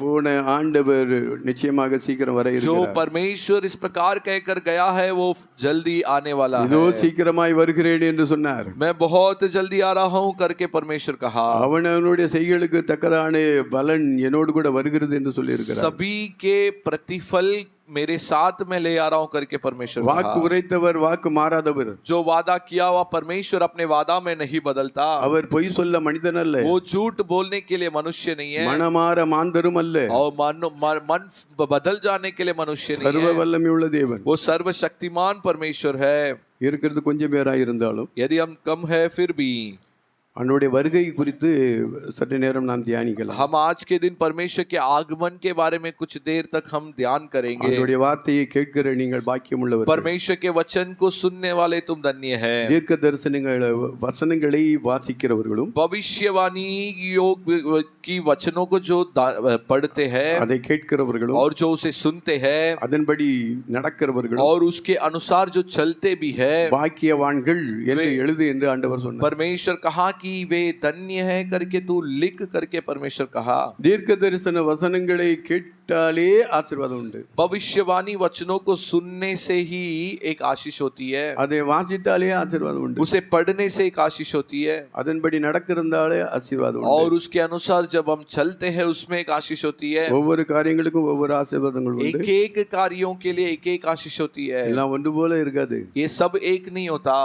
போன ஆண்டவர் நிச்சயமாக சீக்கிரம் வர जो இருக்கிறார். परमेश्वर इस प्रकार कहकर गया है वो जल्दी आने वाला இதோ है। சீக்கிரமாய் வருகிறேன் என்று சொன்னார். मैं बहुत जल्दी आ रहा हूँ करके परमेश्वर कहा। அவனவனுடைய செய்களுக்கு தக்கதான பலன் என்னோடு கூட வருகிறது என்று சொல்லி இருக்கிறார். सभी के प्रतिफल मेरे साथ में ले आ रहा हूँ करके परमेश्वर வாக்கு कहा। உரைத்தவர் வாக்கு மாறாதவர். जो वादा किया हुआ परमेश्वर अपने वादा में नहीं बदलता। அவர் பொய் சொல்ல மனிதன் அல்ல. वो झूठ बोलने के लिए मनुष्य नहीं है மனமாற மாந்தரும் அல்ல. और मन बदल जाने के लिए मनुष्य नहीं சர்வ है। வல்லமை உள்ள தேவன். वो सर्वशक्तिमान परमेश्वर है। இருக்கிறது கொஞ்சம் பேராய் இருந்தாலும் यदि हम कम है फिर भी அவனுடைய வருகை குறித்து சற்று நேரம் நாம் தியானிக்கலாம். हम आज के दिन परमेश्वर के आगमन के बारे में कुछ देर तक हम ध्यान करेंगे। அவருடைய வார்த்தையை கேட்கிற நீங்கள் பாக்கியம் உள்ளவர். परमेश्वर के वचन को सुनने वाले तुम धन्य है। தீர்க்க தரிசனங்கள் வசனங்களை வாசிக்கிறவர்களும் भविष्यवाणी योग की वचनों को जो पढ़ते हैं அதை கேட்கிறவர்களும் और जो उसे सुनते हैं அதன்படி நடக்கிறவர்களும் और उसके अनुसार जो चलते भी है பாக்கியவான்கள் என்று எழுது என்று ஆண்டவர் சொன்னார். परमेश्वर कहा कि वे धन्य है करके तू लिख करके परमेश्वर कहा। தீர்க்க தரிசன வசனங்களை கேட்டாலே ஆசீர்வாதம் உண்டு. भविष्यवाणी वचनों को सुनने से ही एक आशीष होती है। அதை வாசித்தாலே ஆசீர்வாதம் உண்டு. उसे पढ़ने से एक आशीष होती है அதன்படி நடக்கிறதாலே ஆசீர்வாதம் உண்டு. और उसके अनुसार जब हम चलते हैं उसमें एक आशीष होती है। ஒவ்வொரு காரியங்களுக்கும் ஒவ்வொரு ஆசீர்வாதங்கள் உண்டு. एक एक कार्यों के लिए एक एक आशीष होती है। எல்லாம் ஒன்று போல இருக்காது. ये सब एक नहीं होता।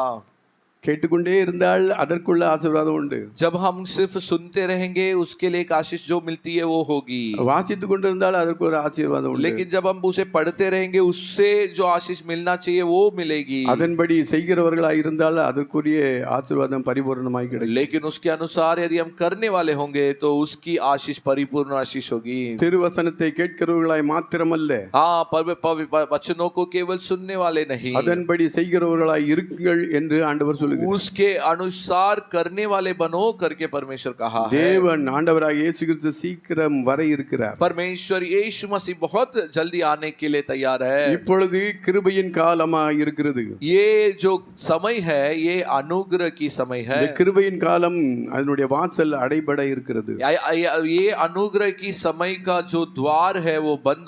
கேட்டுக்கொண்டே இருந்தால் அதற்குள்ள ஆசீர்வாதம் உண்டு. जब हम सिर्फ सुनते रहेंगे उसके लिए एक आशीष जो मिलती है वो होगी। வாசித்து கொண்டிருந்தால் அதற்கு ஒரு ஆசீர்வாதம் உண்டு. लेकिन जब हम उसे पढ़ते रहेंगे उससे जो आशीष मिलना चाहिए वो मिलेगी। அதன்படி செய்கிறவர்களாய் இருந்தால் அதற்குரிய ஆசீர்வாதம் பரிபூர்ணமாய் கிடைக்கும். लेकिन उसके अनुसार यदि हम करने वाले होंगे तो उसकी आशीष परिपूर्ण आशीष होगी। திருவசனத்தை கேட்கிறவர்களாய் மாத்திரமல்ல, हाँ, वचनों को केवल सुनने वाले नहीं, அதன்படி செய்கிறவர்களாய் இருங்கள் என்று ஆண்டவர் சொல்லுகிறார். उसके अनुसार करने वाले बनो करके परमेश्वर कहा है। தேவன் ஆண்டவராக இயேசு கிறிஸ்து சீக்கிரம் வர இருக்கிறார். परमेश्वर यीशु मसीह बहुत जल्दी आने के लिए तैयार है। இப்பொழுது கிருபையின் காலமாக இருக்கிறது. ये जो समय है ये अनुग्रह की समय है। இந்த கிருபையின் காலம் அதனுடைய வாசல் அடைபட இருக்கிறது. ये अनुग्रह की समय का जो द्वार है वो बंद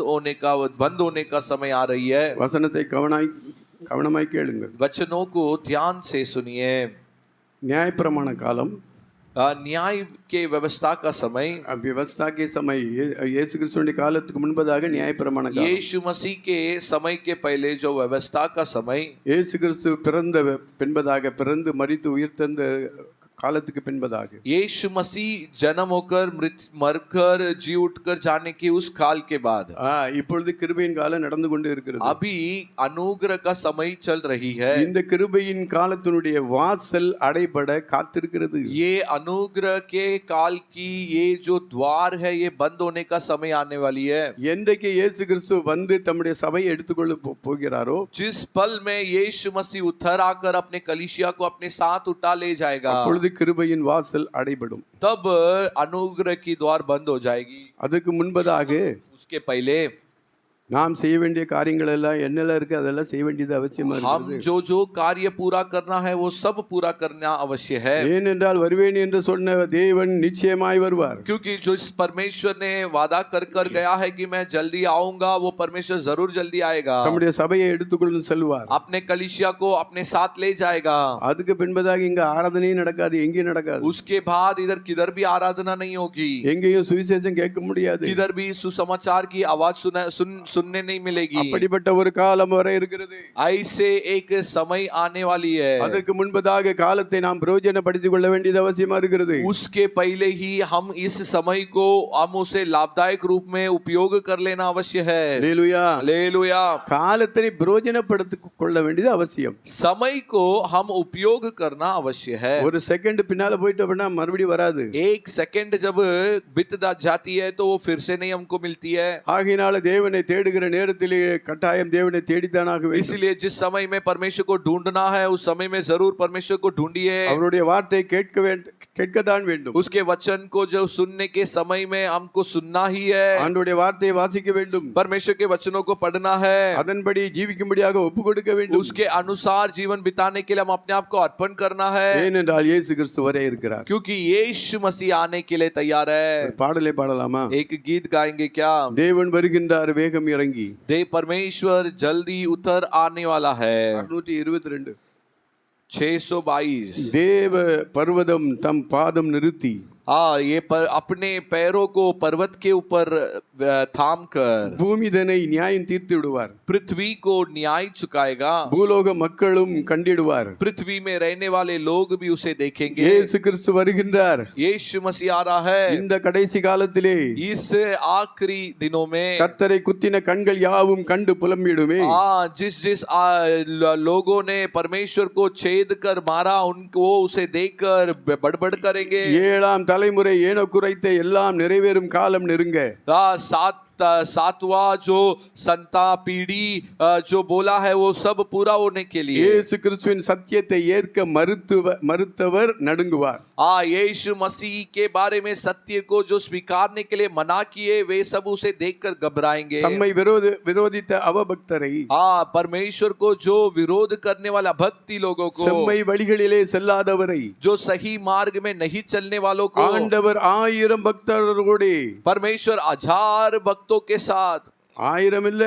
होने का समय आ रही है। வசனத்தை கவனமாய் கேளுங்கள். वचनों को ध्यान से सुनिए। நியாயப்பிரமாண காலம், न्याय के व्यवस्था का समय, व्यवस्था के समय, இயேசு கிறிஸ்துவின் காலத்துக்கு முன்பதாக நியாயப்பிரமாண காலம். यीशु मसीह के समय के पहले जो व्यवस्था का समय, இயேசு கிறிஸ்து பிறந்து மரித்து உயிர்த்தெழுந்த காலத்துக்கு பின்பதாக, यीशु मसीह जन्म होकर मरकर जी उठकर जाने के उस काल के बाद, இப்பொழுது கிருபையின் காலம் நடந்து கொண்டு இருக்கிறது. अभी अनुग्रह का समय चल रही है। இந்த கிருபையின் காலத்தினுடைய வாசல் அடைபட காத்திருக்கிறது. ये अनुग्रह के काल की ये जो द्वार है ये बंद होने का समय आने वाली है। என்றைக்கு இயேசு கிறிஸ்து வந்து தம்முடைய சபையை எடுத்துக்கொள்ள போகிறாரோ, जिस पल में यीशु मसीह उतर आकर अपने कलीसिया को अपने साथ उठा ले जाएगा, கிருபையின் வாசல் அடைபடும். तब अनुग्रह की द्वार बंद हो जाएगी। அதற்கு முன்பதாக उसके पहले நாம் செய்ய வேண்டிய காரியங்கள் எல்லாம் என்னெல்லாம் இருக்கு அதெல்லாம் செய்ய வேண்டியது அவசியமா हम இருக்குது. जो कार्य पूरा करना है वो सब पूरा करना अवश्य है। ஏனென்றால் வருவேன் என்று சொன்ன தேவன் நிச்சயமாய் வருவார். क्योंकि जो इस परमेश्वर ने वादा कर गया है कि मैं जल्दी आऊंगा, वो परमेश्वर जरूर जल्दी आएगा। நம்முடைய சபையை எடுத்துக்கொண்டு செல்வார். अपने कलीसिया को अपने साथ ले जाएगा। அதுக்கு பின்பதாக இங்க ஆராதனையும் நடக்காது, எங்கேயும் நடக்காது. उसके बाद इधर किधर भी आराधना नहीं होगी, எங்கேயும் சுவிசேஷம் கேட்க முடியாது, किधर भी सुसमाचार की आवाज सुनने नहीं मिलेगी। அப்படிப்பட்ட ஒரு காலம் வர இருக்கிறது. ऐसे एक समय आने वाली है। அதற்கு முன்பதாக காலத்தை நாம் பிரயோஜனப்படுத்திக் கொள்ள வேண்டியது அவசியமா இருக்கிறது. उसके पहले ही हम इस समय को हम उसे लाभदायक रूप में उपयोग कर लेना अवश्य है। Hallelujah, hallelujah. காலத்தை பிரயோஜனப்படுத்திக் கொள்ள வேண்டியது அவசியம். समय को हम उपयोग करना अवश्य है। ஒரு செகண்ட் பின்னால போயிட்டு அப்படின்னா மறுபடியும் வராது. एक सेकंड जब बीत जाती है तो वो फिर से नहीं हमको मिलती है। ஆகையினால தேவனை தேடி தேடுகிற நேரத்திலே கட்டாயம் தேவனை தேடித்தானாக வேண்டும். इसलिए जिस समय में परमेश्वर को ढूंढना है उस समय में जरूर परमेश्वर को ढूंढिए. அவருடைய வார்த்தை கேட்கத்தான் வேண்டும். उसके वचन को जो सुनने के समय में हमको सुनना ही है. ஆண்டவருடைய வார்த்தையை வாசிக்க வேண்டும். परमेश्वर के वचनों को पढ़ना है. அதன்படி ஜீவிக்கும்படியாக ஒப்புக்கொடுக்க வேண்டும். उसके अनुसार जीवन बिताने के लिए हम अपने आप को अर्पण करना है. ஏனென்றால் இயேசு கிறிஸ்து வர இருக்கிறார். क्योंकि यीशु मसीह आने के लिए तैयार है. பாடலை பாடலாமா? एक गीत गाएंगे क्या? தேவன் வருகின்றார் வேகம் இறங்கி. परमेश्वर जल्दी उतर आने वाला है. 622 622 தேவ பர்வதம் தம் பாதம் நிறுத்தி ये अपने पैरों को पर्वत के ऊपर थाम कर பூமி தன்னை நியாயம் தீர்த்து விடுவார். पृथ्वी को न्याय चुकाएगा. பூலோக மக்களும் கண்டிடுவார். पृथ्वी में रहने वाले लोग भी उसे देखेंगे. இயேசு கிறிஸ்து வருகின்றார். यीशु मसीह आ रहा है. இந்த கடைசி காலத்திலே इस आखिरी दिनों में கர்த்தரை குத்தின கண்கள் யாவும் கண்டு புலம்பிடுமே. जिस लोगों ने परमेश्वर को छेद कर मारा उनको उसे देखकर बड़बड़ करेंगे. ஏழாம் தலைமுறை ஏனோக்கு உரைத்த எல்லாம் நிறைவேறும் காலம் நெருங்க. सातवां जो संता पीढ़ी जो बोला है वो सब पूरा होने के लिए இயேசு கிறிஸ்துவின் சத்தியத்தை ஏற்க மறுத்தவர் நடுங்குவார். यीशु मसीह के बारे में सत्य को जो स्वीकारने के लिए मना किए वे सब उसे देखकर घबराएंगे. தம்மை விரோதித்த அவபக்தரை परमेश्वर को जो विरोध करने वाला भक्ति लोगों को செம்மை வழிகளிலே செல்லாதவரை जो सही मार्ग में नहीं चलने वालों को ஆண்டவர் 1000 பக்தரோடு परमेश्वर 1000 भक्तों के साथ 1000 இல்ல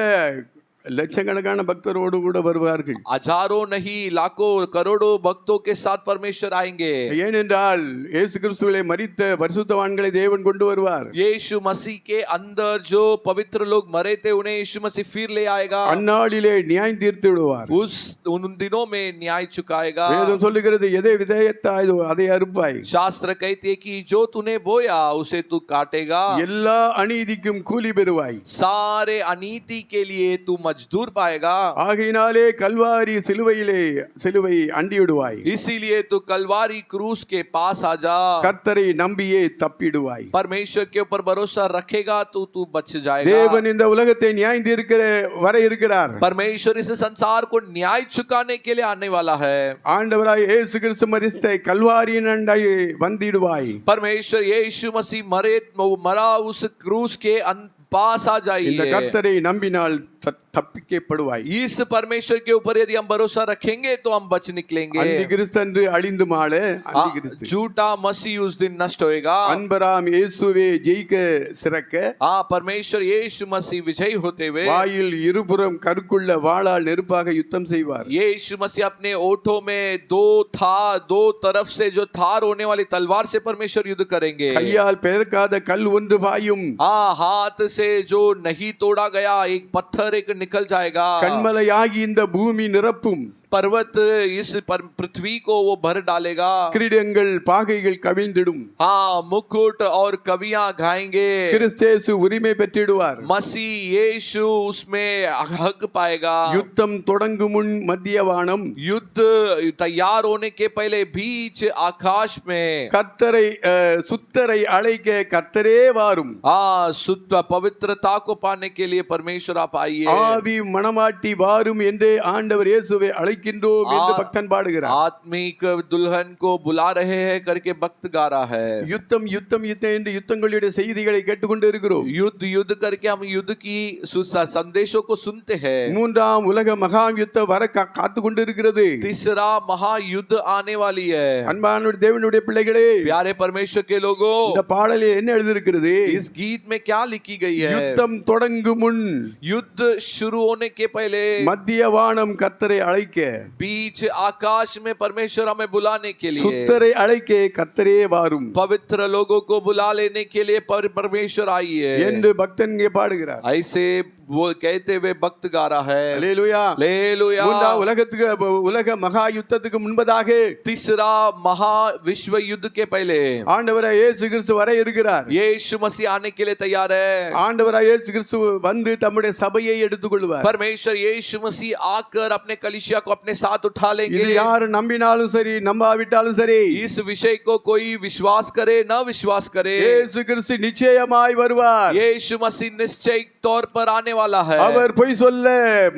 லட்சக்கணக்கான பக்தரோடு கூட வருவார்கள். हजारों नहीं लाखों करोड़ों भक्तों के साथ परमेश्वर आएंगे. ஏனென்றால் இயேசு கிறிஸ்துவிலே மரித்த பரிசுத்தவான்களை தேவன் கொண்டு வருவார். यीशु मसीह के अंदर जो पवित्र लोग मरे थे उन्हें यीशु मसीह फिर ले आएगा. அந்நாளிலே நியாயம் தீர்த்து விடுவார். उन दिनों में न्याय चुकाएगा. வேதம் சொல்லுகிறது எதை விதைத்தாயோ அதை அறுப்பாய். शास्त्र कहते हैं कि जो तूने बोया उसे तू काटेगा. எல்லா அநீதிக்கும் கூலி பெறுவாய். सारे अनीति के लिए तू मजदूर पाएगा. ஆகையினாலே கல்வாரி சிலுவை அண்டிவிடுவாய். इसीलिए तू कलवारी क्रूस के पास आ जा. கர்த்தரை நம்பியே தப்பிடுவாய். परमेश्वर के ऊपर भरोसा रखेगा तो तू बच जाएगा. தேவன் இந்த உலகத்தை நியாயம் தீர்க்க வர இருக்கிறார். परमेश्वर इस संसार को न्याय चुकाने के लिए आने वाला है. ஆண்டவராய் இயேசு கிறிஸ்து மரித்த கல்வாரியின் அண்டை வந்திடுவாய். परमेश्वर यीशु मसीह मरा उस क्रूस के पास आ जाइए. இந்த கர்த்தரை நம்பினால் தப்பிக்கப்படுவாய். इस परमेश्वर के ऊपर यदि हम भरोसा रखेंगे तो हम बच निकलेंगे. அந்திகிறிஸ்து என்று அழிந்து மாள அந்திகிறிஸ்து झूठा मसीह उस दिन नष्ट होएगा. அன்பராம் இயேசுவே ஜெயிக்க சிறக்க परमेश्वर यीशु मसीह विजयी होते हुए வாயில் இருபுறம் கருக்குள்ள வாளால் நெருப்பாக யுத்தம் செய்வார். यीशु मसीह अपने ओठों में दो तरफ से जो थार होने वाली तलवार से परमेश्वर युद्ध करेंगे. கையால் பெயர்க்காத கல் ஒன்று பாயும். हाथ से जो नहीं तोड़ा गया एक पत्थर एक निकल जाएगा. கண்மலையாகி இந்த பூமி நிரப்பும். पर्वत इस पृथ्वी को वो भर डालेगा. கிரீடங்கள் பாகைகள் கவிழ்ந்திடும். मुकुट और कवियां गाएंगे. கிறிஸ்தேசு உரிமை பெற்றிடுவார். मसीह यीशु उसमें हक पाएगा. யுத்தம் தொடங்கும் முன் மத்திய வானம் युद्ध तैयार होने के पहले बीच आकाश में கர்த்தரை சுத்தரை அழைக்க கர்த்தரே வாரும். शुद्ध पवित्रता को पाने के लिए परमेश्वर आप आइए. ஆவி மணமாட்டி வாரும் என்று ஆண்டவர் இயேசுவை அழைக்கின்றோம் என்று பக்தன் பாடுகிறார். आत्मिक दुल्हन को बुला रहे हैं करके भक्त गा रहा है. யுத்தம் யுத்தம் யுத்தம் என்று யுத்தங்களுடைய செய்திகளை கேட்டுக்கொண்டு இருக்கிறோம். युद्ध करके हम युद्ध की संदेशों को सुनते हैं. மூன்றாம் உலக மகா யுத்தம் வர காத்து கொண்டு இருக்கிறது. तीसरा महायुद्ध आने वाली है. அன்பான தேவனுடைய பிள்ளைகளே, प्यारे परमेश्वर के लोगों, இந்த பாடலில் என்ன எழுதியிருக்கிறது? इस गीत में क्या लिखी गई है? யுத்தம் தொடங்கும் முன் युद्ध शुरू होने के पहले மத்திய வானம் கர்த்தரை அழைக்க, बीच आकाश में परमेश्वर हमें बुलाने के लिए, சுத்தரை அழைக்க கர்த்தரே வாரும் पवित्र लोगों को बुला लेने के लिए परमेश्वर आइए என்று பக்தன் இங்கே பாடுகிறார். ऐसे वो कहते हुए भक्त गा रहा है. அல்லேலூயா. हालेलुया. மூன்றாம் உலக மகா யுத்தத்துக்கு முன்பதாக तीसरा महा विश्व युद्ध के पहले ஆண்டவராய் இயேசு கிறிஸ்து வர இருக்கிறார். यीशु मसीह आने के लिए तैयार है. ஆண்டவராய் இயேசு கிறிஸ்து வந்து தம்முடைய சபையை எடுத்துக்கொள்வார். परमेश्वर यीशु मसीह आकर अपने कलीसिया को अपने साथ उठा लेंगे. இது யார் நம்பினாலும் சரி நம்பாவிட்டாலும் சரி, इस विषय को कोई विश्वास करे न विश्वास करे, இயேசு கிறிஸ்து நிச்சயமாய் வருவார். यीशु मसीह निश्चय तौर पर आने वाला है। அவர் பொய் சொல்ல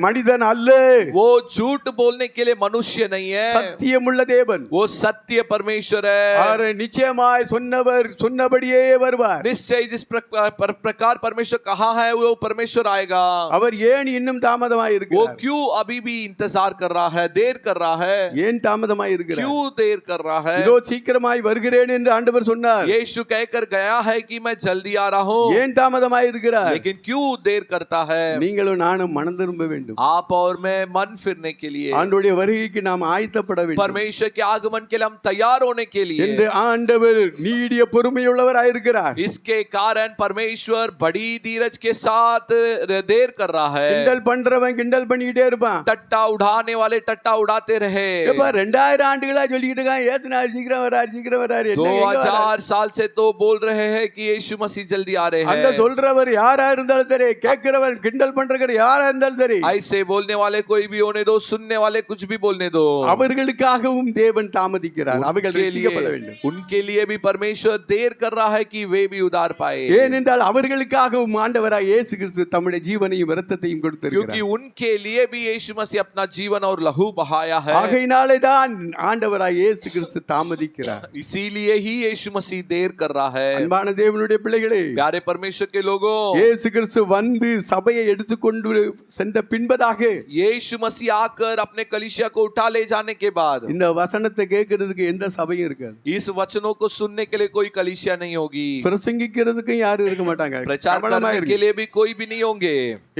மனிதன் அல்ல, वो झूठ बोलने के लिए मनुष्य नहीं है, சத்தியமுள்ள தேவன். वो सत्य परमेश्वर है। அவர் நிச்சயமாய் சொன்னவர் சொன்னபடியே வருவார். निश्चय जिस प्रकार परमेश्वर कहा है वो परमेश्वर आएगा। அவர் ஏன் இன்னும் தாமதமாய் वो இருக்கிறார்? क्यों अभी भी इंतजार कर रहा है, देर कर रहा है? ஏன் தாமதமாய் இருக்கிறார்? क्यों देर कर रहा है? இதோ சீக்கிரமாய் வருகிறேன் என்று ஆண்டவர் சொன்னார். यीशु कहकर गया है कि मैं जल्दी आ रहा हूँ, ஏன் தாமதமாய் இருக்கிறார்? लेकिन क्यों देर करता है? நீங்களும் நானும் மனம் திரும்ப வேண்டும். आप और मैं मन फिरने के लिए, ஆண்டவருடைய வருகைக்கு நாம் ஆயத்தப்பட வேண்டும் परमेश्वर के आगमन के लिए हम तैयार होने के என்று लिए। ஆண்டவர் நீடிய பொறுமையுள்ளவராய் இருக்கிறார். इसके कारण परमेश्वर बड़ी धीरज के साथ देर कर रहा है। கிண்டல் பண்றவன் கிண்டல் பண்ணிக்கிட்டே இருப்பான். टट्टा उड़ाने वाले टट्टा उड़ाते रहे। எப்ப 2000 ஆண்டுகளா சொல்லிக்கிட்டு இருக்கான், ஏத்துனார் சீக்கிரம் வரார் சீக்கிரம் வரார். என்ன எங்க வரார்? 2000 साल से तो बोल रहे हैं कि यीशु मसीह जल्दी आ रहे அந்த हैं। சொல்றவர் யாரா இருந்தாலும் சரி, கேட்கிறவன் கிண்டல் பண்றவர் யாரா இருந்தாலும் சரி, ऐसे बोलने वाले कोई भी होने दो, सुनने वाले कुछ भी बोलने दो, அவர்களுக்காகவும் தேவன் தாமதிக்கிறார். அவர்கள் उनके ரட்சிக்கப்பட लिए வேண்டும். उनके लिए भी परमेश्वर देर कर रहा है कि वे भी उद्धार पाए। ஏனென்றால் அவர்களுக்காகவும் ஆண்டவராய் இயேசு கிறிஸ்து தம்முடைய ஜீவனையும் இரத்தத்தையும் क्योंकि கொடுத்திருக்கிறார். उनके लिए भी यीशु मसीह अपना जीवन और लहू बहाया है। ஆகையினாலே தான் ஆண்டவராய் இயேசு கிறிஸ்து தாமதிக்கிறார். इसीलिए ही यीशु मसीह देर कर रहा है। அன்பான தேவனுடைய பிள்ளைகளே, प्यारे परमेश्वर के लोगों, இயேசு கிறிஸ்து வந்து சபையை எடுத்துக்கொண்டு சென்ற பின்பதாக यीशु मसीह आकर अपने कलीसिया को उठा ले जाने के बाद இந்த வசனத்தை கேட்கிறதுக்கு எந்த சபையும் இருக்காது. इस वचनों को सुनने के लिए कोई कलीसिया नहीं होगी, பிரசங்கிக்கிறதுக்கும் யாரும் இருக்க மாட்டாங்க. प्रचार கவனமா करने இருங்க. के लिए भी कोई भी नहीं होंगे,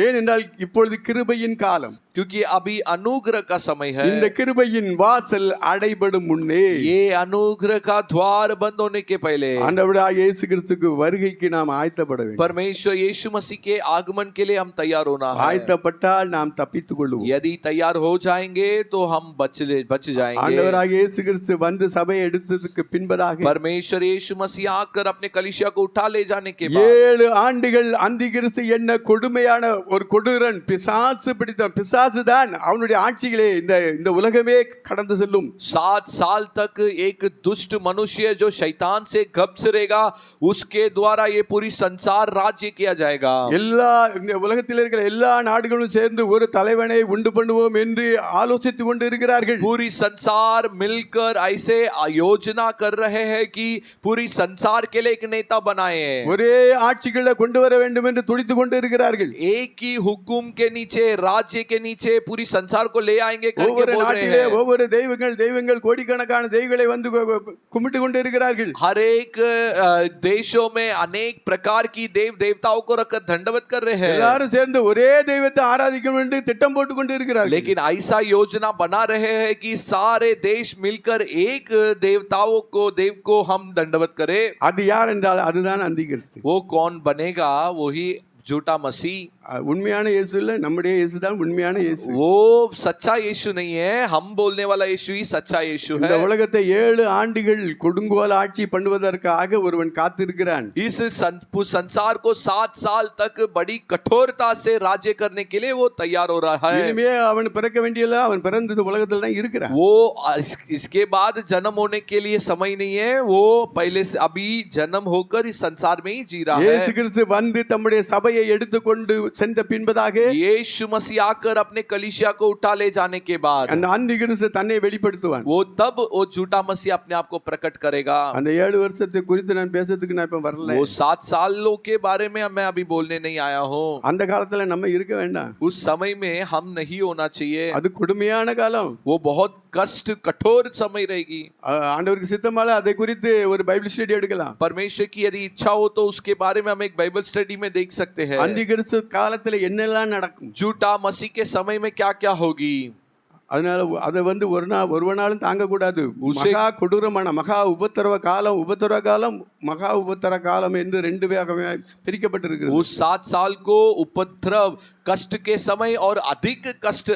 ஏனென்றால் இப்பொழுது கிருபையின் காலம். क्योंकि अभी अनुग्रह का समय இந்த है। கிருபையின் வாசல் அடைபடும் முன்னே ये अनुग्रह का द्वार बंद होने के पहले ஆண்டவராய் இயேசு கிறிஸ்துக்கு வருகைக்கு நாம் ஆயத்தப்பட வேண்டும். परमेश्वर यीशु मसीह के आगमन के लिए हम तैयार होना है। ஆயத்தப்பட்டால் நாம் தப்பித்துக் கொள்வோம். यदि तैयार हो जाएंगे तो हम बच जाएंगे। ஆண்டவராய் இயேசு கிறிஸ்து வந்து சபையை எடுத்ததுக்கு பின்பதாக परमेश्वर यीशु मसीह आकर अपने कलीसिया को उठा ले जाने के बाद 7 ஆண்டுகள் அந்திகிறிஸ்து என்ன கொடுமையான ஒரு கொடூரன், பிசாசு பிடித்த பிசாசு தான் அவனுடைய ஆட்சியிலே இந்த உலகமே கடந்து செல்லும். 7 साल तक एक दुष्ट मनुष्य जो शैतान से गबसरेगा, उसके द्वारा ये पूरी संसार राज्य किया जाएगा। எல்லா இந்த உலகத்தில் இருக்கிற எல்லா நாடுகளும் சேர்ந்து ஒரு தலைவனை உண்டு பண்ணுவோம் என்று ஆலோசித்துக் கொண்டு இருக்கிறார்கள். पूरी संसार मिलकर ऐसे योजना कर रहे हैं कि पूरी संसार के लिए एक नेता बनाए। ஒரே ஆட்சிகளை கொண்டு வர வேண்டும் என்று துடித்துக் கொண்டு இருக்கிறார்கள். एक ही हुकुम के नीचे, राज्य के नीचे पूरी संसार को ले आएंगे करके ஒவ்வொரு बोल रहे நாட்டிலே हैं। ஒவ்வொரு தெய்வங்கள் கோடிக்கணக்கான தெய்வங்களை வந்து கும்பிட்டு கொண்டு இருக்கிறார்கள். हर एक देशों में अनेक प्रकार की देव देवताओं को रखकर दंडवत कर रहे हैं, எல்லாரும் சேர்ந்து ஒரே தெய்வத்தை ஆராதிக்கணும் என்று திட்டம் போட்டு கொண்டு இருக்கிறார்கள். लेकिन ऐसा योजना बना रहे हैं कि सारे देश मिलकर एक देव को हम दंडवत करें। அது யார் என்றால் அதுதான் அந்திகிறிஸ்து. वो कौन बनेगा? वही झूठा मसीह। உண்மையான இயேசு இல்ல, நம்முடைய இயேசு தான் உண்மையான இயேசு. वो सच्चा यीशु नहीं है, हम बोलने वाला यीशु ही सच्चा यीशु இந்த है। உலகத்தை 7 ஆண்டுகள் கொடுங்கோல் ஆட்சி பண்ணுவதற்காக ஒருவன் காத்திருக்கிறான். इस संसार को 7 साल तक बड़ी कठोरता से राज्य करने के लिए वो तैयार हो रहा है। இனிமே அவன் பிறக்க வேண்டியல, அவன் பிறந்து இந்த உலகத்துல தான் இருக்கிறான். वो इसके बाद जन्म होने के लिए समय नहीं है, वो पहले से अभी जन्म होकर इस संसार में ही जी रहा இயேசு है। கிறிஸ்து வந்து தம்முடைய சபையை எடுத்துக்கொண்டு சென்ற பின்பதாக यीशु मसीह आकर अपने कलीसिया को उठा ले जाने के बाद அந்த அந்திகிறிஸ்து தன்னை வெளிப்படுத்துவான். वो झूठा मसीह अपने आप को प्रकट करेगा। அந்த 7 வருஷத்தை குறித்து நான் பேசுறதுக்கு நான் இப்ப வரல. वो 7 सालों के बारे में मैं अभी बोलने नहीं आया हूँ। அந்த காலத்துல நம்ம இருக்க வேண்டாம். उस समय में हम नहीं होना चाहिए। அது கொடுமையான காலம். वो बहुत कष्ट कठोर समय रहेगी। ஆண்டவருக்கு சித்தமால அதை குறித்து ஒரு பைபிள் ஸ்டடி எடுக்கலாம். परमेश्वर की यदि इच्छा हो तो उसके बारे में हम एक बाइबल स्टडी में देख सकते हैं। அந்திகிறிஸ்து காலத்துல என்னெல்லாம் நடக்கும், झूठा मसीह के समय में क्या क्या होगी। அதனால அதை வந்து ஒருவனாலும் தாங்க கூடாது. உசே- மகா கொடூரமான மகா உபத்திரவ காலம் மகா உபத்திர காலம் என்று 2 வகையாக பிரிக்கப்பட்டிருக்கிறது. उस 7 साल को उपद्रव कष्ट के समय और अधिक कष्ट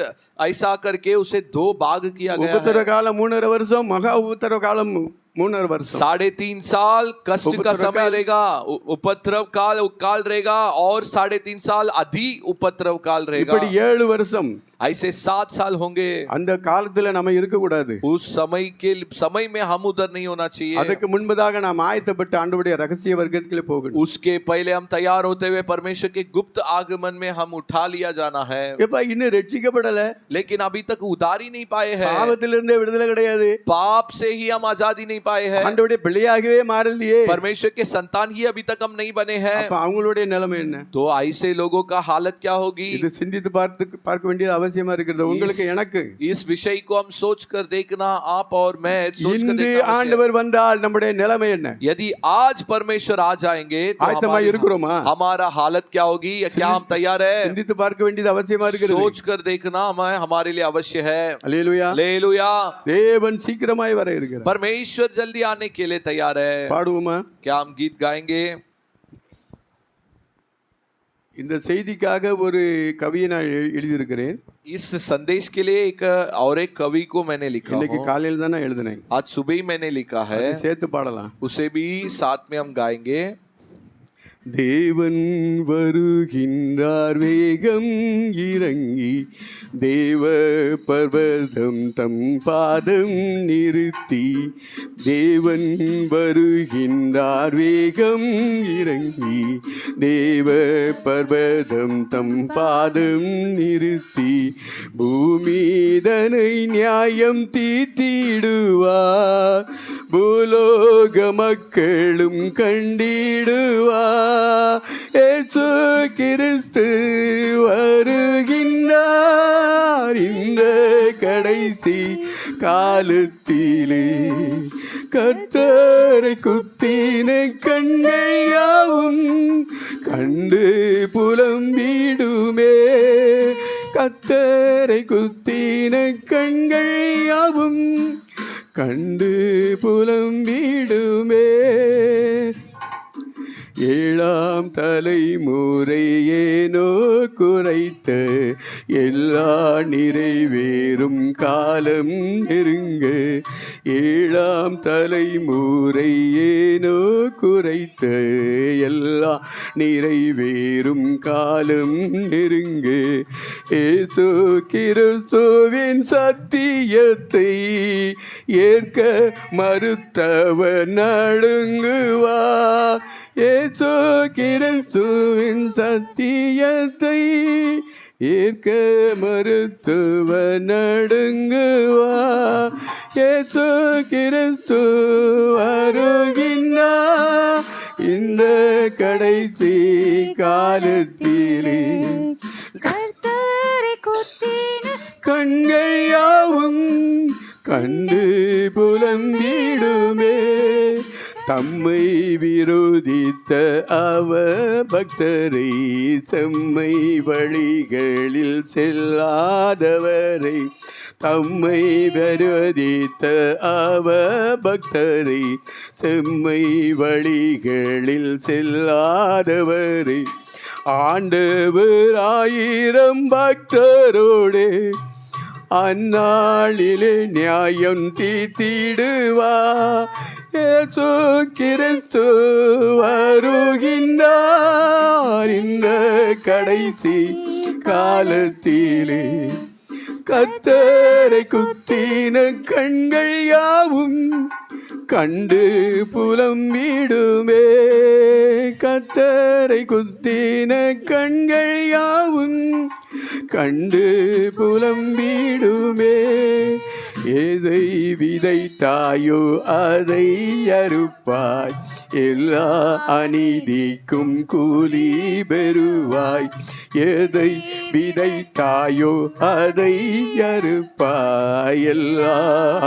ऐसा करके उसे 2 भाग किया गया உபத்திர है। காலம் 3.5 வருஷம், மகா உபத்திர காலம் 3.5 வருஷம் 3.5 साल कष्ट का उपद्रव समय काल। रहेगा, उपद्रव काल रहेगा, और 3.5 साल अधिक उपद्रव काल रहेगा। இப்படி 7 வருஷம் ऐसे 7 साल होंगे। அந்த காலத்துல நம்ம இருக்க கூடாது. उस समय में हम उधर नहीं होना चाहिए। அதுக்கு முன்பதாக நாம் ஆயத்தப்பட்டு ஆண்டவருடைய ரகசிய வர்க்கத்திலே போகணும். उसके पहले हम तैयार होते हुए परमेश्वर के गुप्त आगमन में हम उठा लिया जाना है। எப்ப இன்னும் ரட்சிக்கப்படல, लेकिन अभी तक उधारी नहीं पाए हैं, பாவத்திலிருந்தே விடுதலை கிடையாது, पाप से ही हम आजादी नहीं पाए हैं, ஆண்டவருடைய பிள்ளையாகவே மாறலையே, परमेश्वर के संतान ही अभी तक हम नहीं बने हैं। அப்ப அவங்களுடைய நிலைமை என்ன? तो ऐसे लोगों का हालत क्या होगी? இது சிந்தித்து பார்க்க வேண்டியது அவசியமா இருக்கிறது உங்களுக்கு எனக்கு. इस विषय को हम सोच कर देखना, आप और मैं सोच कर இன்று देखना आवश्यक है। ஆண்டவர் வந்தால் நம்முடைய நிலைமை என்ன? यदि आज परमेश्वर आ जाएंगे तो ஆயத்தமா இருக்கிறோமா? हमारा हालत क्या होगी? क्या हम तैयार है? சிந்தித்து பார்க்க வேண்டியது அவசியமா இருக்கிறது. सोच कर देखना हमारे लिए अवश्य है। அல்லேலூயா. हालेलुया। தேவன் சீக்கிரமாய் வர இருக்கிறார். परमेश्वर जल्दी आने के लिए तैयार है। பாடுவோமா? क्या हम गीत गाएंगे? இந்த செய்திக்காக ஒரு கவியை நான் எழுதியிருக்கிறேன். इस संदेश के लिए एक कवि को मैंने लिखा இன்னைக்கு हूं। காலையில் தான் நான் எழுதினேன். आज सुबह ही मैंने लिखा है, அதை சேர்த்து பாடலாம். उसे भी साथ में हम गाएंगे। தேவன் வருகின்றார் வேகம் இறங்கி, தேவ பர்வதம் தம் பாதம் நிறுத்தி. தேவன் வருகின்றார் வேகம் இறங்கி, தேவ பர்வதம் தம் பாதம் நிறுத்தி. பூமிதனை நியாயம் தீர்த்திடுவார், பூலோக மக்களும் கண்டிடுவார். இயேசு கிறிஸ்து வருகின்றார் இந்த கடைசி காலத்திலே. கர்த்தரை குத்தின கண்கள் யாவும் கண்டு புலம்பிடுமே. கர்த்தரை குத்தின கண்கள் யாவும் கண்டு புலம்பிடுமே. ஏழாம் தலைமுறை ஏனோ குறைத்த எல்லா நிறைவேறும் காலம் நெருங்க. ஏழாம் தலைமுறை ஏனோ குறைத்த எல்லா நிறைவேறும் காலம் நெருங்க. இயேசு கிறிஸ்துவின் சத்தியத்தை ஏற்க மறுத்தவர் நடுங்குவார். இயேசு கிறிஸ்துவின் சத்தியத்தை ஏற்க மறுத்தவர் நடுங்குவார். இயேசு கிறிஸ்து வருகின்றார் இந்த கடைசி காலத்திலே. கர்த்தரை குத்தின கண்கள் யாவும் கண்டு புலம்பிடுமே. தம்மை விரோதித்த அவ பக்தரை, செம்மை வழிகளில் செல்லாதவரை. தம்மை விரோதித்த அவ பக்தரை, செம்மை வழிகளில் செல்லாதவரை. ஆண்டவர் 1000 பக்தரோடே அந்நாளிலே நியாயம் தீர்த்திடுவார். இயேசு கிறிஸ்து வருகின்றார் இந்த கடைசி காலத்திலே. கர்த்தரை குத்தின கண்கள் யாவும் கண்டு புலம்பிடுமே. கர்த்தரை குத்தின கண்கள் யாவும் கண்டு புலம்பிடுமே. எதை விதைத்தாயோ அதை அறுப்பாய், எல்லா அநீதிக்கும் கூலி பெறுவாய். எதை விதைத்தாயோ அதை அறுப்பாய், எல்லா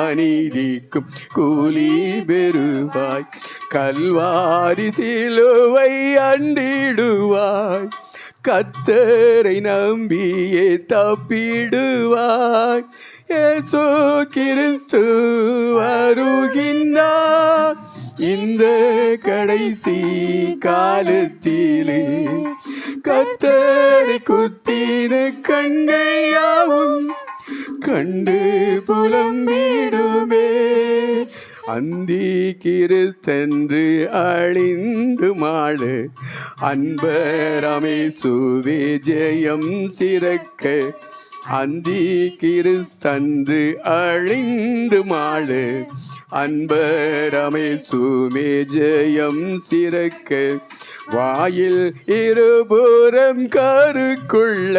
அநீதிக்கும் கூலி பெறுவாய். கல்வாரி சிலுவை அண்டிடுவாய், கர்த்தரை நம்பியே தப்பிடுவாய். இயேசு கிறிஸ்து வருகின்றார் இந்த கடைசி காலத்திலே. கர்த்தரை குத்தின கண்கள் யாவும் கண்டு புலம்பிடுமே. அந்தி கிறிஸ்தன்று அழிந்து மாடு அன்பரமே சுவே ஜெயம் சிறக்க அந்தி கிறிஸ்தன்று அழிந்து மாடு அன்பரமே சுமே ஜெயம் சிறக்க வாயில் இருபுறம் கருக்குள்ள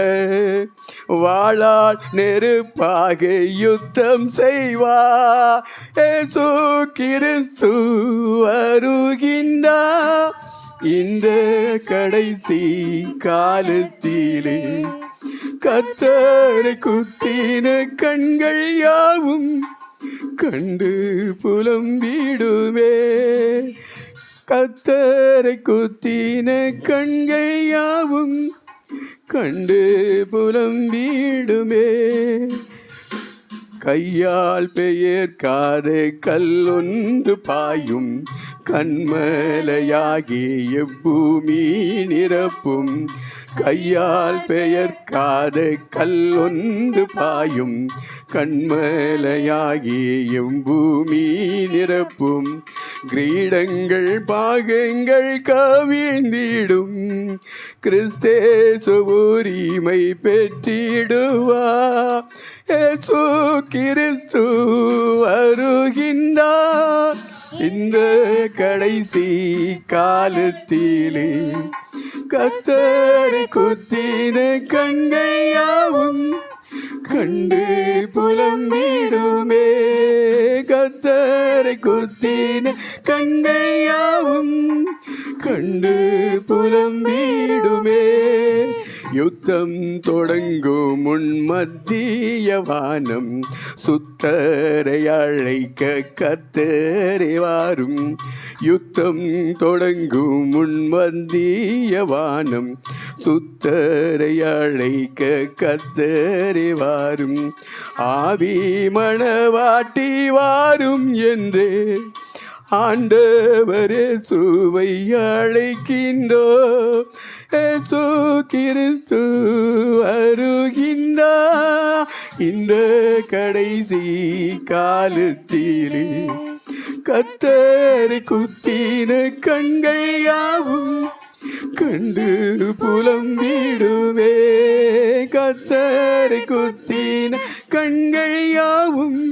வாளால் நெருப்பாக யுத்தம் செய்வா ஏசு கிறிஸ்து வருகின்றார் இந்த கடைசி காலத்திலே கர்த்தரை குத்தின கண்கள் யாவும் கண்டு புலம்பிடுமே கர்த்தரை குத்தின கண்கள் யாவும் கண்டு புலம்பிடுமே கையால் பெயர்க்காத கல்லொன்று பாயும் கண்மலையாகி எப்பூமி நிரப்பும் கையால் பெயர்க்காத கல்லொன்று பாயும் கண்மலையாகி எம்பூமி நிரப்பும் கிரீடங்கள் பாகங்கள் கவிழ்ந்திடும் கிறிஸ்தேசு உரிமை பெற்றிடுவா ஏசு கிறிஸ்து வருகின்றார் இந்த கடைசி காலத்திலே கர்த்தரை குத்தின கண்கள் யாவும் கண்டு புலம்பிடுமே கர்த்தரை குத்தின கண்கள் யாவும் கண்டு புலம்பிடுமே யுத்தம் தொடங்கும் முன் மத்திய வானம் சுத்தரை அழைக்க கர்த்தரே வாரும் யுத்தம் தொடங்கும் முன் மத்திய வானம் சுத்தரை அழைக்க கர்த்தரே வாரும் ஆவி மணவாட்டி வாரும் என்றே ஆண்டவரே சுவை அழைக்கின்றோ ஏசு கிறிஸ்து வருகின்றார் இந்த கடைசி காலத்திலே கர்த்தரை குத்தின கண்கள் யாவும் கண்டு புலம்பிடுவே கர்த்தரை குத்தின கண்கள் யாவும்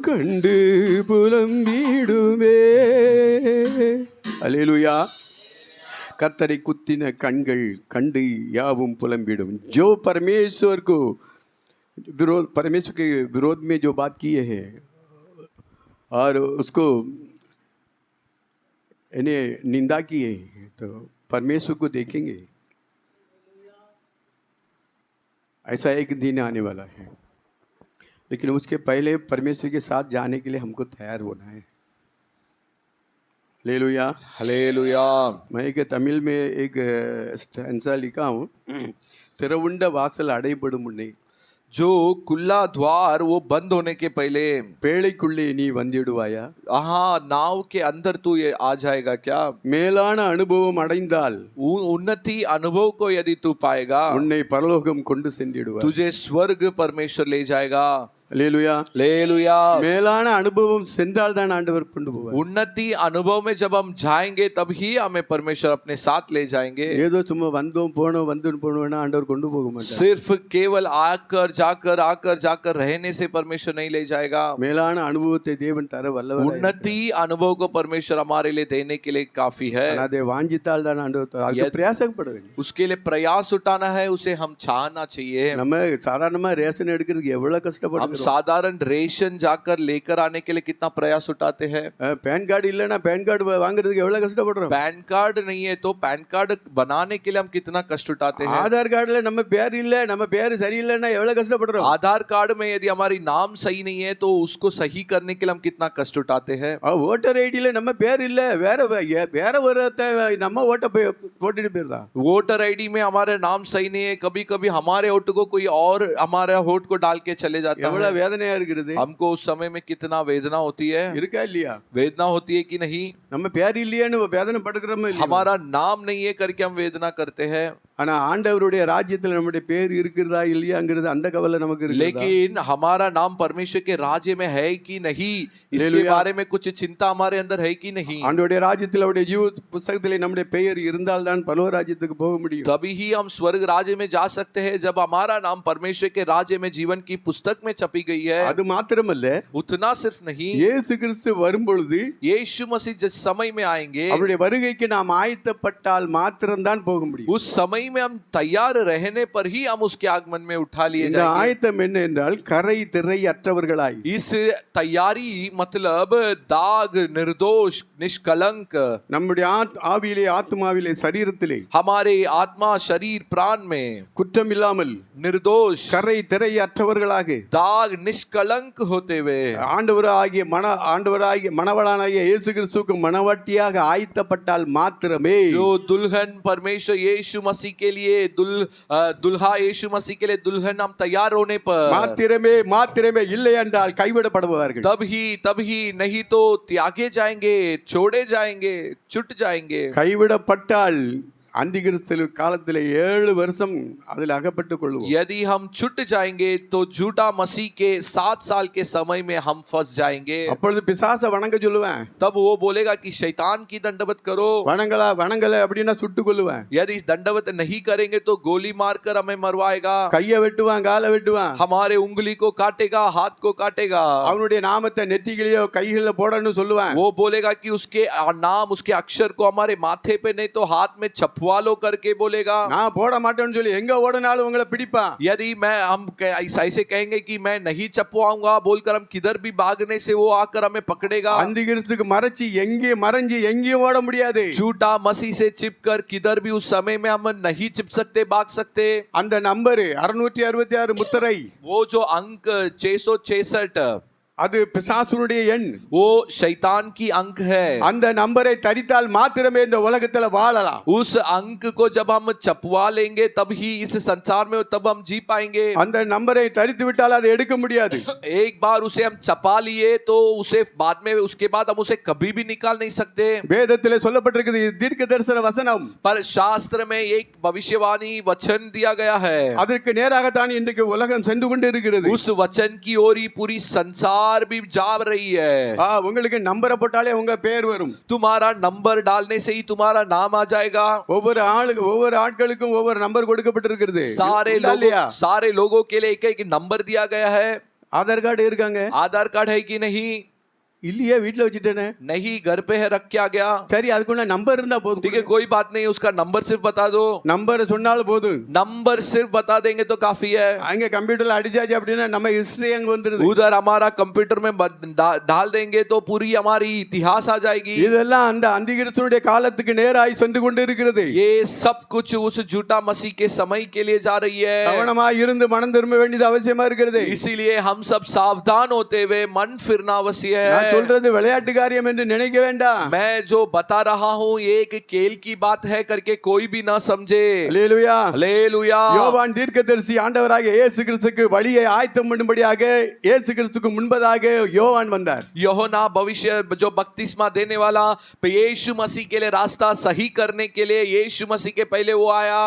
கண்டு புலம்பிடுமே அல்லேலூயா कतरे कुत्ती ने कणगल कंडी यावुम पुलंबिडुम जो परमेश्वर को विरोध परमेश्वर के विरोध में जो बात किए हैं और उसको इन्हें निंदा किए तो परमेश्वर को देखेंगे ऐसा एक दिन आने वाला है लेकिन उसके पहले परमेश्वर के साथ जाने के लिए हमको तैयार होना है हालेलुया हालेलुया मैं एक तमिल में एक स्टैंजा लिखा हूँ तिरवुंड वासल अடைபடும் முன்னே जो खुला द्वार वो बंद होने के पहले பேழைக்குள்ளே நீ வந்திடுவாயா हाँ नाव के अंदर तू ये आ जाएगा क्या மேலான அனுபவம் அடைந்தால் उन्नति अनुभव को यदि तू पाएगा உன்னை பரலோகம் கொண்டு சென்றிடுவார் तुझे स्वर्ग परमेश्वर ले जाएगा हालेलुया हालेलुया மேலான அனுபவம் சென்றால் தான் ஆண்டவர் கொண்டு போவார் उन्नति अनुभव में जब हम जाएंगे तब ही हमें परमेश्वर अपने साथ ले जाएंगे ஏதோ சும்மா வந்தோம் போனோம் வந்து போனோம்னா ஆண்டவர் கொண்டு போக மாட்டார் सिर्फ केवल आकर जाकर रहने से परमेश्वर नहीं ले जाएगा மேலான அனுபவத்தை தேவன் தர வல்லவர் उन्नति अनुभव को परमेश्वर हमारे लिए देने के लिए काफी है அதை வாஞ்சித்தால் தான் ஆண்டவர் தர அதுக்கு பிரயாசப்பட வேண்டும் उसके लिए प्रयास उठाना है उसे हम चाहना चाहिए நம்ம சாதாரணமா ரேஷன் எடுக்கிறதுக்கு எவ்வளவு கஷ்டப்படுறோம் हम साधारण रेशन जाकर लेकर आने के लिए कितना प्रयास उठाते हैं पैन कार्ड இல்லனா पैन कार्ड வாங்குறதுக்கு எவ்வளவு கஷ்டப்படுறோம் पैन कार्ड नहीं है तो पैन कार्ड बनाने के लिए हम कितना कष्ट उठाते हैं आधार कार्डல நம்ம பேர் இல்ல நம்ம பேர் சரியில்லைன்னா எவ்வளவு கஷ்டப்படுறோம் आधार कार्ड में यदि हमारी नाम सही नहीं है तो उसको सही करने के लिए हम कितना कष्ट उठाते हैं वोटर आईडीல நம்ம பேர் இல்ல வேற ஒருத்த நம்ம ஓட்ட போட்டுட்டு போறதா वोटर आईडी में हमारे नाम सही नहीं है कभी-कभी हमारे वोट को कोई और हमारे वोट को डाल के चले जाता है எவ்வளவு வேதனையா இருக்கிறது. हमको उस समय में कितना वेदना होती है, இருக்கா இல்லையா? वेदना होती है कि नहीं, நம்ம பேர் இல்லையேன்னு வேதனை படுக்கிறோமா இல்லையா? हमारा नाम नहीं है करके हम वेदना करते हैं, ஆனா ஆண்டவருடைய ராஜ்யத்துல நம்முடைய பேர் இருக்கிறதா இல்லையாங்கிறது அந்த கவலை நமக்கு இருக்கு. लेकिन हमारा नाम परमेश्वर के राज्य में है कि नहीं, इसके हालेलुया। बारे में कुछ चिंता हमारे अंदर है कि नहीं. ஆண்டவருடைய ராஜ்யத்தில் அவருடைய ஜீவ புத்தகத்திலே நம்முடைய பெயர் இருந்தால் தான் பரலோக ராஜ்யத்துக்கு போக முடியும். तभी ही हम स्वर्ग राज्य में जा सकते हैं जब हमारा नाम परमेश्वर के राज्य में जीवन की पुस्तक में छपी गई है. அது மாத்திரமல்ல, उतना सिर्फ नहीं, இயேசு கிறிஸ்து வரும்பொழுது यीशु मसीह जिस समय में आएंगे, அவருடைய வருகைக்கு நாம் ஆயத்தப்பட்டால் மாத்திரம்தான் போக முடியும். उस समय में हम तैयार रहने पर ही हम उसके आगमन में उठा लिए இந்த जाएंगे. ஆயத்தம் என்ன என்றால் கரை திரை அற்றவர்களாய், इस तैयारी मतलब दाग, निर्दोष, निष्कलंक, நம்முடைய ஆவியிலே ஆத்மாவிலே சரீரத்திலே हमारे आत्मा, शरीर, प्राण में குற்றம் இல்லாமல் निर्दोष, கரை திரை அற்றவர்களாக दाग, निष्कलंक होते हुए ஆண்டவராகிய மணவாளனாகிய இயேசு கிறிஸ்துவுக்கு மணவாட்டியாக ஆயத்தப்பட்டால் மாத்திரமே, जो दुल्हन परमेश्वर यीशु मसीह के लिए दुल्हा यीशु मसीह के लिए दुल्हन हम तैयार होने पर மாத்திரமே இல்லை என்றால் கைவிடப்படுவார்கள். तब ही नहीं तो त्यागे जाएंगे, छोड़े जाएंगे, छूट जाएंगे. கைவிடப்பட்டால் அந்தி கிறிஸ்து காலத்திலே 7 வருஷம் அதில் அகப்பட்டுக் கொள்வோம். यदि हम छूट जाएंगे तो झूठा मसीह के 7 साल के समय में हम फंस जाएंगे. அப்பொழுது பிசாசை வணங்க சொல்லுவேன். तब वो बोलेगा कि शैतान की दंडवत करो. வணங்கல அப்படின்னா சுட்டு கொல்லுவேன். यदि दंडवत नहीं करेंगे तो गोली मारकर हमें मरवाएगा. கையை வெட்டுவான், காலை வெட்டுவான், हमारे उंगली को काटेगा, हाथ को काटेगा. அவனுடைய நாமத்தை நெற்றிகளிலோ கைகளில போடணும்னு சொல்லுவான். वो बोलेगा कि उसके नाम, उसके अक्षर को हमारे माथे पे नहीं तो हाथ में छपवा लो करके बोलेगा. நான் போட மாட்டேன்னு சொல்லி எங்க ஓடனாலும் உங்களை பிடிப்பான். यदि हम ऐसे कहेंगे कि मैं नहीं छपवाऊंगा बोलकर हम किधर भी भागने से वो आकर हमें पकड़ेगा. அந்தி கிறிஸ்துக்கு மறைஞ்சு எங்கேயும் ஓட முடியாது. झूठा मसीह से चिपकर किधर भी उस समय में हम नहीं चिप सकते, भाग सकते. அந்த நம்பர் 666 முத்திரை, वो जो अंक 666 அது பிசாசுனுடைய எண், वो शैतान की अंक है. அந்த நம்பரை தரித்தால் மாத்திரமே இந்த உலகத்துல வாழலாம். उस अंक को जब हम छपवा लेंगे तब ही इस संसार में तब हम जी पाएंगे. அந்த நம்பரை தரித்து விட்டால் அதை எடுக்க முடியாது. एक बार उसे हम छपा लिए तो उसे बाद में उसके बाद हम उसे कभी भी निकाल नहीं सकते. வேதத்திலே சொல்லப்பட்டிருக்கிறது, இது தீர்க்க தரிசன வசனம். पर शास्त्र में एक भविष्यवाणी वचन दिया गया है. அதற்கு நேராகத்தான் இன்றைக்கு உலகம் சென்று கொண்டு இருக்கிறது. उस वचन की ओर ही पूरी संसार भी जा रही है. உங்களுக்கு நம்பரை போட்டாலே உங்க பேர் வரும். तुम्हारा नंबर डालने से ही तुम्हारा नाम आ जाएगा. ஒவ்வொரு ஆட்களுக்கும் ஒவ்வொரு நம்பர் கொடுக்கப்பட்டிருக்கிறது. सारे लोगों के लिए एक नंबर दिया गया है. आधार कार्ड இருக்காங்க. आधार कार्ड है कि नहीं? இல்லையே, வீட்ல வச்சிட்டேனே. नहीं, घर पे है, रख के आ गया. சரி, அதுக்குள்ள நம்பர் இருந்தா போதும். ठीक है, कोई बात नहीं, उसका नंबर सिर्फ बता दो. நம்பர் சொன்னாலும் போதும். नंबर सिर्फ बता देंगे तो काफी है. அங்க கம்ப்யூட்டர்ல அடிச்சாச்சு அப்படினா நம்ம ஹிஸ்டரி அங்க வந்துருது. उधर हमारा कंप्यूटर में डाल देंगे तो पूरी हमारी इतिहास आ जाएगी. இதெல்லாம் அந்த அந்திகிறிஸ்துவினுடைய காலத்துக்கு நேராய் சென்று கொண்டு இருக்கிறது. ये सब कुछ उस झूठा मसीह के समय के लिए जा रही है. கவனமாய் இருந்து மனம் திரும்ப வேண்டியது அவசியமா இருக்கிறது. इसीलिए हम सब सावधान होते हुए मन फिरना आवश्यक है. சொல்றது விளையாட்டு காரியம் என்று நினைக்க வேண்டாம். मैं जो बता रहा हूं ये एक खेल की बात है करके कोई भी ना समझे. Hallelujah, hallelujah. யோவான் தீர்க்கதரிசி ஆண்டவராகிய இயேசு கிறிஸ்துவுக்கு வழியை ஆயத்தம் பண்ணும்படியாக இயேசு கிறிஸ்துவுக்கு முன்பதாக யோவான் வந்தார். யோஹன்னா भविष्य जो बपतिस्मा देने वाला यीशु मसीह के लिए रास्ता सही करने के लिए यीशु मसीह के पहले वो आया.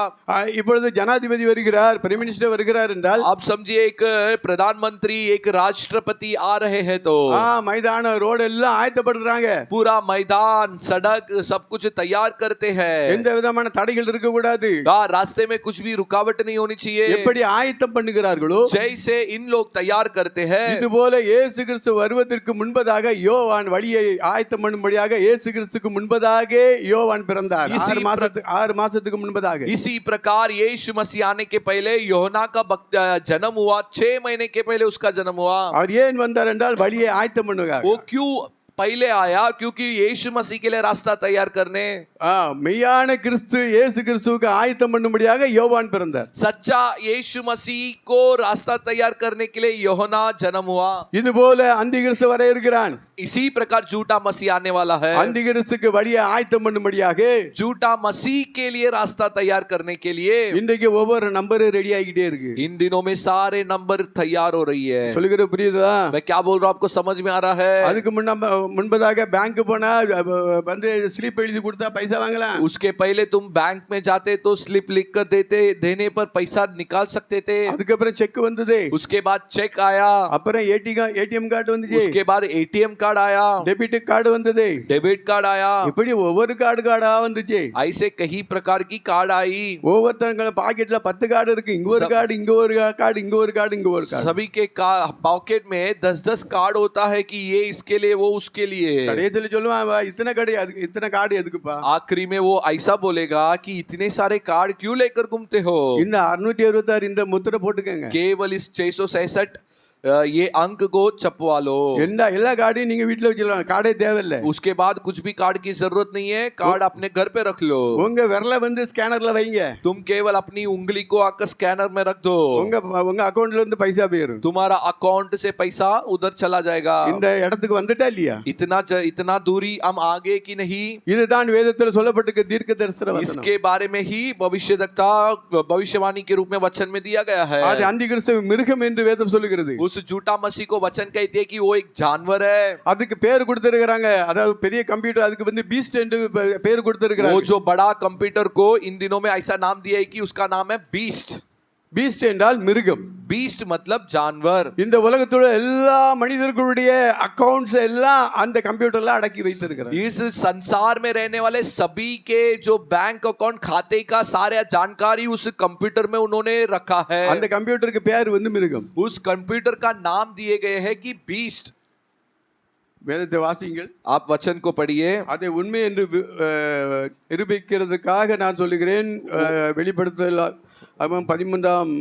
இப்பொழுது ஜனாதிபதி வருகிறார், பிரைம் மினிஸ்டர் வருகிறார் என்றால் अब समझिए एक प्रधानमंत्री, एक राष्ट्रपति आ रहे हैं तो மைதான ரோடு எல்லாம் ஆயத்தப்படுறாங்க. पूरा मैदान, सड़क सब कुछ तैयार करते हैं. எந்த விதமான தடைகள் இருக்க கூடாது. रास्ते में कुछ भी रुकावट नहीं होनी चाहिए. எப்படி ஆயத்தம் பண்ணுகிறார்களோ जैसे इन लोग तैयार करते हैं, இதுபோல இயேசு கிறிஸ்து வருவதற்கு முன்பதாக யோவான் வழியை ஆயத்தம் பண்ணும்படியாக இயேசு கிறிஸ்துக்கு முன்பதாக யோவான் பிறந்தார். 6 மாசத்துக்கு முன்பதாக. इसी प्रकार यीशु मसीह आने के पहले யோஹன்னா का जन्म हुआ. 6 महीने के पहले उसका जन्म हुआ. அவர் ஏன் வந்தார் என்றால் வழியை ஆயத்தம் பண்ணுவார். वो क्यों पहले आया क्योंकि यीशु मसीह के लिए रास्ता तैयार करने। மெய்யான கிறிஸ்து இயேசு கிறிஸ்துவுக்கு ஆயத்தம் பண்ணும்படியாக யோவான் பிறந்தார். सच्चा यीशु मसीह को रास्ता तैयार करने के लिए यूहन्ना जन्म हुआ। இது போல அந்தி கிறிஸ்து வர இருக்கிறான். इसी प्रकार झूठा मसीह आने वाला है। அந்தி கிறிஸ்துக்கு வழியை ஆயத்தம் பண்ணும்படியாக झूठा मसीह के लिए रास्ता तैयार करने के लिए இன்றைக்கு ஒவ்வொரு நம்பர் ரெடி ஆகிட்டே இருக்கு. इन दिनों में सारे नंबर तैयार हो रही है। சொல்லுகிற புரியுதா? मैं क्या बोल रहा हूं आपको समझ में आ रहा है? அதுக்கு முன்பதாக பேங்க் போனா வந்து ஸ்லிப் எழுதி கொடுத்தா பைசா வாங்கலாம். उसके पहले तुम बैंक में जाते तो स्लिप लिख कर देने पर पैसा निकाल सकते थे। அதுக்கப்புறம் செக் வந்தது. उसके बाद चेक आया। அப்புறம் ஏடிஎம் கார்டு வந்துச்சு. उसके बाद एटीएम कार्ड आया। டெபிட் கார்டு வந்தது. डेबिट कार्ड आया। இப்படி ஒவ்வொரு கார்டா வந்துச்சு. ऐसे कई प्रकार की कार्ड आई। ஒவ்வொருத்தங்க பாக்கெட்ல 10 கார்டு இருக்கு. இங்க ஒரு கார்டு, இங்க ஒரு கார்டு, இங்க ஒரு கார்டு, இங்க ஒரு கார்டு. सभी के पॉकेट में 10-10 कार्ड होता है कि ये इसके लिए वो उसके लिए। கடைசில சொல்லுவான் இத்தனை கார்டு எதுக்குப்பா? आखिरी में वो ऐसा बोलेगा कि इतने सारे कार्ड क्यों लेकर घूमते हो? இந்த 666 இந்த முத்திரை போட்டுக்கங்க. केवल इस 666 ये अंक को छपवा लो। எல்லா கார்டையும் நீங்க வீட்ல வச்சிடலாம். கார்டே தேவையில்லை. उसके बाद कुछ भी कार्ड की जरूरत नहीं है। कार्ड अपने घर पे रख लो। உங்க விரல வந்து ஸ்கேனர்ல வைங்க. तुम केवल अपनी उंगली को आकर स्कैनर में रख दो। உங்க அக்கவுண்ட்ல இருந்து பைசா போயிடும். तुम्हारा अकाउंट से पैसा उधर चला जाएगा। இந்த இடத்துக்கு வந்துட்டா இல்லையா? इतना दूरी हम आगे की नहीं। இதுதான் வேதத்தில் சொல்லப்பட்டிருக்க தீர்க்கதரிசன வசனம். इसके बारे में ही भविष्यवाणी के रूप में वचन में दिया गया है। அது அந்தி கிறிஸ்து மிருகம் என்று வேதம் சொல்லுகிறது. उस झूठा मसीह को वचन कहते हैं कि वो एक जानवर है। அதுக்கு பேர் கொடுத்திருக்காங்க. அதாவது பெரிய கம்ப்யூட்டர் அதுக்கு வந்து பீஸ்ட் என்று பேர் கொடுத்திருக்காங்க. वो जो बड़ा कंप्यूटर को इन दिनों में ऐसा नाम दिया है कि उसका नाम है बीस्ट। பீஸ்ட் என்றால் மிருகம். बीस्ट मतलब जानवर। இந்த உலகத்துல எல்லா மனிதர்களுடைய அக்கவுண்ட்ஸ் எல்லாம் அந்த கம்ப்யூட்டர்ல அடக்கி வைத்திருக்கிறார். इस संसार में रहने वाले सभी के जो बैंक अकाउंट खाते का सारा जानकारी उस कंप्यूटर में उन्होंने रखा है। அந்த கம்ப்யூட்டருக்கு பேர் வந்து மிருகம். उस कंप्यूटर का नाम दिए गए हैं कि बीस्ट। வேதத்தை வாசியுங்கள். आप वचन को पढ़िए। அதை உண்மை என்று நிரூபிக்கிறதுக்காக நான் சொல்லுகிறேன். வெளிப்படுத்தல் 13ஆம்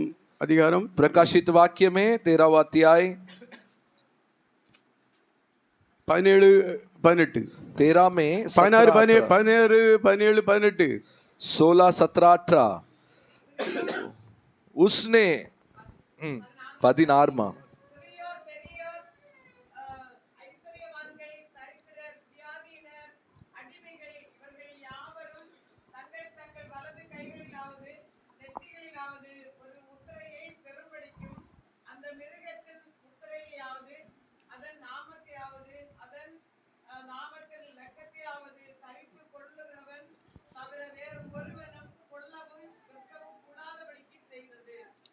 அதிகாரம் प्रकाशित वाक्य में 13वां अध्याय 17-18 13 में 16 17 17 18 16 17 18 उसने 16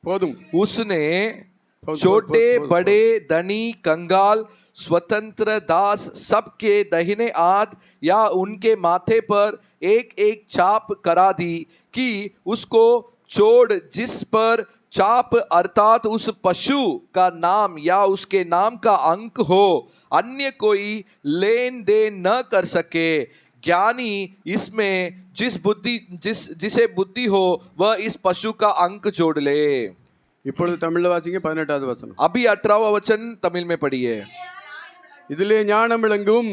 போதும். उसने छोटे बड़े धनी कंगाल स्वतंत्र दास सबके दाहिने हाथ या उनके माथे पर एक एक छाप करा दी कि उसको छोड़ जिस पर छाप अर्थात उस पशु का नाम या उसके नाम का अंक हो अन्य कोई लेन देन न कर सके। ज्ञानी इसमें जिसे बुद्धि हो वह इस पशु का अंक जोड़ ले। இப்பொழுது தமிழ்ல வாசிங்க 18வது வசனம். अभी 18वां वचन तमिल में पढ़िए। இதிலே ஞானம் விளங்கும்.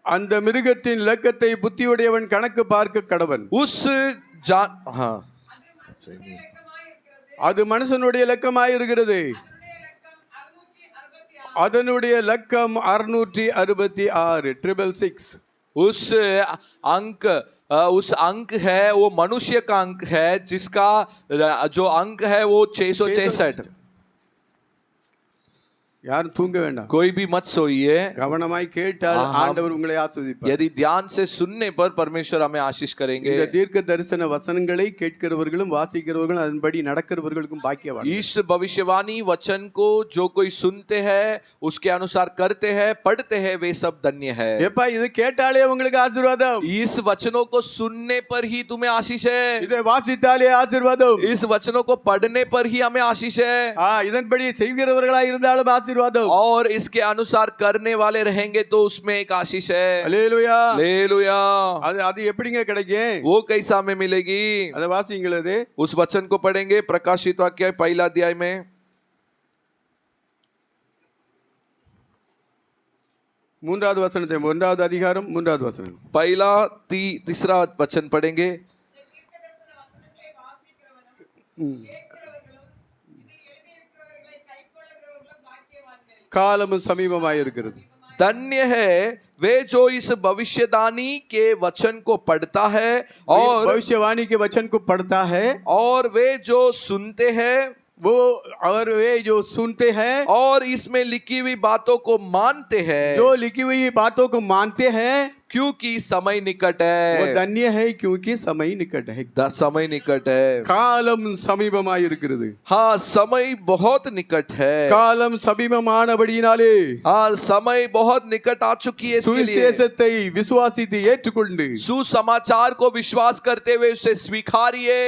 அந்த மிருகத்தின் இலக்கத்தை புத்தியுடையவன் கணக்கு பார்க்க கடவன். அது மனுஷனுடைய இலக்கமாய் இருக்கிறது. அதனுடைய இலக்கம் 666 666. उस अंक है वो मनुष्य का अंक है जिसका जो अंक है वो 666। யாரும் தூங்க வேண்டாம். कोई भी मत सोइए। கவனமாய் கேட்டால் ஆண்டவர் உங்களை ஆசீர்வதிப்பார். यदि ध्यान से सुनने पर परमेश्वर हमें आशीष करेंगे। இந்த தீர்க்க தரிசன வசனங்களை கேட்கிறவர்களும் வாசிக்கிறவர்களும் அதன்படி நடக்கிறவர்களுக்கும் பாக்கியவான். इस भविष्यवाणी वचन को जो कोई सुनते हैं उसके अनुसार करते हैं पढ़ते हैं वे सब धन्य है। எப்பா இது கேட்டாலே உங்களுக்கு ஆசீர்வாதம். इस वचनों को सुनने पर ही तुम्हें आशीष है। இதை வாசித்தாலே ஆசீர்வாதம். इस वचनों को पढ़ने पर ही हमें आशीष है। இதன்படி செய்கிறவர்களாய் இருந்தாலும் ஆசீர்வாதம். और इसके अनुसार करने वाले रहेंगे तो उसमें एक आशीष है। Hallelujah hallelujah. அது எப்படிங்க கிடைக்கும்? वो कैसा हमें मिलेगी? அத வாசிங்களே. அது उस वचन को पढ़ेंगे प्रकाशित वाक्य 1 अध्याय में மூன்றாவது வசனத்தை 1வது அதிகாரம் 3வது வசனம். पहला तीसरा वचन पढ़ेंगे. காலமும் சமீபமாய் இருக்கிறது. धन्य है वे जो इस भविष्यवाणी के वचन को पढ़ता है और भविष्यवाणी के वचन को पढ़ता है और वे जो सुनते हैं वो और वे जो सुनते हैं और इसमें लिखी हुई बातों को मानते हैं, जो लिखी हुई बातों को मानते हैं, क्योंकि समय निकट वो है. धन्य है क्योंकि समय निकट है. समय निकट है. காலம் சமீபமாய் இருக்கிறது. हाँ, समय बहुत निकट है. காலம் சமீபமானபடியினாலே हाँ, समय बहुत निकट आ चुकी है. इसके लिए சுவிசேஷத்தை விசுவாசித்து ஏற்றுக்கொண்டு सुसमाचार को विश्वास करते हुए उसे स्वीकारिए,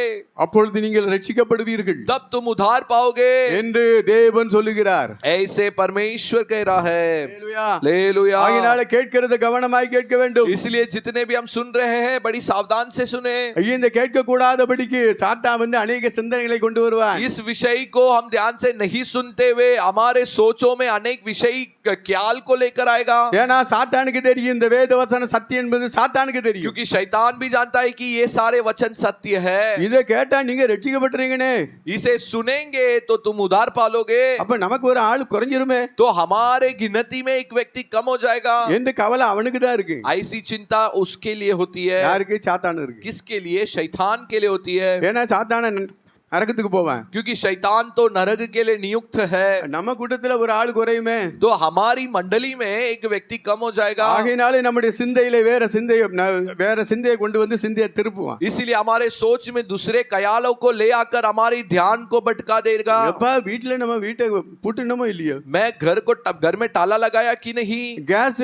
அப்பொழுது நீங்கள் ரட்சிக்கப்படுவீர்கள் तब तुम उद्धार पाओगे என்று தேவன் சொல்லுகிறார். ऐसे परमेश्वर कह रहा है. ஹalleluya. हालेलुया. ஆகையால கேட்கிறது கவனமாய் கேட்க வேண்டும். इसलिए जितने भी हम सुन रहे हैं बड़ी सावधान से सुने. இந்த கேட்க கூடாதபடிக்கு சாத்தான் வந்து अनेक சிந்தனைகளை கொண்டு வருவான். इस विषय को हम ध्यान से नहीं सुनते हुए हमारे सोचों में अनेक विषय ख्याल को लेकर आएगा. ஏனா சாத்தானுக்கு தெரியும் இந்த வேத வசனம் சத்தியம் என்பது சாத்தானுக்கு தெரியும். क्योंकि शैतान भी जानता है कि ये सारे वचन सत्य है. இத கேட்டா நீங்க ரட்சிக்கப்படுறீங்கனே. इसे सुनेंगे तो तुम उद्धार पालोगे. அப்ப நமக்கு ஒரு ஆள் குறஞ்சிருமே. तो हमारे गिनती में एक व्यक्ति कम हो जाएगा. இந்த கவலை அவனுக்கு தான் இருக்கு. ऐसी चिंता उसके लिए होती है. யாருக்கு? சாத்தானுக்கு. किसके लिए? शैतान के लिए होती है. ஏனா சாத்தான நரகத்துக்கு போவான். क्योंकि शैतान तो नरक के लिए नियुक्त है. நம்ம கூட்டத்துல ஒரு ஆள் குறையுமே. तो हमारी मंडली में एक व्यक्ति कम हो जाएगा. ஆகையினாலே நம்முடைய சிந்தையிலே வேற சிந்தையை கொண்டு வந்து சிந்தையை திருப்புவான். इसीलिए हमारे सोच में दूसरे ख्यालों को ले आकर हमारी ध्यान को भटका देगा. அப்பா வீட்ல நம்ம வீட்டை பூட்டணுமோ இல்லையோ? मैं घर में ताला लगाया कि नहीं? கேஸ்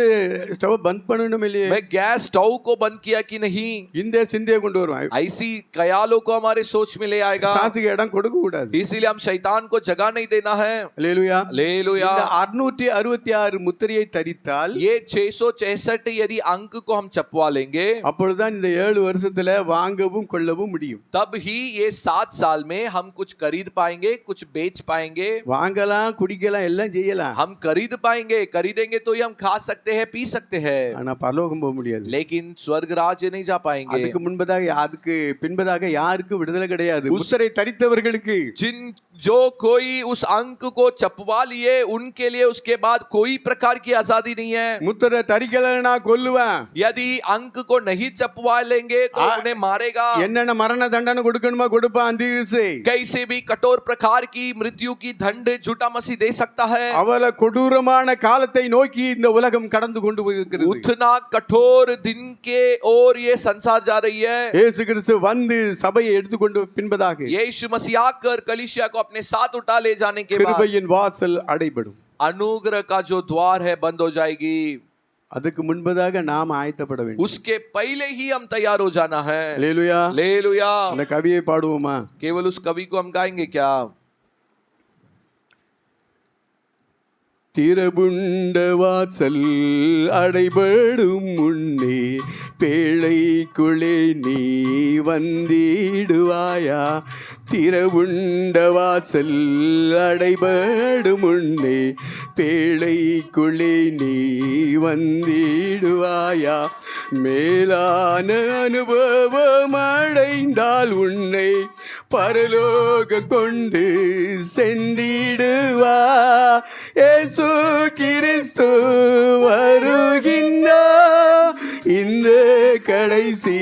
ஸ்டவ் பந்த் பண்ணணும் இல்லையே? मैं गैस स्टोव को बंद किया कि नहीं? இந்த சிந்தையை கொண்டு வருவான். ऐसी ख्यालों को हमारे सोच में ले आएगा. இடம் கொடுக்க கூடாது. इसीलिए हम शैतान को जगह नहीं देना है. हालेलुया. हालेलुया. இந்த 666 முத்திரையை தரித்தால் ये 666 यदि अंक को हम छपवा लेंगे, அப்பொழுதுதான் இந்த 7 வருஷத்துல வாங்கவும் கொள்ளவும் முடியும். तब ही ये 7 साल में हम कुछ खरीद पाएंगे, कुछ बेच पाएंगे. வாங்கலாம், குடிக்கலாம், எல்லாம் செய்யலாம். हम खरीद पाएंगे, खरीदेंगे तो ही हम खा सकते हैं, पी सकते हैं. ஆனா பரலோகம் போக முடியாது. लेकिन स्वर्ग राज्य नहीं जा पाएंगे. அதுக்கு பின்பதாக யாருக்கு விடுதலை கிடையாது. முத்திரை தரித்தவர்களுக்கு जो कोई उस अंक को छपवा लिए उनके लिए उसके बाद कोई प्रकार की आजादी नहीं है. முத்திரை தரிக்கலனா கொல்லுவான். यदि अंक को नहीं छपवा लेंगे तो उन्हें मारेगा. என்னென்ன மரண தண்டனை கொடுக்கணுமா கொடுப்பான் அந்திகிறிஸ்து. कैसे भी कठोर प्रकार की मृत्यु की दंड झूठा मसीह दे सकता है. அவள கொடூரமான காலத்தை நோக்கி இந்த உலகம் கடந்து கொண்டு போயிருக்கிறது. उतना कठोर दिन के ओर ये संसार जा रही है. இயேசு கிறிஸ்து வந்து சபையை எடுத்துக்கொண்டு பின்பதாக यीशु मसीह आकर कलीसिया को अपने साथ उठा ले जाने के बाद கிருபையின் வாசல் அடைபடும். अनुग्रह का जो द्वार है बंद हो जाएगी. அதுக்கு முன்பதாக நாம் ஆயத்தப்பட வேண்டும். उसके पहले ही हम तैयार हो जाना है. ஹalleluya. हालेलुया. அந்த கவியை பாடுவோமா? केवल उस कवि को हम गाएंगे क्या? திறபுண்ட வாசல் அடைபடும் முன்னே பேழைக்குள்ளே நீ வந்திடுவாயா? திறபுண்ட வாசல் அடைபடும் முன்னே பேழைக்குள்ளே நீ வந்திடுவாயா? மேலான அனுபவம் அடைந்தால் உன்னை பரலோகம் கொண்டு சென்றிடுவா. இயேசு கிறிஸ்து வருகின்றார் இந்த கடைசி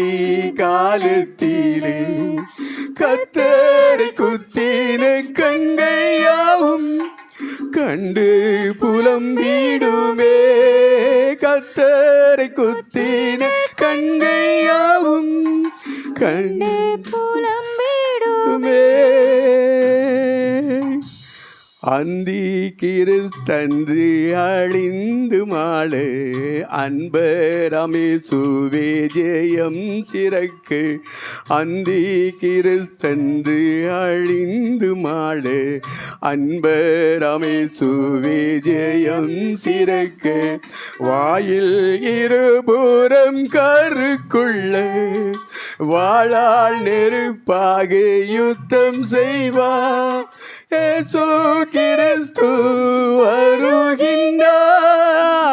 காலத்திலே. கர்த்தரை குத்தின கண்கள் யாவும் கண்டு புலம்பிடுமே. கர்த்தரை குத்தின கண்கள் யாவும் கண்டு புலம்பிடுமே. அந்தி கிறிஸ்தன்று அழிந்து மாளு அன்பரமேசுவே ஜெயம் சிறக்கு. அந்தி கிறிஸ்தன்று அழிந்து மாளு அன்பரமேசுவே ஜெயம் சிறக்கு. வாயில் இருபுறம் கருக்குள்ள வாளால் நெருப்பாக யுத்தம் செய்வார். இயேசு கிறிஸ்து வருகின்றார்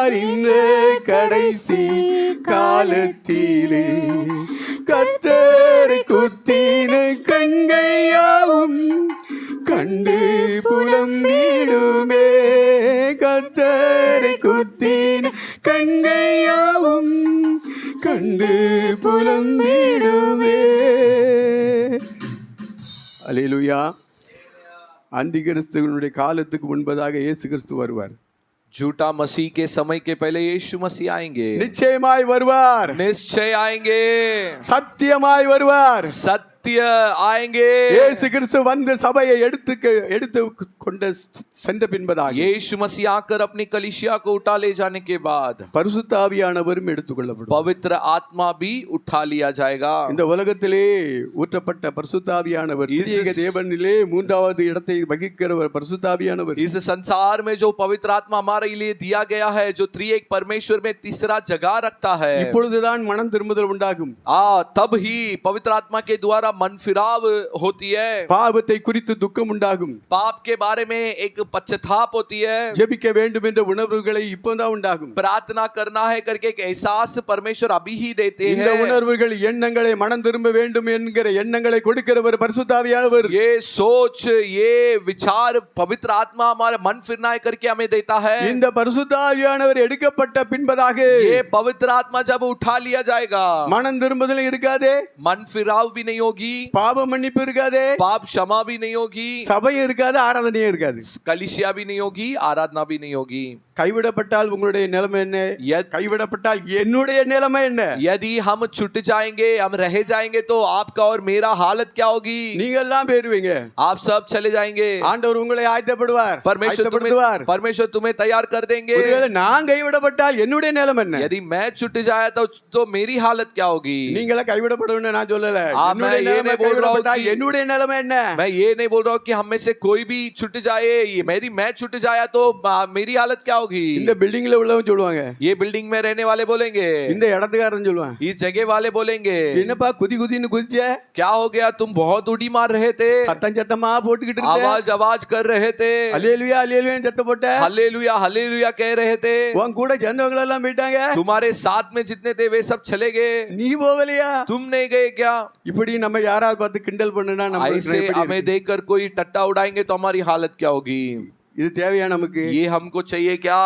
சொல்லுவார் இந்த கடைசி காலத்திலே கர்த்தரை குத்தின கண்கள் யாவும் கண்டு புலம்பிடுமே. கர்த்தரை குத்தின கண்கள் யாவும் கண்டு புலம்பிடுமே. அல்லேலூயா. அந்தி கிறிஸ்துவனுடைய காலத்துக்கு முன்பதாக இயேசு கிறிஸ்து வருவார். झूठा मसीह के समय के पहले यीशु मसीह आएंगे, நிச்சயமாய் வருவார். निश्चय आएंगे, சத்தியமாய் வருவார். सत्य आएंगे। இயேசு கிறிஸ்து வந்து சபையை எடுத்து கொண்டு சென்ற பின்பதாக यीशु मसीह आकर अपनी कलीसिया को उठा ले जाने के बाद பரிசுத்த ஆவியானவரும் எடுத்துக்கொள்ளப்படும். पवित्र आत्मा भी उठा लिया जाएगा। இந்த உலகத்திலே ஊற்றப்பட்ட பரிசுத்த ஆவியானவர் திரியேக தேவனிலே மூன்றாவது இடத்தை வகிக்கிறவர் பரிசுத்த ஆவியானவர். इस संसार में जो पवित्र आत्मा हमारे लिए दिया गया है, जो त्रिएक परमेश्वर में तीसरा जगह रखता है, இப்பொழுதுதான் மனம் திரும்புதல் உண்டாகும். तब ही पवित्र आत्मा के द्वारा मन फिराव होती है, பாவத்தை குறித்து துக்கம் உண்டாகும். पाप के बारे में एक पश्चाताप होती है, ஜெபிக்க வேண்டும் என்ற உணர்வுகளை இப்போதான் உண்டாகும். प्रार्थना करना है करके एक एहसास परमेश्वर अभी ही देते இந்த हैं। உணர்வுகள் எண்ணங்களை மனம் திரும்ப வேண்டும் என்கிற எண்ணங்களை கொடுக்கிறவர் பரிசுத்த ஆவியானவர். ये सोच, ये विचार पवित्र आत्मा हमारे मन फिरना है करके हमें देता है। இந்த பரிசுத்த ஆவியானவர் எடுக்கப்பட்ட பின்பதாக ये पवित्र आत्मा जब उठा लिया जाएगा, மனம் திரும்புதல் இருக்காதே, मन फिराव भी नहीं होगी, பாவ மன்னிப்பு இருக்காதே, पाप क्षमा भी नहीं होगी, சபை இருக்காது, ஆராதனையே இருக்காது. कलिसिया भी नहीं होगी, आराधना भी नहीं होगी। கைவிடப்பட்டால் உங்களுடைய நிலைமை என்ன? கைவிடப்பட்டால் என்னுடைய நிலைமை என்ன? यदि हम छूट जाएंगे, हम रह जाएंगे, तो आपका और मेरा हालत क्या होगी? நீங்க எல்லாம் போயிருவீங்க. आप सब चले जाएंगे। ஆண்டவர் உங்களை ஆயத்தப்படுவார், परमेश्वर तुम्हें तैयार कर देंगे। ஒருவேளை நான் கைவிடப்பட்டால் என்னுடைய நிலைமை என்ன? यदि मैं छूट जाया तो मेरी हालत क्या होगी? நீங்களே கைவிடப்படுவீங்க நான் சொல்லல. मैं ये नहीं बोल रहा हूँ कि என்னுடைய நிலைமை என்ன? मैं ये नहीं बोल रहा हूँ कि हम में से कोई भी छूट जाए। यदि मैं छूट जाया तो मेरी हालत क्या होगी? இந்த பில்டிங்ல உள்ளவங்க சொல்லுவாங்க, ये बिल्डिंग में रहने वाले बोलेंगे, இந்த இடத்துக்காரன் சொல்லுவான், इस जगह वाले बोलेंगे, என்னப்பா குதின்னு குதிச்ச? क्या हो गया, तुम बहुत उड़ी मार रहे थे, சத்தமா போட்டுக்கிட்டு இருக்க, आवाज कर रहे थे, அல்லேலூயா அல்லேலூயான்னு சத்தம் போட்ட, हालेलुया हालेलुया कह रहे थे, உன் கூட சேர்ந்தவங்க எல்லாம் போயிட்டாங்க, तुम्हारे साथ में जितने थे वे सब चले गए, நீ போகலையா? तुम नहीं गए क्या? இப்படி நம்ம யாராவது பார்த்து கிண்டல் பண்ணுனா நம்ம ऐसे हमें देखकर कोई टट्टा उड़ाएंगे तो हमारी हालत क्या होगी? இது தேவையா நமக்கு? ये हमको चाहिए क्या?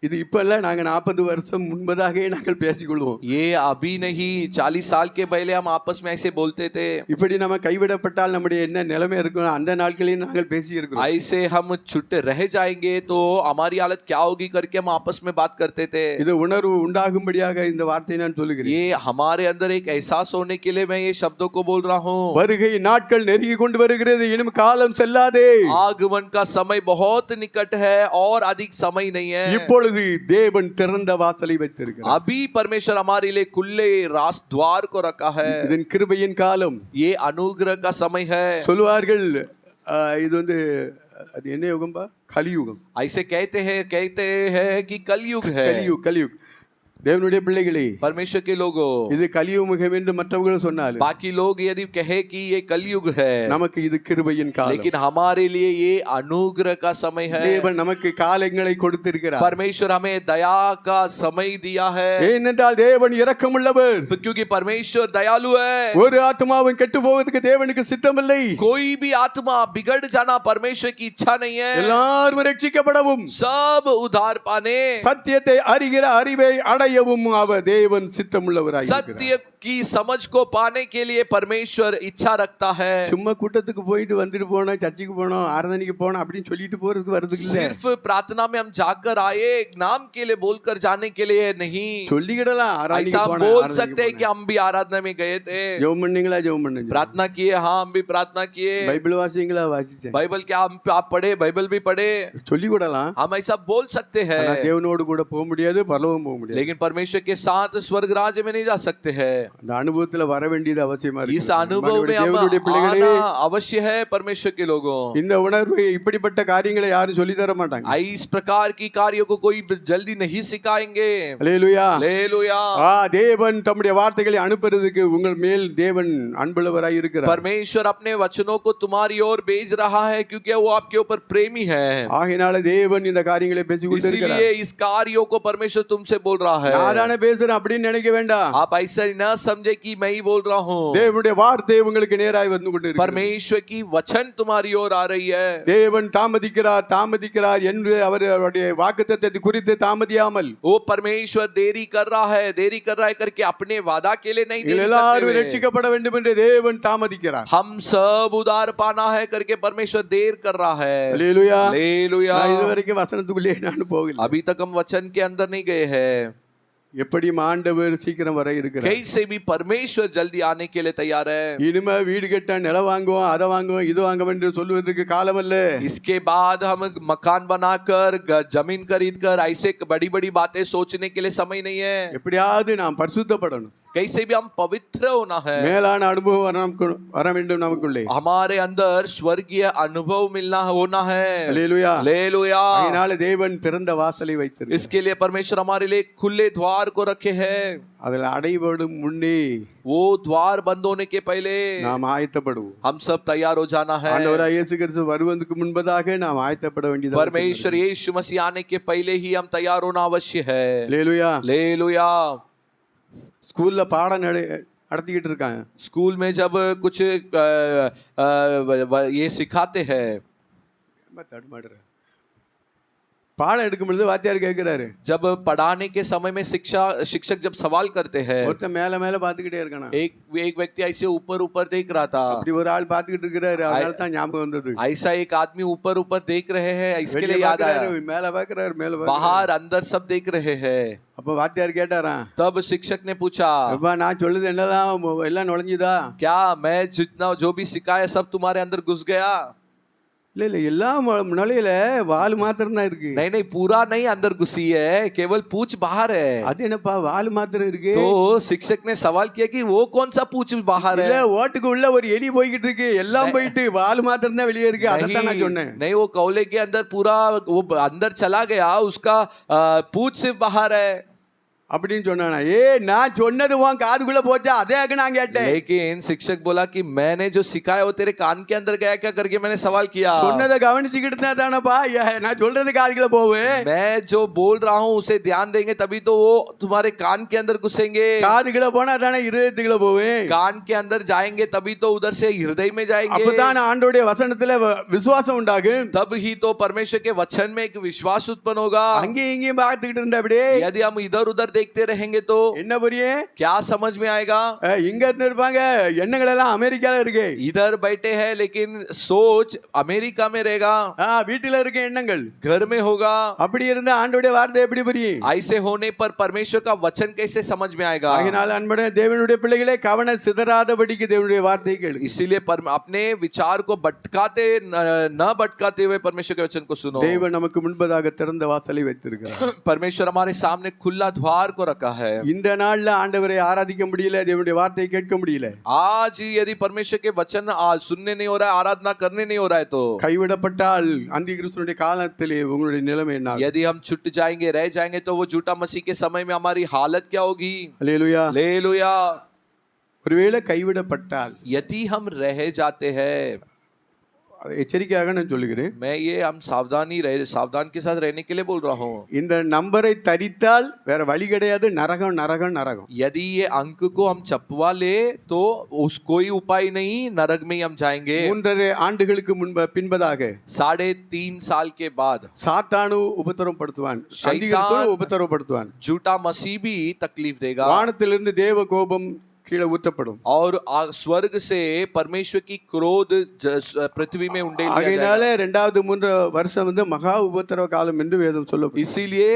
இது இப்ப இல்ல, நாங்க 40 வருஷம் முன்பதாகவே நாங்கள் பேசிக்கொள்வோம். ये अभी नहीं, 40 साल के पहले हम आपस में ऐसे बोलते थे। இப்படி நம்ம கைவிடப்பட்டால் நம்முடைய என்ன நிலைமை இருக்கும் அந்த நாட்களில் நாங்கள் பேசி இருக்கிறோம். ऐसे हम छुट्टे रह जाएंगे तो हमारी हालत क्या होगी करके हम आपस में बात करते थे। இது உணர்வு உண்டாகும்படியாக இந்த வார்த்தையை நான் சொல்லுகிறேன். ये हमारे अंदर एक एहसास होने के लिए मैं ये शब्दों को बोल रहा हूँ। வருகை நாட்கள் நெருங்கி கொண்டு வருகிறது, இன்னும் காலம் செல்லாதே. आगमन का समय बहुत निकट है और अधिक समय नहीं है। இப்பொழுது தேவன் திறந்த வாசலை வைத்திருக்கிறார். अभी परमेश्वर हमारे लिए खुले रास द्वार को रखा है। இதன் கிருபையின் காலம், ये अनुग्रह का समय है। சொல்லுவார்கள் இது வந்து அது என்ன யுகம்பா? கலியுகம். ऐसे कहते हैं कि कलयुग है। கலியுக் தேவனுடைய பிள்ளைகளே, परमेश्वर के लोगों, இது கலியுகம் என்று மற்றவர்கள் சொன்னாலும் बाकी लोग यदि कहे कि ये कलयुग है, நமக்கு இது கிருபையின் காலம். लेकिन हमारे लिए ये अनुग्रह का समय है। தேவன் நமக்கு காலங்களை கொடுத்திருக்கிறார். परमेश्वर हमें दया का समय दिया है, ஏனென்றால் தேவன் இரக்கமுள்ளவர். क्योंकि परमेश्वर दयालु है। ஒரு ஆத்மாவும் கெட்டு போவதற்கு தேவனுக்கு சித்தமில்லை. कोई भी आत्मा बिगड़ जाना परमेश्वर की इच्छा नहीं है, எல்லாரும் ரட்சிக்கப்படவும் सब उद्धार पाने, சத்தியத்தை அறிகிற அறிவை அடையவும் அவர் தேவன் சித்தமுள்ளவராய் இருக்கிறார். सत्य की समझ को पाने के लिए परमेश्वर इच्छा रखता है। சும்மா கூட்டத்துக்கு போயிட்டு வந்துட்டு போனோம், சர்ச்சுக்கு போனோம், ஆராதனைக்கு போனோம் அப்படின்னு சொல்லிட்டு போறதுக்கு வரதுக்கு இல்ல. सिर्फ प्रार्थना में हम जाकर आए, नाम के लिए बोलकर जाने के लिए नहीं। சொல்லிக்கிடலாம், ऐसा ஆராதனைக்கு हम போனோம், बोल सकते हैं कि हम भी आराधना में गए थे, ஜெபம் பண்ணீங்களா? ஜெபம் பண்ணுங்க. प्रार्थना किए, हाँ हम भी प्रार्थना किए, பைபிள் வாசிங்களா? வாசிச்சேன். बाइबल क्या आप पढ़े, बाइबल भी पढ़े, சொல்லிக்கூடலாம். हम ऐसा बोल सकते हैं, ஆனா தேவனோடு கூட போக முடியாது, பரலோகம் போக முடியாது. लेकिन परमेश्वर के साथ स्वर्ग राज्य में नहीं जा सकते हैं। அந்த அனுபவத்துல வர வேண்டியது அவசியமா इस இருக்கு. अनुभव में हम தேவனுடைய பிள்ளைகளே, आना अवश्य है परमेश्वर के लोगों। இந்த உணர்வு இப்படிப்பட்ட காரியங்களை யாரும் சொல்லி தர மாட்டாங்க. इस प्रकार की कार्यों को कोई जल्दी नहीं सिखाएंगे। அல்லேலூயா. हालेलुया। தேவன் தம்முடைய வார்த்தைகளை அனுப்புறதுக்கு உங்கள் மேல் தேவன் அன்புள்ளவராய் இருக்கிறார். परमेश्वर अपने वचनों को तुम्हारी ओर भेज रहा है क्योंकि वो आपके ऊपर प्रेमी है। ஆகையினால தேவன் இந்த காரியங்களை பேசிக் கொண்டிருக்கிறார். इसलिए इस कार्यों को परमेश्वर तुमसे बोल रहा है। நான் தானே பேசுறேன் அப்படின்னு நினைக்க வேண்டாம். आप ऐसा न समझे कि मैं ही बोल रहा हूँ। தேவனுடைய வார்த்தை உங்களுக்கு நேராய் வந்து கொண்டிருக்கிறது. परमेश्वर की वचन तुम्हारी ओर आ रही है। தேவன் தாமதிக்கிறார் என்று அவருடைய வாக்குத்தத்தத்தை குறித்து தாமதியாமல், वो परमेश्वर देरी कर रहा है करके अपने वादा के लिए नहीं देरी करते எல்லாரும் हुए। ரட்சிக்கப்பட வேண்டும் என்று தேவன் தாமதிக்கிறார். हम सब उद्धार पाना है करके परमेश्वर देर कर रहा है। அல்லேலூயா. हालेलुया। நான் இதுவரைக்கும் வசனத்துக்குள்ளே நான் போகல. अभी तक हम वचन के अंदर नहीं गए हैं। எப்படி ஆண்டவர் சீக்கிரம் வர இருக்கிறார். कैसे भी परमेश्वर जल्दी आने के लिए तैयार है। இனிமே வீடு கட்ட நிலம் வாங்குவோம், அதை வாங்குவோம், இது வாங்குவோம் என்று சொல்வதற்கு காலம் அல்ல. इसके बाद हम मकान बनाकर जमीन खरीदकर ऐसे बड़ी बड़ी बातें सोचने के लिए समय नहीं है। எப்படியாவது நாம் பரிசுத்தப்படணும். कैसे भी हम पवित्र होना है। மேலான அனுபவம் வர வேண்டும் நமக்குள்ளே. हमारे अंदर स्वर्गीय अनुभव होना है। அல்லேலூயா. हालेलुया। அதனால தேவன் திறந்த வாசலை வைத்திருக்கிறார். इसके लिए परमेश्वर हमारे लिए खुले द्वार को रखे हैं। அதில் அடைபடும் முன்னே वो द्वार बंद होने के पहले நாம் ஆயத்தப்படுவோம். हम सब तैयार हो जाना है। ஆண்டவராகிய இயேசு கிறிஸ்து வருவதற்கு முன்பதாக நாம் ஆயத்தப்பட வேண்டியது. परमेश्वर यीशु मसीह आने के पहले ही हम तैयार होना अवश्य है। அல்லேலூயா. हालेलुया। ஸ்கூல்ல பாடம் நடத்திக்கிட்டு இருக்காங்க. स्कूल में जब कुछ ये सिखाते हैं, தடுமாடுற பாடம் எடுக்கும் பொழுது வாத்தியார் கேட்கிறாரு. जब पढ़ाने के समय में शिक्षक जब सवाल करते हैं, ஒருத்தன் மேல மேல பாத்துக்கிட்டே இருக்கானா. एक व्यक्ति ऐसे ऊपर ऊपर देख रहा था। அப்படி ஒரு ஆள் பாத்துக்கிட்டு இருக்கிறாரு. அதனால தான் ஞாபகம் வந்தது. ऐसा एक आदमी ऊपर ऊपर देख रहे हैं, इसके लिए याद आया। மேல பாக்குறாரு, மேல बाहर अंदर सब देख रहे हैं। அப்ப வாத்தியார் கேட்டாராம். तब शिक्षक ने पूछा, அப்பா நான் சொல்லுது என்னலாம் எல்லாம் நுழைஞ்சுதா. क्या मैं जितना जो भी सिखाया सब तुम्हारे अंदर घुस गया। இல்ல எல்லாம் நுழையில வால் மாத்திரம் தான் இருக்கு. नहीं पूरा नहीं अंदर घुसी है, केवल पूंछ बाहर है। அது என்னப்பா வால் மாத்திரம் இருக்கு. तो शिक्षक ने सवाल किया कि वो कौन सा पूंछ बाहर है। இல்ல ஓட்டுக்கு உள்ள ஒரு எலி போய்கிட்டு இருக்கு, எல்லாம் போயிட்டு வால் மாத்திரம் தான் வெளியே இருக்கு. அத தான் நான் சொன்னேன். नहीं वो कौले के अंदर पूरा वो अंदर चला गया, उसका पूंछ सिर्फ बाहर है அப்படின்னு சொன்னானா. நான் சொன்னது உன் காதுக்குள்ள போச்சா, அதே நான் கேட்டேன். लेकिन शिक्षक बोला कि मैंने जो सिखाया वो तेरे कान के अंदर गया क्या करके मैंने सवाल किया। சொன்னதை கவனிச்சுக்கிட்டு தான் தானப்பா நான் சொல்றது காதுக்குள்ள போவே. मैं जो बोल रहा हूँ उसे ध्यान देंगे तभी तो वो तुम्हारे कान के अंदर घुसेंगे। காதுக்குள்ள போனா தானே இருதயத்துக்குள்ள போவே. कान के अंदर जाएंगे तभी तो उधर से हृदय में जाएंगे। அப்பதான் ஆண்டவருடைய வசனத்துல விசுவாசம் உண்டாகும். तब ही तो परमेश्वर के वचन में एक विश्वास उत्पन्न होगा। அங்கேயும் இங்கேயும் பார்த்துக்கிட்டு இருந்தா அப்படியே यदि हम इधर उधर देखते रहेंगे तो என்ன புரியும். क्या समझ में आएगा। இங்க இருந்து இருப்பாங்க, எண்ணங்கள் எல்லாம் அமெரிக்கால இருக்கு. इधर बैठे हैं लेकिन सोच अमेरिका में रहेगा। வீட்டுல இருக்க எண்ணங்கள் घर में होगा। அப்படி இருந்தா ஆண்டவருடைய வார்த்தை எப்படி புரியும். ऐसे होने पर परमेश्वर का वचन कैसे समझ में आएगा। ஆகையால் அன்புடைய தேவனுடைய பிள்ளைகளே கவனம் சிதறாதபடிக்கு தேவனுடைய வார்த்தையை கேளு. इसीलिए अपने विचार को न भटकाते हुए परमेश्वर के वचन को सुनो। தேவன் நமக்கு முன்பதாக திறந்த வாசலை வைத்திருக்கிறார். परमेश्वर हमारे सामने खुला द्वार को रखा है। இந்த நாள்ல ஆண்டவரை ஆராதிக்க முடியல, தேவனுடைய வார்த்தையை கேட்க முடியல. आज यदि परमेश्वर के वचन आज सुनने नहीं हो रहा है, आराधना करने नहीं हो रहा है तो கைவிடப்பட்டால் அந்தி கிறிஸ்துவினுடைய காலத்திலே உங்களுடைய நிலைமை என்ன. यदि हम छूट जाएंगे रह जाएंगे तो वो झूठा मसीह के समय में हमारी हालत क्या होगी। அல்லேலூயா. हालेलुया। ஒருவேளை கைவிடப்பட்டால் यदि हम रह जाते हैं, எச்சரிக்கையாக நான் சொல்லுகிறேன். मैं ये हम सावधान के साथ रहने के लिए बोल रहा हूँ। இந்த நம்பரை தரித்தால் வேற வழி கிடையாது. நரகம் நரகம் நரகம். यदि ये अंक को हम छपवा ले तो उस कोई उपाय नहीं, नरक में ही हम जाएंगे। 3.5 ஆண்டுகளுக்கு பின்பதாக 3.5 साल के बाद சாத்தானு உபத்திரவப்படுத்துவான், அந்தி கிறிஸ்து உபத்திரவப்படுத்துவான். झूठा मसीह भी तकलीफ देगा। வானத்திலிருந்து தேவ கோபம் கீழே ஊற்றப்படும். और स्वर्ग से परमेश्वर की क्रोध पृथ्वी में उंडेल दिया ஆகையால जाएगा। இரண்டாவது 3 வருஷம் மகா உபத்திரவ காலம் என்று வேதம் சொல்லப்படும். इसीलिए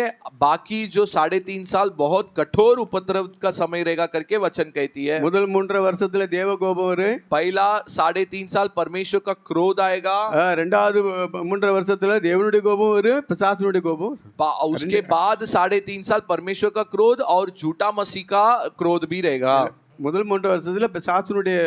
बाकी जो 3.5 साल बहुत कठोर उपद्रव का समय रहेगा करके वचन कहती है। முதல் 3 வருஷத்துல தேவ கோபம் வரும். पहला 3.5 साल परमेश्वर का क्रोध आएगा। இரண்டாவது 3 வருஷத்துல தேவனுடைய கோபம் வரும், பிசாசுனுடைய கோபம். उसके बाद 3.5 साल परमेश्वर का क्रोध और झूठा मसीह का क्रोध भी रहेगा। முதல் 3 வருஷத்துல பிசாசுனுடைய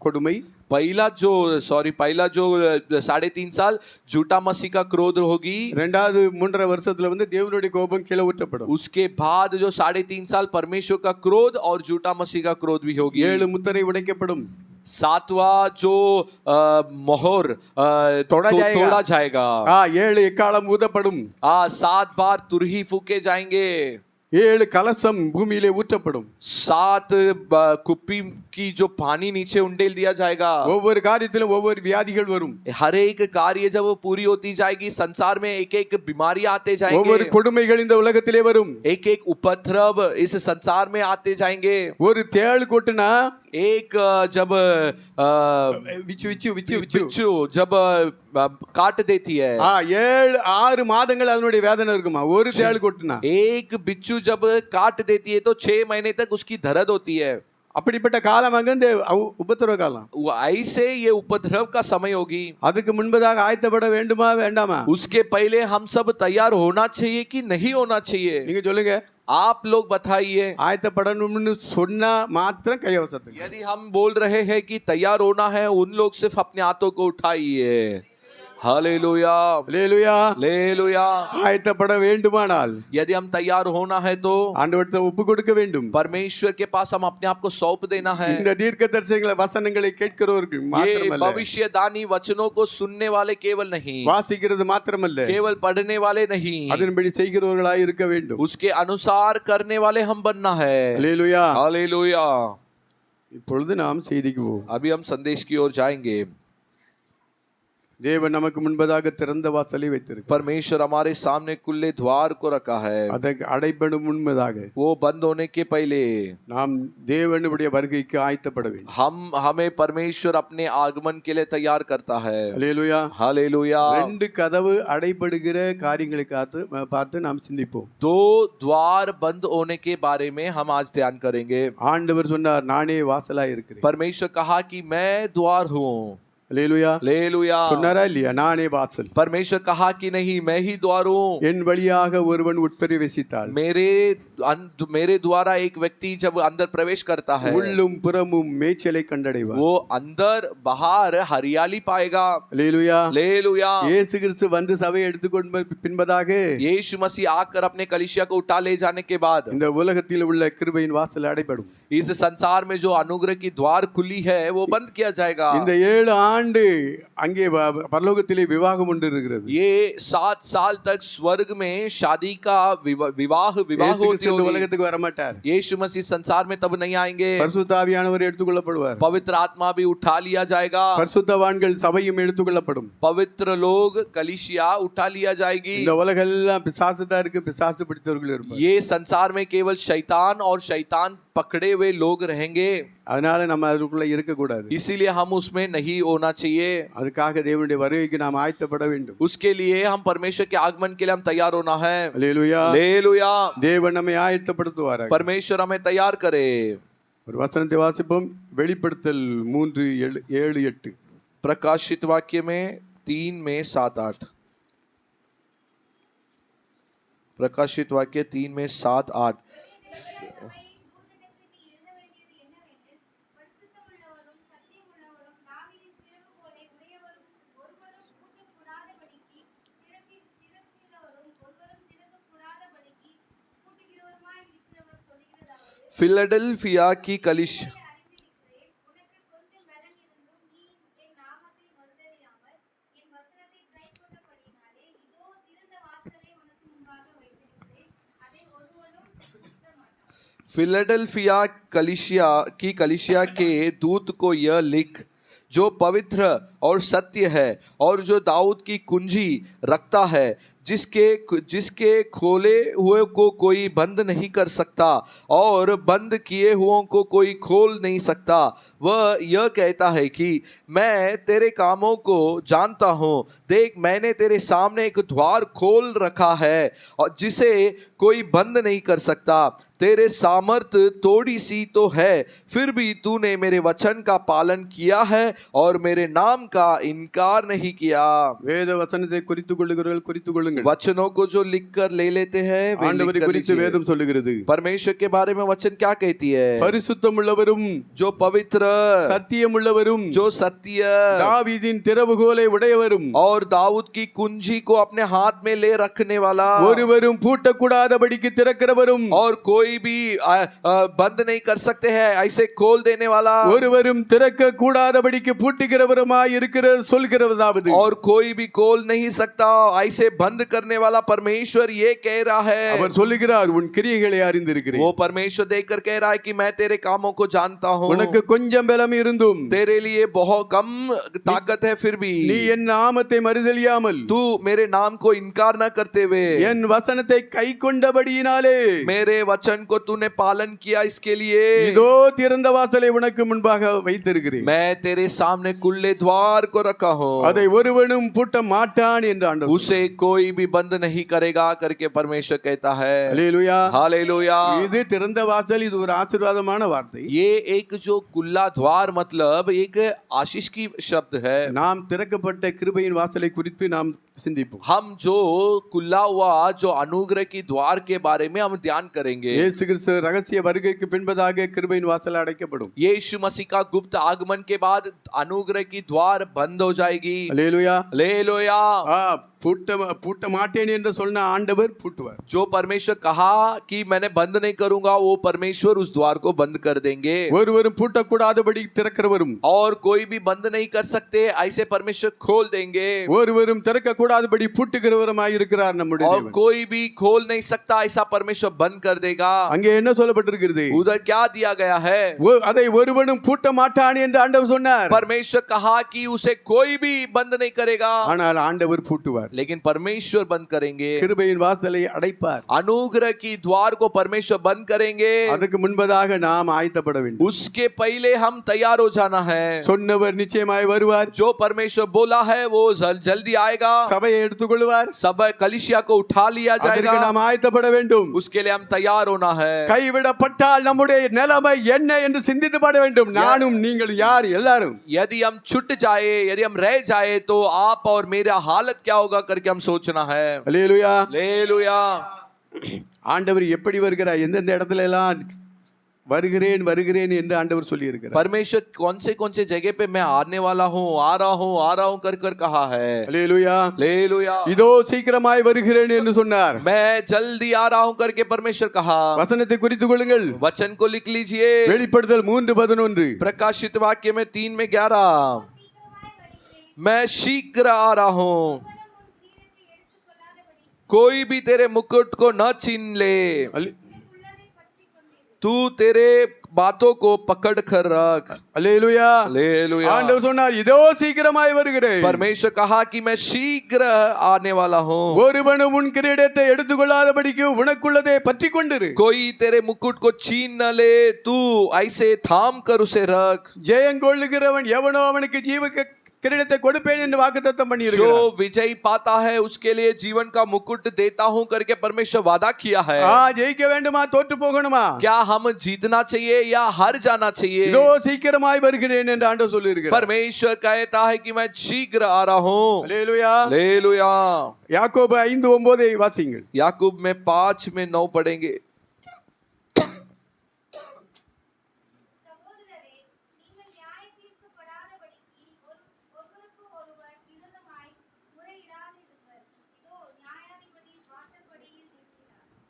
கொடுமை, पहला जो 3.5 साल झूठा मसीह का क्रोध होगी, ரெண்டாவது 3.5 வருஷத்துல வந்து தேவனுடைய கோபம் கீழே ஊற்றப்படும். उसके बाद जो 3.5 साल परमेश्वर का क्रोध और झूठा मसीह का क्रोध भी होगी. 7 मुத்திரை உடைக்கப்படும். 7वां जो मोहर तोड़ा जाएगा. 7 எக்காளம் ஊதப்படும். 7 बार तुरही फूके जाएंगे. 7 कलशम भूमिயிலே ஊற்றப்படும். 7 कुप्पी की जो पानी नीचे उंडेल दिया जाएगा. ஒவ்வொரு காரியத்திலும் ஒவ்வொரு வியாதிகள் வரும். हर एक कार्य जब वो पूरी होती जाएगी, संसार में एक एक बीमारी आते जाएंगे. ஒவ்வொரு கொடுமைகள் இந்த உலகத்திலே வரும். एक एक उपद्रव इस संसार में आते जाएंगे. ஒரு தேள் கொட்டுனா एक जब बिच्छू जब काट देती है, 6 மாதங்கள் அதனுடைய வேதனை இருக்குமா ஒரு தேள் கொட்டுனா. एक बिच्छू जब काट देती है तो 6 महीने तक उसकी दर्द होती है. அப்படிப்பட்ட காலம் அங்க இந்த உபத்திரவ காலம். ऐसे ये उपद्रव का समय होगी. அதுக்கு முன்பதாக ஆயத்தப்பட வேண்டுமா வேண்டாமா? उसके पहले हम सब तैयार होना चाहिए कि नहीं होना चाहिए? நீங்க சொல்லுங்க. आप लोग बताइए. ஆயத்தப்படணும்னு சொன்னா மாத்திரம் கையவசத்துக்கு. यदि हम बोल रहे हैं कि तैयार होना है, उन लोग सिर्फ अपने हाथों को उठाइए. Hallelujah, hallelujah, hallelujah. ஆயத்தப்பட வேண்டுமானால் यदि हम तैयार होना है तो ஆண்டவர்ட்ட ஒப்பு கொடுக்க வேண்டும். परमेश्वर के पास हम अपने आप को सौंप देना है. இந்த தீர்க்கதரிசிகளை வசனங்களை கேட்கிறவருக்கு ये மாத்திரமல்ல, भविष्यदानी वचनों को सुनने वाले केवल नहीं, வாசிக்கிறது மாத்திரமல்ல, केवल पढ़ने वाले नहीं, அதன்படி செய்கிறவர்களாய் இருக்க வேண்டும். उसके अनुसार करने वाले हम बनना है. Hallelujah, hallelujah. இப்பொழுது நாம் செய்திக்கு போவோம். अभी हम संदेश की ओर जाएंगे. தேவன் நமக்கு முன்பதாக திறந்த வாசலை வைத்திருக்கிறார். परमेश्वर हमारे सामने खुले द्वार को रखा है. அதற்கு அடைபடும் முன்பதாக वो बंद होने के पहले நாம் தேவனுடைய வருகைக்கு ஆயத்தப்பட வேண்டும். हमें परमेश्वर अपने आगमन के लिए तैयार करता है. Hallelujah, hallelujah. 2 கதவு அடைபடுகிற காரியங்களை பார்த்து நாம் சிந்திப்போம். 2 द्वार बंद होने के बारे में हम आज ध्यान करेंगे. ஆண்டவர் சொன்னார், நானே வாசலாய் இருக்கிறேன். परमेश्वर कहा कि मैं द्वार हूँ. Hallelujah, hallelujah. சொன்னாரா இல்லையா? நானே வாசல். परमेश्वर कहा कि नहीं, मैं ही द्वार हूँ. என் வழியாக ஒருவன் உட்பிரவேசித்தால், मेरे द्वारा एक व्यक्ति जब अंदर प्रवेश करता है, உள்ளும் புறமும் மேய்ச்சலை கண்டடைவார். वो अंदर बाहर हरियाली पाएगा. Hallelujah, hallelujah. இயேசு கிறிஸ்து வந்து சபையை எடுத்துக்கொண்டு பின்பதாக यीशु मसीह आकर अपने कलीसिया को उठा ले जाने के बाद இந்த உலகத்தில் உள்ள கிருபையின் வாசல் அடைபடும். इस संसार में जो अनुग्रह की द्वार खुली है वो बंद किया जाएगा. இந்த 7 ஆண்டு அங்கே பரலோகத்திலே விவாகம் ஒன்று இருக்கிறது. ये 7 साल तक स्वर्ग में शादी का विवाह होती होगी. உலகத்துக்கு வர மாட்டார். यीशु मसीह संसार में तब नहीं आएंगे. பரிசுத்த ஆவியானவர் எடுத்துக்கொள்ளப்படுவார். पवित्र आत्मा भी उठा लिया जाएगा. பரிசுத்தவான்கள் சபையும் எடுத்துக்கொள்ளப்படும். पवित्र लोग कलीसिया उठा लिया जाएगी. இந்த உலகம் எல்லாம் பிசாசு தான் இருக்கு, பிசாசு பிடித்தவர்கள் இருப்பார். ये संसार में केवल शैतान और शैतान पकड़े हुए लोग रहेंगे. அதனால நம்ம அதுக்குள்ள இருக்க கூடாது. इसीलिए हम उसमें नहीं होना चाहिए. அதுக்காக தேவனுடைய வருகைக்கு நாம் ஆயத்தப்பட வேண்டும். उसके लिए हम परमेश्वर के आगमन के लिए हम तैयार होना है. Hallelujah, hallelujah. தேவன் நம்மை ஆயத்தப்படுத்துவார். परमेश्वर हमें तैयार करे. ஒரு வசனத்தை வாசிப்போம். வெளிப்படுத்தல் 3:7-8. प्रकाशित वाक्य में 3:7-8. प्रकाशित वाक्य 3:7-8. फिलाडेल्फिया की कलीसिया फिलाडेल्फिया कलीसिया के दूत को यह लिख, जो पवित्र और सत्य है और जो दाऊद की कुंजी रखता है, जिसके खोले हुए को कोई बंद नहीं कर सकता और बंद किए हुओं को कोई खोल नहीं सकता, वह यह कहता है कि मैं तेरे कामों को जानता हूँ। देख, मैंने तेरे सामने एक द्वार खोल रखा है और जिसे कोई बंद नहीं कर सकता। तेरे सामर्थ थोड़ी सी तो है, फिर भी तूने मेरे वचन का पालन किया है और मेरे नाम का इनकार नहीं किया। வேத வசனத்தை குறித்துக் கொள்ளுகிறவர்கள் குறித்துக் கொள்ளுங்கள். கொள்ளுங்கள். वचनों को जो लिखकर ले लेते हैं वे लिख ஆண்டவரை कर குறித்து लीजिए। வேதம் சொல்லுகிறது, परमेश्वर के बारे में वचन क्या कहती है? பரிசுத்தம் உள்ளவரும் जो पवित्र, சத்தியம் உள்ளவரும் जो सत्य தாவீதின் திறவுகோலை உடையவரும் और दाऊद की कुंजी को अपने हाथ में ले रखने वाला ஒருவரும் பூட்டக்கூடாதபடிக்கு திறக்கிறவரும் और कोई भी बंद नहीं कर सकते हैं ऐसे खोल देने वाला ஒருவரும் திறக்க கூடாதபடிக்கு பூட்டுகிறவருமாய் இருக்கிற சொல்கிறதாவது और कोई भी खोल नहीं सकता ऐसे बंद करने वाला परमेश्वर ये कह रहा है। அவர் சொல்லுகிறார், உன் கிரியைகளை அறிந்திருக்கிறேன். वो परमेश्वर देखकर कह रहा है कि मैं तेरे कामों को जानता हूँ। உனக்கு கொஞ்சம் பலம் இருந்தும் तेरे लिए बहुत कम ताकत है फिर भी நீ என் நாமத்தை மறுதலியாமல் तू मेरे नाम को इनकार न करते हुए என் வசனத்தை கைக்கொண்டபடியினாலே मेरे वचन को तूने पालन किया इसके लिए இதோ திறந்த வாசலை உனக்கு முன்பாக வைத்திருக்கிறேன். मैं तेरे सामने खुले द्वार को रखा हूँ, அதை ஒருவனும் பூட்ட மாட்டான் என்று ஆண்டவர். उसे कोई भी बंद नहीं करेगा करके परमेश्वर कहता है। அல்லேலூயா. हालेलुया। இது திறந்த வாசல், இது ஒரு ஆசீர்வாதமான வார்த்தை. ये एक जो खुला द्वार मतलब एक आशीष की शब्द है। நாம் திறக்கப்பட்ட கிருபையின் வாசலை குறித்து நாம் சிந்திப்போம். हम जो खुला हुआ जो अनुग्रह की द्वार के बारे में हम ध्यान करेंगे। இயேசு கிறிஸ்து ரகசிய வருகைக்கு பின்பதாக கிருபையின் வாசல் அடைக்கப்படும். यीशु मसीह का गुप्त आगमन के बाद अनुग्रह की द्वार बंद हो जाएगी। அல்லேலூயா. हालेलुया। பூட்ட மாட்டேன் என்று சொன்ன ஆண்டவர் பூட்டுவார். जो परमेश्वर कहा कि मैंने बंद नहीं करूंगा वो परमेश्वर उस द्वार को बंद कर देंगे। ஒருவரும் பூட்டக்கூடாதபடி திறக்கிறவரும் और कोई भी बंद नहीं कर सकते ऐसे परमेश्वर खोल देंगे। ஒருவரும் திறக்கக்கூடாதபடி பூட்டுகிறவருமாய் இருக்கிறார் நம்முடைய और தேவன். कोई भी खोल नहीं सकता ऐसा परमेश्वर बंद कर देगा। அங்கே என்ன சொல்லப்பட்டிருக்கிறது? उधर क्या दिया गया है? அதை ஒருவனும் பூட்ட மாட்டான் என்று ஆண்டவர் சொன்னார். परमेश्वर कहा कि उसे कोई भी बंद नहीं करेगा, ஆனால் ஆண்டவர் பூட்டுவார். लेकिन परमेश्वर बंद करेंगे। கிருபையின் வாசலை அடைப்பார். अनुग्रह की द्वार को परमेश्वर बंद करेंगे। அதுக்கு முன்பதாக நாம் ஆயத்தப்பட வேண்டும். उसके पहले हम तैयार हो जाना है। சொன்னவர் நிச்சயமாய் வருவார். जो परमेश्वर बोला है वो जल्दी आएगा। சபையை எடுத்துக்கொள்வார். सब कलिसिया को उठा लिया அதற்கு जाएगा। நாம் ஆயத்தப்பட வேண்டும். उसके लिए हम तैयार होना है। கைவிடப்பட்டால் நம்முடைய நிலைமை என்ன என்று சிந்தித்து பாட வேண்டும். நானும் நீங்கள் யார் எல்லாரும். यदि हम छूट जाए, यदि हम रह जाए तो आप और मेरा हालत क्या होगा करके हम सोचना है। அல்லேலூயா. हालेलुया। ஆண்டவர் எப்படி வருகிறார், எந்தெந்த இடத்துல எல்லாம் வருகிறேன் வருகிறேன் என்று ஆண்டவர் சொல்லி இருக்கிறார். परमेश्वर कौन से जगह पे मैं आने वाला हूँ, आ रहा हूँ कर कहा है। அல்லேலூயா. हालेलुया। இதோ சீக்கிரமாய் வருகிறேன் என்று சொன்னார். मैं जल्दी आ रहा हूँ करके परमेश्वर कहा। வசனத்தை குறித்துக் கொள்ளுங்கள். वचन को लिख लीजिए। வெளிப்படுத்தல் 3:11. प्रकाशित वाक्य में 3:11 मैं शीघ्र आ रहा हूँ, कोई भी तेरे मुकुट को न छीन ले, तू तेरे बातों को पकड़ कर रख। அல்லேலூயா. हालेलुया। ஆண்டவர் சொன்னார், இதோ சீக்கிரமாய் வருகிறேன். परमेश्वर कहा कि मैं शीघ्र आने वाला हूँ। ஒருவனும் உன் கிரீடத்தை எடுத்துக்கொள்ளாதபடிக்கு உனக்குள்ளதை பற்றி கொண்டிரு. कोई तेरे मुकुट को छीन न ले, तू ऐसे थाम कर उसे रख। ஜெயங்கொள்ளுகிறவன் எவனோ அவனுக்கு ஜீவ கிரீடத்தை கொடுப்பேன் என்று வாக்குத்தத்தம் பண்ணி जो இருக்கிறார். विजय पाता है उसके लिए जीवन का मुकुट देता हूँ करके परमेश्वर वादा किया है। ஜெயிக்க வேண்டுமா, தோற்று போகணுமா? क्या हम जीतना चाहिए या हार जाना चाहिए? இதோ சீக்கிரமாய் வருகிறேன் என்று ஆண்டவர் சொல்லி இருக்கிறார். परमेश्वर कहता है कि मैं शीघ्र आ रहा हूँ। அல்லேலூயா. हालेलुया। யாக்கோபு 5:9 வாசிங்கள். याकूब में 5:9 पढ़ेंगे।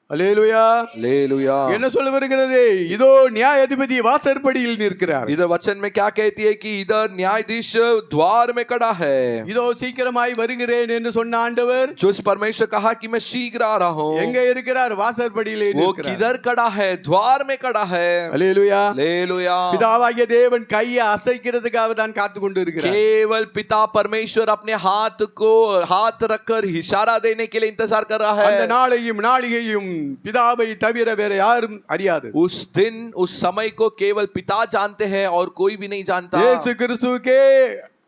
அல்லேலூயா. हालेलुया। என்ன சொல்ல வருகிறது? இதோ நியாயாதிபதி வாசற்படியில் நிற்கிறார். इधर वचन में क्या कहती है कि इधर न्यायाधीश द्वार में खड़ा है। இதோ சீக்கிரமாய் வருகிறேன் என்று சொன்ன ஆண்டவர் जो इस परमेश्वर कहा कि मैं शीघ्र आ रहा हूँ, எங்க இருக்கிறார்? வாசற்படியிலே वो நிற்கிறார். किधर खड़ा है? द्वार में खड़ा है। அல்லேலூயா. हालेलुया। பிதாவாகிய தேவன் கையை அசைக்கிறதுக்காக தான் காத்து கொண்டு இருக்கிறார். केवल पिता परमेश्वर अपने हाथ को हाथ रखकर इशारा देने के लिए इंतजार कर रहा அந்த है। நாளையும் நாளிகையும் பிதாவை தவிர வேற யாரும் அறியாது. उस दिन उस समय को केवल पिता जानते हैं और कोई भी नहीं जानता। இயேசு கிறிஸ்துவுக்கே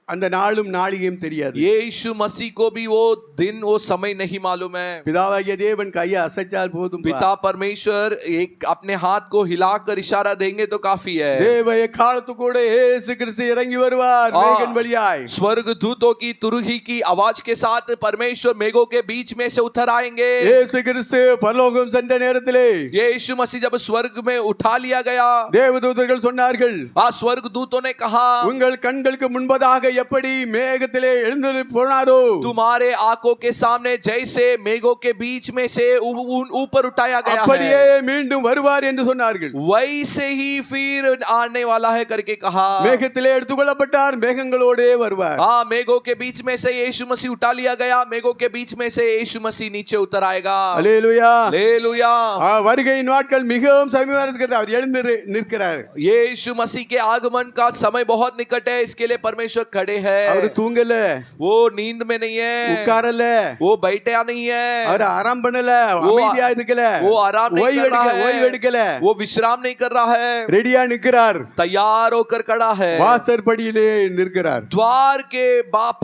அந்த நாளும் நாளிகையும் தெரியாது. यीशु मसीह को भी वो दिन वो समय नहीं मालूम है. பிதாவாகிய தேவன் கையை அசைச்சால் போதும். पिता परमेश्वर एक अपने हाथ को हिलाकर इशारा देंगे तो काफी है. தேவ எக்காலத்து கூட இயேசு கிறிஸ்து இறங்கி வருவார் மேகன் வழியாய். स्वर्ग दूतों की तुरही की आवाज के साथ परमेश्वर मेघों के बीच में से उतर आएंगे. இயேசு கிறிஸ்து பரலோகம் சென்ற நேரத்திலே यीशु मसीह जब स्वर्ग में उठा लिया गया, தேவதூதர்கள் சொன்னார்கள், स्वर्ग दूतों ने कहा, உங்கள் கண்களுக்கு முன்பதாக எப்படி மேகத்திலே எழுந்து போனாரோ, तुम्हारे आंखों के सामने जैसे मेघों के बीच में से ऊपर उठाया गया அப்படியே है, மீண்டும் வருவார் என்று சொன்னார்கள். वैसे ही फिर आने वाला है करके कहा. மேகத்திலே எடுத்துக்கொள்ளப்பட்டார், மேகங்களோடே வருவார். हाँ, मेघों के बीच में से यीशु मसीह उठा लिया गया, मेघों के बीच में से यीशु मसीह नीचे उतर आएगा. அல்லேலூயா. हालेलुया. வருகையின் நாட்கள் மிகவும் சமீபமாக இருக்கிறது. அவர் எழுந்து நிற்கிறார். यीशु मसीह के आगमन का समय बहुत निकट है, इसके लिए परमेश्वर खड़े हैं. அவர் தூங்கல, वो नींद में नहीं है, உட்காரல, वो बैठा नहीं है, அவர் ஆராம் பண்ணல, அமைதியா இருக்கல, वो आराम नहीं कर रहा ஓய்வு है, எடுக்கல, वो विश्राम नहीं कर रहा है, ரெடியா நிற்கிறார். तैयार होकर खड़ा है, வாசற்படியிலே நிற்கிறார். द्वार के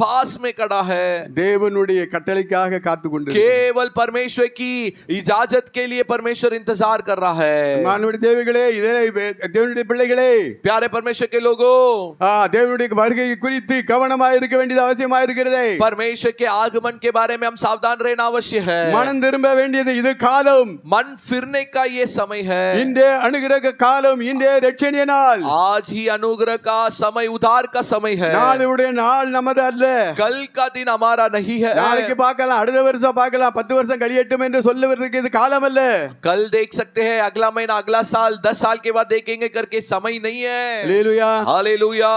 पास में खड़ा है, தேவனுடைய கட்டளைக்காக காத்து கொண்டு केवल परमेश्वर की इजाजत के लिए परमेश्वर इंतजार कर रहा है. மானுடைய தேவர்களே, இதே தேவனுடைய பிள்ளைகளே, प्यारे परमेश्वर के लोगों, தேவனுடைய வருகை குறித்து கவனமாக இருக்க வேண்டியது அவசியமாக இருக்கிறது. परमेश्वर के आगमन के बारे में हम सावधान रहना अवश्य है. மனம் திரும்ப வேண்டியது இது காலம். मन फिरने का ये समय है. இன்றே அனுகிரக காலம், இன்றே ரட்சணிய நாள். आज ही अनुग्रह का समय, उद्धार का समय है. நாளுடைய நாள் நமது அல்ல. कल का दिन हमारा नहीं है. நாளைக்கு பார்க்கலாம், அடுத்த வருஷம் பார்க்கலாம், 10 வருஷம் கழியட்டும் என்று சொல்லுவதற்கு இது காலம் அல்ல. कल देख सकते हैं, अगला महीना, अगला साल, 10 साल के बाद देखेंगे करके समय नहीं है. அல்லேலூயா. हालेलुया.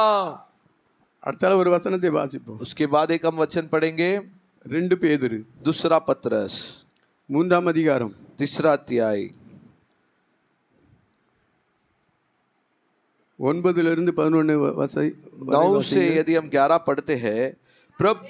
அடுத்தால ஒரு வசனத்தை வாசிப்போம். उसके बाद एक हम वचन पढ़ेंगे. 2 பேதுரு दूसरा पत्रस 3ஆம் அதிகாரம் 3 अध्याय 9 இருந்து 11 வசை 9 से यदि हम 11 पढ़ते हैं. प्रभु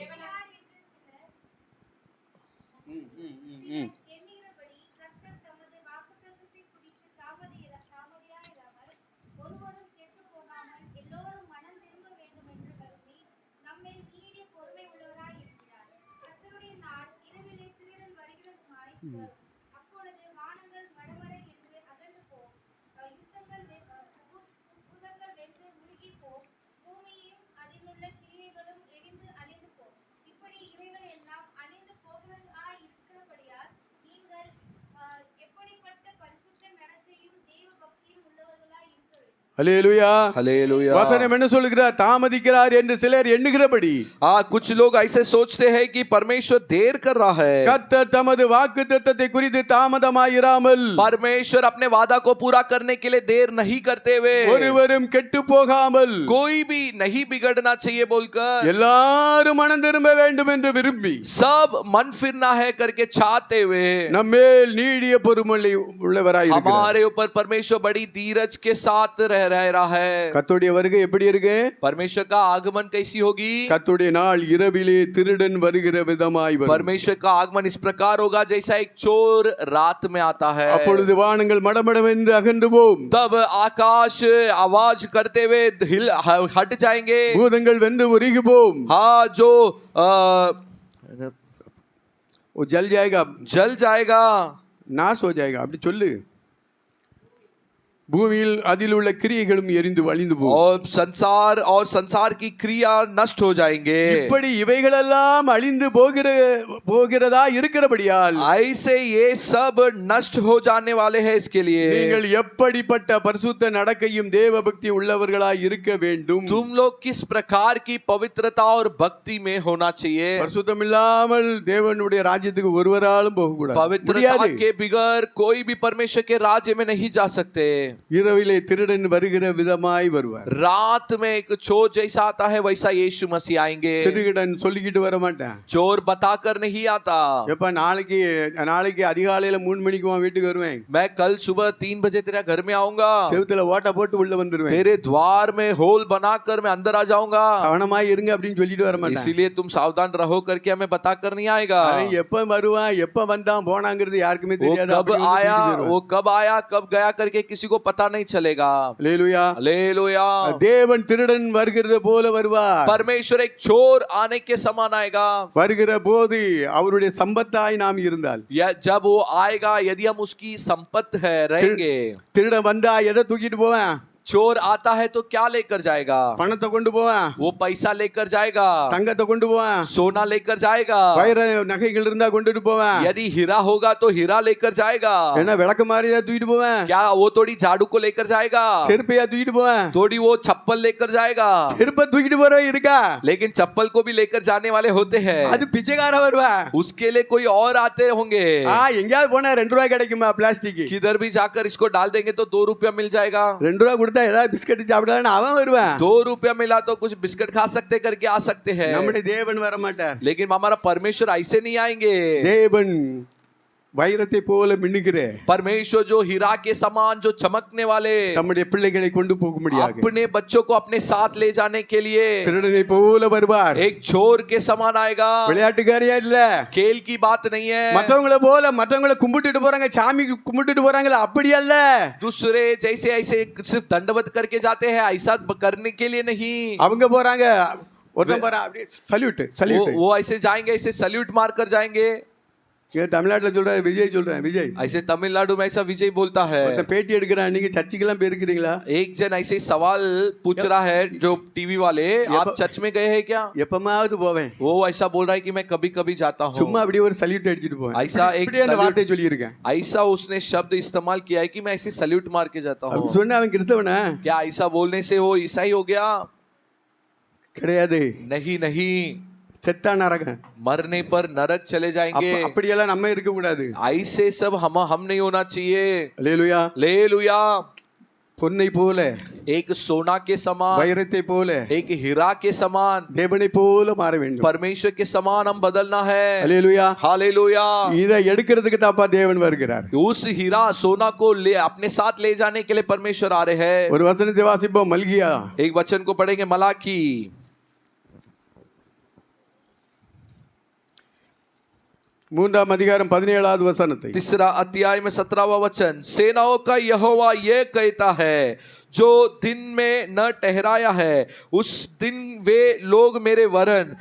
அப்பொழுது வானங்கள் மடமரை என்று அகன்று போம், யுத்தங்கள் வெந்து உருகி போம், பூமியும் அதிலுள்ள கிரியைகளும் எரிந்து அழிந்து போம். இப்படி இவைகள் எல்லாம் அழிந்து போகிறதாய் இருக்கிறபடியால் நீங்கள் எப்படிப்பட்ட பரிசுத்த நடத்தையும் தெய்வ பக்தியும் உள்ளவர்களாய் இருக்க வேண்டும். அல்லேலூயா. हालेलुया. வசனம் என்ன சொல்லுகிறார்? தாமதிக்கிறார் என்று சிலர் எண்ணுகிறபடி. कुछ लोग ऐसे सोचते हैं कि परमेश्वर देर कर रहा है. கர்த்தர் தமது வாக்குத்தத்தத்தை குறித்து தாமதமாயிராமல், परमेश्वर अपने वादा को पूरा करने के लिए देर नहीं करते हुए, ஒருவரும் கெட்டு போகாமல், कोई भी नहीं बिगड़ना चाहिए बोलकर, எல்லாரும் மனம் திரும்ப வேண்டும் என்று விரும்பி, सब मन फिरना है करके चाहते हुए, நம்மேல் நீடிய பொறுமை உள்ளவராய் இருக்கிறார். हमारे ऊपर परमेश्वर बड़ी धीरज के साथ रह रहा है. கர்த்தருடைய வருகை எப்படி இருக்கு? परमेश्वर का आगमन कैसी होगी? கர்த்தருடைய நாள் இரவிலே திருடன் வருகிற விதமாய் வரும். परमेश्वर का आगमन इस प्रकार होगा जैसा एक चोर रात में आता है. அப்பொழுது வானங்கள் மடமடவென்று அகன்று போம், तब आकाश आवाज करते हुए हट जाएंगे, பூதங்கள் வெந்து உருகி போம், हाँ जो वो जल जाएगा, जल जाएगा, नाश हो जाएगा. அப்படி சொல்லு. பூமியில் அதில் உள்ள கிரியைகளும் எரிந்து வழிந்து போகும். और संसार की क्रिया नष्ट हो जाएंगे. இப்படி இவைகளெல்லாம் அழிந்து போகிறதா இருக்கிறபடியால், ऐसे ये सब नष्ट हो जाने वाले हैं. इसके लिए நீங்கள் எப்படிப்பட்ட பரிசுத்த நடக்கையும் தேவ பக்தி உள்ளவர்களாய் இருக்க வேண்டும். तुम लोग किस प्रकार की पवित्रता और भक्ति में होना चाहिए. பரிசுத்தம் இல்லாமல் தேவனுடைய ராஜ்யத்துக்கு ஒருவராலும் போக கூடாது. पवित्रता के बगैर कोई भी परमेश्वर के राज्य में नहीं जा सकते. இரவிலே திருடன் வருகிற விதமாய் வருவார். रात में एक चोर जैसा आता है वैसा यीशु मसीह आएंगे. திருடன் சொல்லிக்கிட்டு வர மாட்டான். चोर बताकर नहीं आता. எப்ப நாளைக்கு அதிகாலையில 3 மணிக்கு உன் வீட்டுக்கு வருவேன், मैं कल सुबह 3 बजे तेरे घर में आऊंगा, செவுத்துல ஓட்ட போட்டு உள்ள வந்துருவேன், तेरे द्वार में होल बनाकर मैं अंदर आ जाऊंगा, கவனமாய் இருங்க அப்படின்னு சொல்லிட்டு வர மாட்டான். इसीलिए तुम सावधान रहो करके हमें बताकर नहीं आएगा. அவன் எப்ப வருவான், எப்ப வந்தான் போனாங்கிறது யாருக்குமே தெரியாது. वो कब आया कब गया करके किसी को पता नहीं चलेगा। அல்லேலூயா. हालेलुया। தேவன் திருடன் வருகிறது போல வருவார். परमेश्वर एक चोर आने के समान आएगा। வருகிற போது அவருடைய சம்பத்தாய் நாம் இருந்தால், या जब वो आएगा, यदि हम उसकी संपत्ति है रहेंगे। திருடன் வந்தா எதை தூக்கிட்டு போவேன்? चोर आता है तो क्या लेकर जाएगा? பணத்தை கொண்டு போவேன், वो पैसा लेकर जाएगा, தங்கத்தை கொண்டு போவேன், सोना लेकर जाएगा, வைர நகைகள் இருந்தா கொண்டுட்டு போவேன். यदि हीरा होगा तो हीरा लेकर जाएगा। என்ன விளக்கு மாதிரியா தூக்கிட்டு போவேன்? क्या वो थोड़ी झाड़ू को लेकर जाएगा? செருப்பையா தூக்கிட்டு போவேன்? थोड़ी वो चप्पल लेकर जाएगा। செருப்பை தூக்கிட்டு போற இருக்கா? लेकिन चप्पल को भी लेकर जाने वाले होते हैं। அது பிச்சைக்கார வருவான். उसके लिए कोई और आते होंगे। எங்கயாவது போனா 2 ரூபாய் கிடைக்குமா பிளாஸ்டிக்? किधर भी जाकर इसको डाल देंगे तो 2 रुपया मिल जाएगा। 2 ரூபாய் கொடுத்தா ஏதாவது பிஸ்கட் சாப்பிடலாம்னு அவன் வருவான். 2 रुपया मिला तो कुछ बिस्किट खा सकते करके आ सकते हैं। நம்முடைய தேவன் வர மாட்டார். लेकिन हमारा परमेश्वर ऐसे नहीं आएंगे। தேவன் வைரத்தை போல மின்னுகிற परमेश्वर जो हीरा के समान, जो चमकने वाले, நம்முடைய பிள்ளைகளை கொண்டு போக முடியாது. अपने बच्चों को अपने साथ ले जाने के लिए திருடனை போல வருவார். एक चोर के समान आएगा। விளையாட்டுக்காரியா இல்ல, खेल की बात नहीं है। மற்றவங்கள போல மற்றவங்கள கும்பிட்டுட்டு போறாங்க, சாமி கும்பிட்டுட்டு போறாங்களா, அப்படி அல்ல. दूसरे जैसे ऐसे सिर्फ दंडवत करके जाते हैं, ऐसा करने के लिए नहीं। அவங்க போறாங்க, ஒருத்தன் போறான் அப்படியே சல்யூட் சல்யூட். वो ऐसे जाएंगे, ऐसे सल्यूट मार कर जाएंगे। இங்க தமிழ்நாட்டுல சொல்ற விஜய் சொல்றேன், விஜய் ऐसे तमिलनाडु में ऐसा विजय बोलता है। ஒருத்தன் பேட்டி எடுக்கிறான், நீங்க சர்ச்சுக்கெல்லாம் போயிருக்கிறீங்களா? एक जन ऐसे सवाल पूछ रहा है जो टीवी वाले, आप चर्च में गए हैं क्या? எப்பமாவது போவேன், वो ऐसा बोल रहा है कि मैं कभी कभी जाता हूँ। சும்மா அப்படியே ஒரு சல்யூட் அடிச்சிட்டு போவேன். ऐसा एक இப்படி அந்த வார்த்தை சொல்லி இருக்கேன். ऐसा उसने शब्द इस्तेमाल किया है कि मैं ऐसे सल्यूट मार के जाता हूँ। சொன்ன அவன் கிறிஸ்தவனா? क्या ऐसा बोलने से वो ईसाई हो गया? கிடையாது. नहीं नहीं, செத்தா நரகம். मरने पर नरक चले जाएंगे। அப்படியெல்லாம் நம்ம இருக்க கூடாது. ऐसे सब हम नहीं होना चाहिए। அல்லேலூயா. लेलुया। பொன்னை போல, एक सोना के समान, வைரத்தை போல, एक हीरा के समान, தேவனை போல மாற வேண்டும். परमेश्वर के समान हम बदलना है। அல்லேலூயா. हालेलुया। இதை எடுக்கிறதுக்கு தாப்பா தேவன் வருகிறார். उस हीरा सोना को ले अपने साथ ले जाने के लिए परमेश्वर आ रहे हैं। ஒரு வசனத்தை வாசிப்போம், மல்கியா. एक वचन को पढ़ेंगे, मलाकी 3ஆம் அதிகாரம் 17வது வசனத்தை. 3 अध्याय में 17वां वचन। सेनाओं का यहोवा ये कहता है, जो दिन में न ठहराया है, उस दिन वे लोग मेरे वरन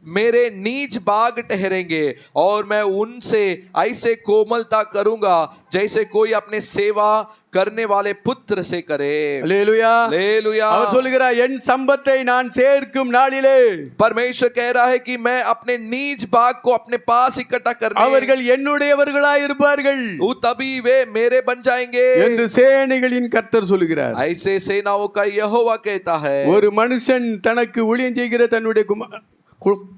मेरे नीच बाग ठहरेंगे, और मैं उनसे ऐसे कोमलता करूंगा जैसे कोई अपने सेवा करने वाले पुत्र से करे। அல்லேலூயா. हालेलुया। அவர் சொல்கிறார், என் சம்பத்தை நான் சேர்க்கும் நாளிலே परमेश्वर कह रहा है कि मैं अपने नीच बाग को अपने पास इकट्ठा करने, அவர்கள் என்னுடையவர்களாய் இருப்பார்கள் तभी वे मेरे बन जाएंगे என்று சேனைகளின் கர்த்தர் சொல்கிறார். ऐसे सेनाओं का यहोवा कहता है। ஒரு மனுஷன் தனக்கு ஊழியம் செய்கிற தன்னுடைய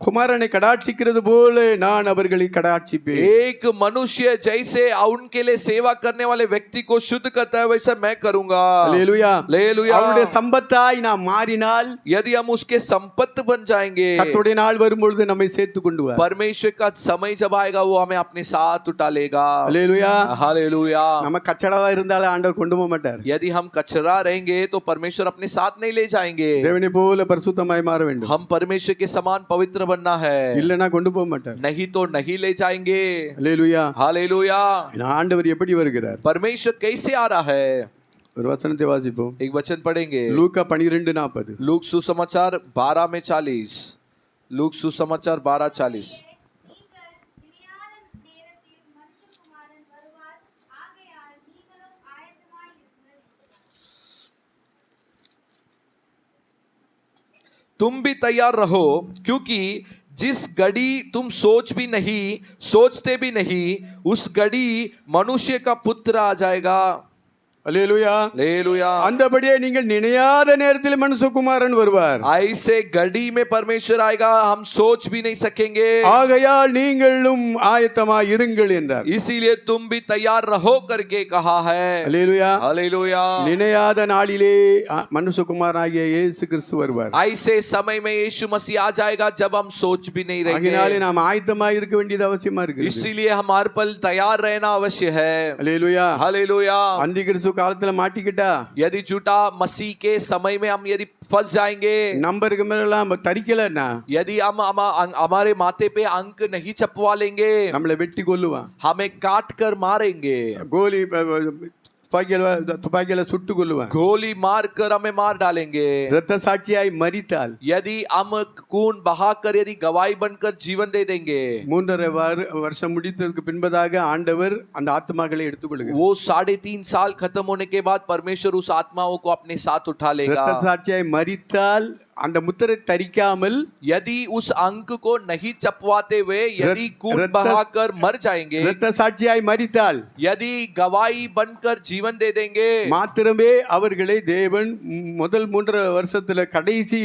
குமாரனை கடாட்சிக்கிறது போல நான் அவர்களை கடாட்சிப்பேன். एक मनुष्य जैसे उनके लिए सेवा करने वाले व्यक्ति को शुद्ध करता है, वैसा मैं करूंगा। அல்லேலூயா. हालेलुया। அவருடைய சம்பத்தாய் நாம் மாறினால், यदि हम उसके संपत्ति बन जाएंगे, கர்த்தருடைய நாள் வரும்பொழுது நம்மை சேர்த்து கொண்டு வா. परमेश्वर का समय जब आएगा वो हमें अपने साथ उठा लेगा। அல்லேலூயா. हालेलुया। நம்ம கச்சடவா இருந்தாலும் ஆண்டவர் கொண்டு போக மாட்டார். यदि हम कचरा रहेंगे तो परमेश्वर अपने साथ नहीं ले जाएंगे। தேவனை போல பரிசுத்தமாய் மாற வேண்டும். हम परमेश्वर के समान पवित्र बनना है, இல்லனா கொண்டு போக மாட்டார். नहीं तो नहीं ले जाएंगे। அல்லேலூயா. हालेलुया। ஆண்டவர் எப்படி வருகிறார்? परमेश्वर कैसे आ रहा है? ஒரு வசனத்தை வாசிப்போம். एक वचन पढ़ेंगे, லூக்கா 12:40. लूक सुसमाचार 12:40। लूक सुसमाचार 12:40। நீங்கள் இனியாத நேரத்தில் மனுஷகுமாரன் வருவார், ஆகையால் நீங்களும் ஆயத்தமாய் இருங்கள். तुम भी तैयार रहो, क्योंकि जिस घड़ी तुम सोचते भी नहीं, उस घड़ी मनुष्य का पुत्र आ जाएगा। அல்லேலூயா. हालेलुया। அந்தபடியே நீங்கள் நினையாத நேரத்தில் மனுஷகுமாரன் வருவார். ऐसे घड़ी में परमेश्वर आएगा, हम सोच भी नहीं सकेंगे। ஆகையால் நீங்களும் ஆயத்தமாய் இருங்கள் என்றார். इसीलिए तुम भी तैयार रहो करके कहा है। அல்லேலூயா. हालेलुया। நினையாத நாளிலே மனுஷகுமாரனாகிய இயேசு கிறிஸ்து வருவார். ऐसे समय में यीशु मसीह आ जाएगा जब हम सोच भी नहीं ஆகையாலே रहेंगे। நாம் ஆயத்தமாய் இருக்க வேண்டியது அவசியமா இருக்கு. इसीलिए हम हर पल तैयार रहना अवश्य है। அல்லேலூயா. हालेलुया। அந்தி கிறிஸ்து காலத்துல மாட்டிக்கிட்டா, यदि झूठा मसीह के समय में हम यदि फंस जाएंगे, நம்பருக்கு மேலாம் தரிக்கலன்னா यदि हम हमारे माथे पे अंक नहीं छपवा लेंगे, நம்மளை வெட்டி கொல்லுவான். हमें काट कर मारेंगे। கோலி துப்பாக்கியால சுட்டு கொல்லுவான். गोली मार कर हमें मार डालेंगे। இரத்த சாட்சியாய் மரித்தால் यदि हम खून बहाकर यदि गवाही बनकर जीवन दे देंगे, 3.5 வருஷம் முடித்ததுக்கு பின்பதாக ஆண்டவர் அந்த ஆத்மாக்களை எடுத்துக்கொள்கிறார். वो 3.5 साल खत्म होने के बाद परमेश्वर उस आत्माओं को अपने साथ उठा लेगा। இரத்த சாட்சியாய் மரித்தால் அந்த முத்திரை தரிக்காமல் यदि उस अंक को नहीं चपवाते हुए यदि खून रत्त- बहाकर मर जाएंगे, இரத்த சாட்சியாய் மரித்தால் यदि गवाही बनकर जीवन दे देंगे, மாத்திரமே அவர்களை தேவன் முதல் 3.5 வருஷத்துல கடைசி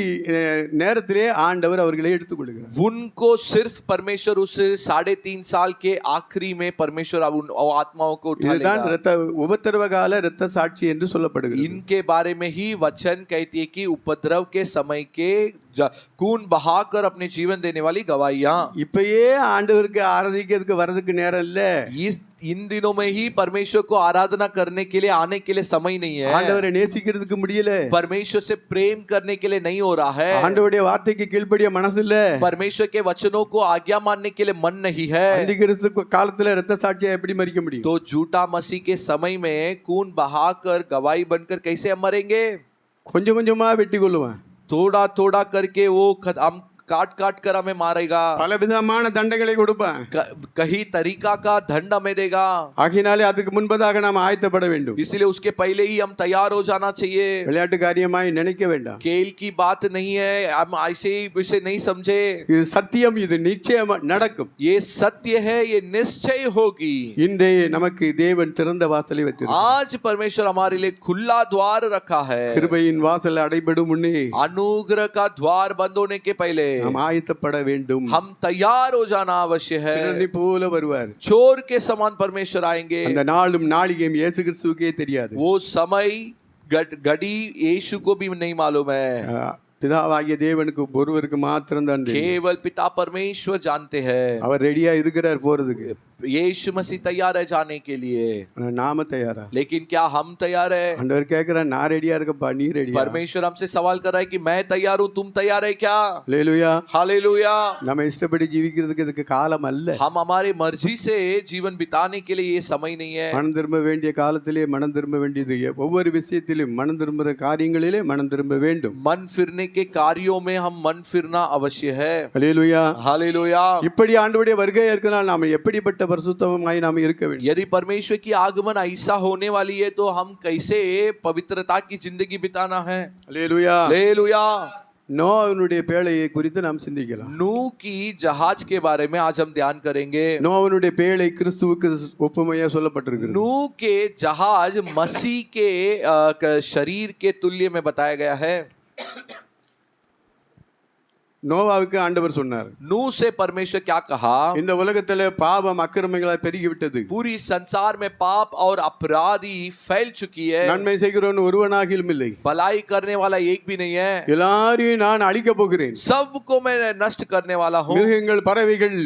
நேரத்திலே ஆண்டவர் அவர்களை எடுத்துக்கொள்கிறார். उनको सिर्फ परमेश्वर उस 3.5 साल के आखिरी में परमेश्वर उन आत्माओं को उठा இதுதான் लेगा। இரத்த உபத்திரவ கால இரத்த சாட்சி என்று சொல்லப்படுகிறது. इनके बारे में ही वचन कहती है कि उपद्रव के समय के खून बहाकर अपने जीवन देने वाली गवाहियां। இப்பயே ஆண்டவருக்கு ஆராதிக்கிறதுக்கு வரதுக்கு நேரம் இல்ல. इन दिनों में ही परमेश्वर को आराधना करने के लिए आने के लिए समय नहीं है। ஆண்டவரை நேசிக்கிறதுக்கு முடியல. परमेश्वर से प्रेम करने के लिए नहीं हो रहा है। ஆண்டவருடைய வார்த்தைக்கு கீழ்ப்படிய மனசு இல்ல. परमेश्वर के वचनों को आज्ञा मानने के लिए मन नहीं है। அந்திகிறிஸ்து காலத்துல இரத்த சாட்சியா எப்படி மரிக்க முடியும்? तो झूठा मसीह के समय में खून बहाकर गवाही बनकर कैसे हम मरेंगे? கொஞ்சம் கொஞ்சமா வெட்டி கொள்ளுவான். थोड़ा थोड़ा करके वो हम काट काट कर हमें मारेगा। பல விதமான தண்டங்களை கொடுப்பான். कहीं तरीका का दंड हमें देगा। ஆகினாலே அதுக்கு முன்பதாக நாம் ஆயத்தப்பட வேண்டும். इसलिए उसके पहले ही हम तैयार हो जाना चाहिए। விளையாட்டு காரியமாய் நினைக்க வேண்டாம். खेल की बात नहीं है, हम ऐसे ही इसे नहीं समझे। இது சத்தியம், இது நிச்சயமா நடக்கும். ये सत्य है, ये निश्चय होगी। இன்றைய நமக்கு தேவன் திறந்த வாசலை வைத்திருக்கிறார். आज परमेश्वर हमारे लिए खुला द्वार रखा है। கிருபையின் வாசல் அடைபடும் முன்னே अनुग्रह का द्वार बंद होने के पहले நாம் ஆயத்தப்பட வேண்டும். हम तैयार हो जाना आवश्यक है। திருடனை போல வருவார். चोर के समान परमेश्वर आएंगे। அந்த நாளும் நாளிகையும் இயேசு கிறிஸ்துவுக்கே தெரியாது. वो समय घड़ी यीशु को भी नहीं मालूम है। பிதாவாகிய தேவனுக்கு ஒருவருக்கு மாத்திரம் தான் தெரியும். केवल पिता परमेश्वर जानते हैं। அவர் ரெடியா இருக்கிறார் போறதுக்கு. यीशु मसीह तैयार है जाने के लिए, ஆனா நாம தயாரா? लेकिन क्या हम तैयार है? ஆண்டவர் கேக்குறார், நான் ரெடியா இருக்கப்பா, நீ ரெடியா? परमेश्वर हमसे सवाल कर रहा है कि मैं तैयार हूँ, तुम तैयार है क्या? அல்லேலூயா. हालेलूया। நம்ம இஷ்டப்படி ஜீவிக்கிறதுக்கு இதுக்கு காலம் அல்ல. हम हमारे मर्जी से जीवन बिताने के लिए ये समय नहीं है। மனம் திரும்ப வேண்டிய காலத்திலே மனம் திரும்ப வேண்டியது. ஒவ்வொரு விஷயத்திலும் மனம் திரும்புற காரியங்களிலே மனம் திரும்ப வேண்டும். मन फिरने के कार्यों में हम मन फिरना अवश्य है। அல்லேலூயா. हालेलूया। இப்படி ஆண்டவருடைய வருகை இருக்கிறால் நாம் எப்படிப்பட்ட பரிசுத்தமாய் நாம் இருக்க வேண்டும்? यदि परमेश्वर की आगमन ऐसा होने वाली है तो हम कैसे पवित्रता की जिंदगी बिताना है। அல்லேலூயா. हालेलूया। நோவனுடைய பேழையை குறித்து நாம் சிந்திக்கலாம். नूह की जहाज के बारे में आज हम ध्यान करेंगे। நோவனுடைய பேழை கிறிஸ்துவுக்கு ஒப்புமையா சொல்லப்பட்டிருக்கிறது. नूह के जहाज मसीह के शरीर के तुल्य में बताया गया है। நோவாவுக்கு ஆண்டவர் சொன்னார், नूह से परमेश्वर क्या कहा? இந்த உலகத்துல பாவம் அக்கிரமங்களாய் பெருகி விட்டது. पूरी संसार में पाप और अपराधी फैल चुकी है। நன்மை செய்கிறவன் ஒருவனாகிலும் இல்லை. भलाई करने वाला एक भी नहीं है। எல்லாரையும் நான் அழிக்க போகிறேன். सबको मैं नष्ट करने वाला हूँ। மிருகங்கள், பறவைகள்,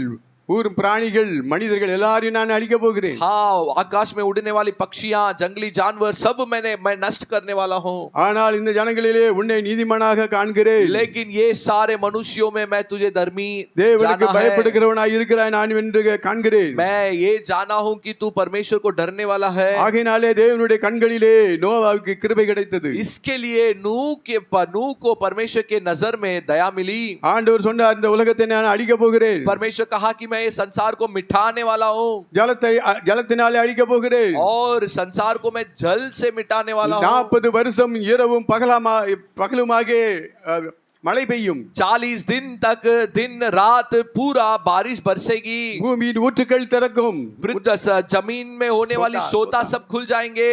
ஊர் பிராணிகள், மனிதர்கள் எல்லாரையும் நான் அழிக்க போகிறேன். हाँ, आकाश में उड़ने वाली पक्षियां, जंगली जानवर सब मैं नष्ट करने वाला हूँ। ஆனால் இந்த ஜனங்களிலே உன்னை நீதிமானாக காண்கிறேன். लेकिन ये सारे मनुष्यों में मैं तुझे धर्मी தேவனுக்கு जाना है। பயப்படுகிறவனாய் இருக்கிறாய் நான் என்று காண்கிறேன். मैं ये जाना हूँ कि तू परमेश्वर को डरने वाला है। ஆகையினாலே தேவனுடைய கண்களிலே நோவாவுக்கு கிருபை கிடைத்தது. इसके लिए नूह को परमेश्वर के नजर में दया मिली। ஆண்டவர் சொன்னார், இந்த உலகத்தை நான் அழிக்க போகிறேன். परमेश्वर कहा कि मैं ये संसार को मिटाने वाला हूँ ஜலத்தினாலே அழிக்க போகிறேன். और संसार को मैं जल से मिटाने वाला हूँ। 40 வருஷம் இரவும் பகலுமாக மழை பெய்யும். 40 दिन तक दिन रात पूरा बारिश बरसेगी। பூமியின் ஊற்றுக்கள் திறக்கும். जमीन में होने वाली सोता सब खुल जाएंगे।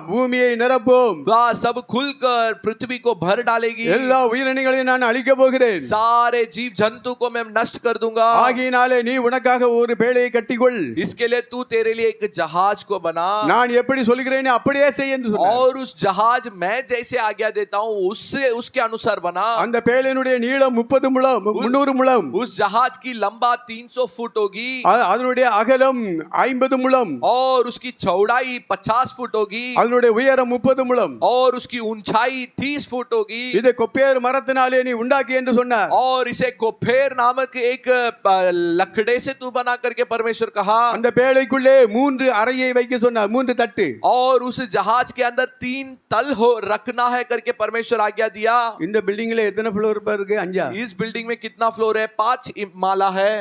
பூமியை நிரப்பும். सब खुलकर पृथ्वी को भर डालेगी। எல்லா உயிரினங்களையும் நான் அழிக்க போகிறேன். सारे जीव जंतु को मैं नष्ट कर दूंगा। ஆகையினாலே நீ உனக்காக ஒரு பேழையை கட்டிக்கொள். इसके लिए तू तेरे लिए एक जहाज को बना। நான் எப்படி சொல்கிறேன் அப்படியே செய் என்று சொன்னார். और उस जहाज मैं जैसे आज्ञा देता हूँ उससे उसके अनुसार बना। அந்த பேழையினுடைய நீளம் 30 முழம் 300 முழம், उस जहाज की लंबा 300 फुट होगी அதனுடைய அகலம் 50 முழம், और उसकी चौड़ाई 50 फुट होगी அதனுடைய உயரம் 30 முழம். और उसकी ऊंचाई 30 फुट होगी இதை கொப்பேர் மரத்தினாலே நீ உண்டாக்கி என்று சொன்னார். और इसे कोफेर नामक एक लकड़े से तू बना करके परमेश्वर कहा அந்த பேழைக்குள்ளே 3 அறையை வைக்க சொன்னார், 3 தட்டு. और उस जहाज के अंदर 3 तल हो रखना है करके परमेश्वर आज्ञा दिया। இந்த பில்டிங்ல எத்தனை ஃப்ளோர் இருக்கு? 5. इस बिल्डिंग में कितना फ्लोर है? 5 माला है।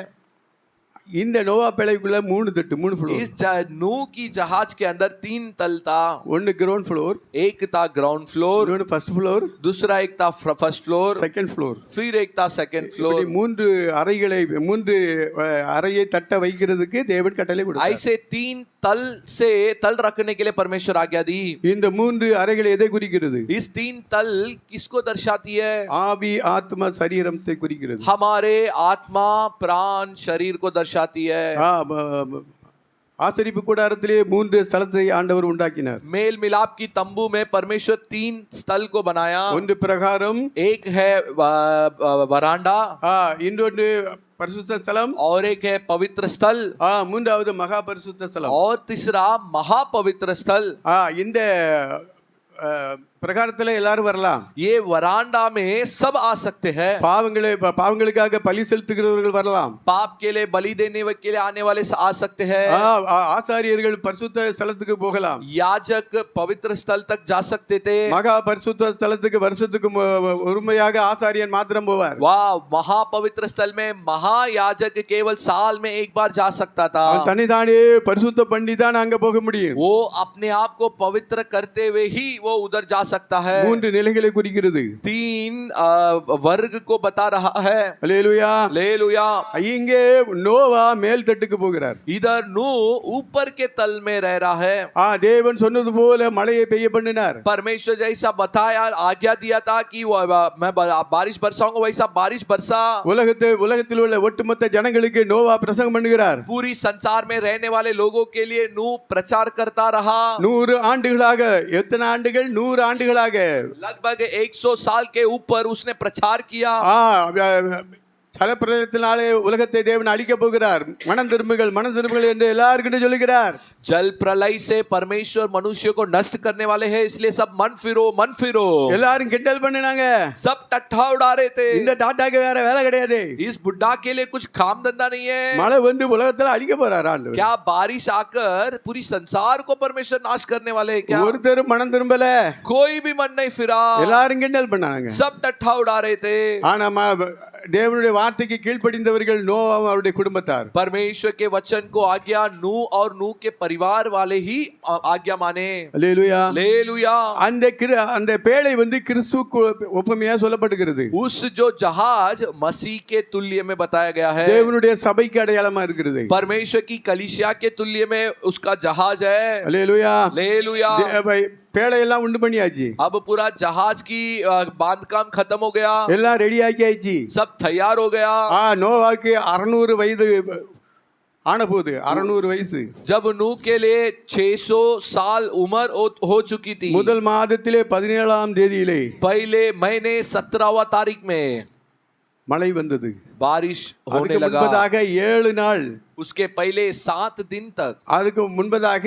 இந்த நோவா பேழைக்குள்ள 3 தட்டு, 3 ஃப்ளோர். इस नूह की जहाज के अंदर 3 तल था। ஒன்னு கிரவுண்ட் ஃப்ளோர், एक था ग्राउंड फ्लोर, இன்னொரு ஃபர்ஸ்ட் ஃப்ளோர், दूसरा एक था फर्स्ट फ्लोर, செகண்ட் ஃப்ளோர். फिर एक था सेकंड फ्लोर। இப்படி 3 அறைகளை 3 அறையை தட்ட வைக்கிறதுக்கு தேவன் கட்டளை கொடுத்தார். ऐसे 3 तल से तल रखने के लिए परमेश्वर आज्ञा दी। இந்த 3 அறைகள் எதை குறிக்கிறது? इस 3 तल किसको दर्शाती है? ஆவி, ஆத்மா, சரீரத்தை குறிக்கிறது. हमारे आत्मा प्राण शरीर को दर्शाती है। ஆசரிப்பு கூடாரத்திலே 3 ஸ்தலத்தை ஆண்டவர் உண்டாக்கினார். मेल मिलाप की तंबू में परमेश्वर 3 स्थल को बनाया। ஒன்று பிரகாரம், एक है वरांडा, இன்னொன்று பரிசுத்த ஸ்தலம், और एक है पवित्र स्थल, மூன்றாவது மகா பரிசுத்த ஸ்தலம். और तीसरा महापवित्र स्थल। இந்த பிரகாரத்துல எல்லாரும் வரலாம். ये वरांडा में सब आ सकते हैं। பாவங்களுக்காக பலி செலுத்துகிறவர்கள் வரலாம். पाप के लिए बलि देने के लिए आने वाले आ सकते हैं। ஆசாரியர்கள் பரிசுத்த ஸ்தலத்துக்கு போகலாம். याजक पवित्र स्थल तक जा सकते थे। மகா பரிசுத்த ஸ்தலத்துக்கு வருஷத்துக்கு ஒருமையாக ஆசாரியன் மாத்திரம் போவார். वाह, महापवित्र स्थल में महायाजक केवल साल में एक बार जा सकता था। தனிதானே பரிசுத்த பண்ணி தான் அங்க போக முடியும். वो अपने आप को पवित्र करते हुए ही वो उधर जा सकता है। 3 நிலைகளை குறிக்கிறது. 3 वर्ग को बता रहा है। அல்லேலூயா, हालेलुया। இங்கே நோவா மேல் தட்டுக்கு போகிறார். इधर नूह ऊपर के तल में रह रहा है। தேவன் சொன்னது போல மழையை பெய்ய பண்ணினார். परमेश्वर जैसा बताया, आज्ञा दिया था कि मैं बारिश बरसाऊंगा, वैसा बारिश बरसा। உலகத்தில் உள்ள ஒட்டுமொத்த ஜனங்களுக்கு நோவா பிரசங்கம் பண்ணுகிறார். पूरी संसार में रहने वाले लोगों के लिए नूह प्रचार करता रहा। 100 ஆண்டுகளாக. எத்தனை ஆண்டுகள்? 100 ஆண்டுகளாக. लगभग 100 साल के ऊपर उसने प्रचार किया। ஜலப்பிரளயத்தினாலே உலகத்தை தேவன் அழிக்க போகிறார். மனம் திரும்புங்கள் என்று எல்லாருக்கும் சொல்லுகிறார். जल प्रलय से परमेश्वर मनुष्य को नष्ट करने वाले हैं, इसलिए सब मन फिरो। எல்லாரும் கிண்டல் பண்ணினாங்க. सब टट्ठा उड़ा रहे थे। இந்த டாட்டாக்கு வேற வேலை கிடையாது. इस बुड्ढा के लिए कुछ काम धंधा नहीं है। மழை வந்து உலகத்துல அழிக்க போறார் ஆண்டவர். क्या बारिश आकर पूरी संसार को परमेश्वर नाश करने वाले हैं क्या? ஒருத்தரும் மனம் திரும்பல. कोई भी मन नहीं फिरा। எல்லாரும் கிண்டல் பண்ணாங்க. सब टट्ठा उड़ा रहे थे। ஆனா தேவனுடைய வார்த்தைக்கு கீழ்ப்படிந்தவர்கள் நோவா அவருடைய குடும்பத்தார். परमेश्वर के वचन को आज्ञा नूह और नूह के परिवार वाले ही आज्ञा माने। அல்லேலூயா, हालेलुया। அந்த பேழை வந்து கிறிஸ்துவுக்கு ஒப்புமையா சொல்லப்படுகிறது. उस जो जहाज मसीह के तुल्य में बताया गया है, தேவனுடைய சபைக்கு அடையாளமா இருக்கிறது. परमेश्वर की कलीसिया के तुल्य में उसका जहाज है। அல்லேலூயா, हालेलुया। பேழை எல்லாம் உண்டு பண்ணியாச்சு. अब पूरा जहाज की बांधकाम खत्म हो गया, எல்லாம் ரெடி ஆக்கியாச்சு. सब तैयार हो गया। நோவாக்கு 600 வயது ஆன போது, 600 வயசு. जब नूह के लिए 600 साल उम्र हो चुकी थी, முதல் மாதத்திலே 17ஆம் தேதியிலே पहले महीने 17वां तारीख में மழை வந்தது. बारिश होने அதுக்கு लगा। முன்பதாக 7 நாள், उसके पहले 7 दिन तक, அதுக்கு முன்பதாக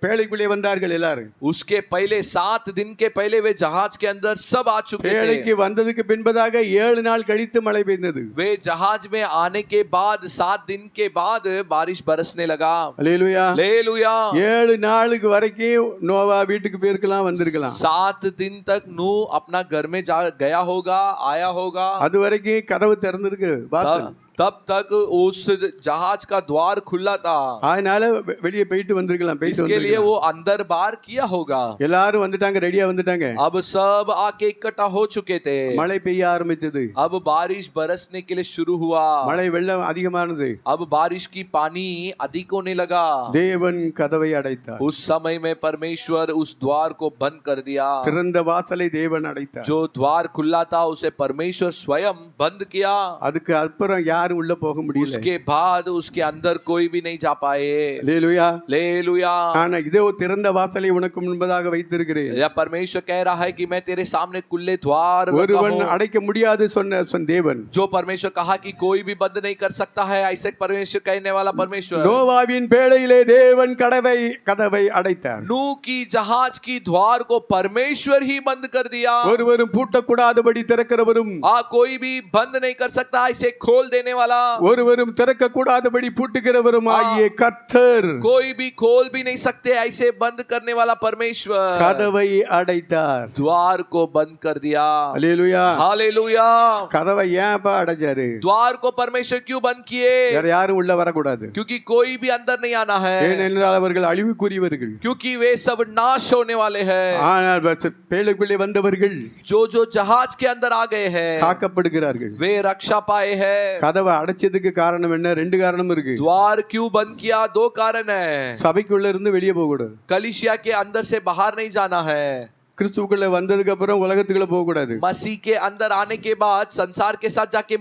பேழைக்குள்ளே வந்தார்கள் எல்லாரும். उसके पहले 7 दिन के पहले वे जहाज के अंदर सब आ चुके பேழைக்கு थे। வந்ததுக்கு பின்பதாக 7 நாள் கழித்து மழை பெய்தது. वे जहाज में आने के बाद 7 दिन के बाद बारिश बरसने लगा। அல்லேலூயா, हालेलुया। 7 நாளுக்கு வரைக்கும் நோவா வீட்டுக்கு போயிருக்கலாம், வந்திருக்கலாம். 7 दिन तक नूह अपना घर में जा गया होगा, आया होगा। அது வரைக்கும் கதவு திறந்திருக்கு, வாசல். तब तक उस जहाज का द्वार खुला था, அதனால வெளியே போயிட்டு வந்திருக்கலாம். इसके लिए वो अंदर बाहर किया होगा। எல்லாரும் வந்துட்டாங்க, ரெடியா வந்துட்டாங்க. अब सब आके इकट्ठा हो चुके थे। மழை பெய்ய ஆரம்பித்தது. अब बारिश बरसने के लिए शुरू हुआ। மழை வெள்ளம் அதிகமானது. अब बारिश की पानी अधिक होने लगा। தேவன் கதவை அடைத்தார். उस समय में परमेश्वर उस द्वार को बंद कर दिया। திறந்த வாசலை தேவன் அடைத்தார். जो द्वार खुला था उसे परमेश्वर स्वयं बंद किया। அதுக்கு அப்புறம் யார் யாரும் உள்ள போக முடியல. उसके बाद उसके अंदर कोई भी नहीं जा पाए. அல்லேலூயா. हालेलुया. ஆனா இதோ திறந்த வாசலை உனக்கு முன்பதாக வைத்திருக்கிறேன். या परमेश्वर कह रहा है कि मैं तेरे सामने खुले द्वार रखा ஒருவன் हूं. அடைக்க முடியாது சொன்ன தேவன். जो परमेश्वर कहा कि कोई भी बंद नहीं कर सकता है, ऐसे परमेश्वर कहने वाला परमेश्वर. நோவாவின் பேழையிலே தேவன் கதவை அடைத்தார். नूह की जहाज की द्वार को परमेश्वर ही बंद कर दिया. ஒருவரும் பூட்டக்கூடாதபடி திறக்கிறவரும், कोई भी बंद नहीं कर सकता ऐसे खोल देने वाला. ஒருவரும் திறக்கக்கூடாதபடி பூட்டுகிறவரும் ஆகிய கர்த்தர் कोई भी खोल भी नहीं सकते ऐसे बंद करने वाला परमेश्वर கதவை அடைத்தார். द्वार को बंद कर दिया. அல்லேலூயா. हालेलुया. கதவை ஏன்பா அடைச்சாரு? द्वार को परमेश्वर क्यों बंद किए? வேற யாரும் உள்ள வரக்கூடாது. क्योंकि कोई भी अंदर नहीं आना है, ஏனென்றால் அவர்கள் அழிவுக்குரியவர்கள். क्योंकि वे सब नाश होने वाले हैं. ஆனால் பேழைக்குள்ளே வந்தவர்கள் जो जहाज के अंदर आ गए हैं காக்கப்படுகிறார்கள். वे रक्षा पाए हैं. கதவை அடைச்சதுக்கு காரணம் என்ன? ரெண்டு காரணம் இருக்கு. द्वार क्यों बंद किया? दो कारण है. சபைக்குள்ள இருந்து வெளியே போக கூடாது. कलीसिया के अंदर से बाहर नहीं जाना है. கிறிஸ்துவுக்குள்ள வந்ததுக்கு அப்புறம் உலகத்துக்குள்ள போக கூடாது. मसीह के अंदर आने के बाद संसार के साथ जाके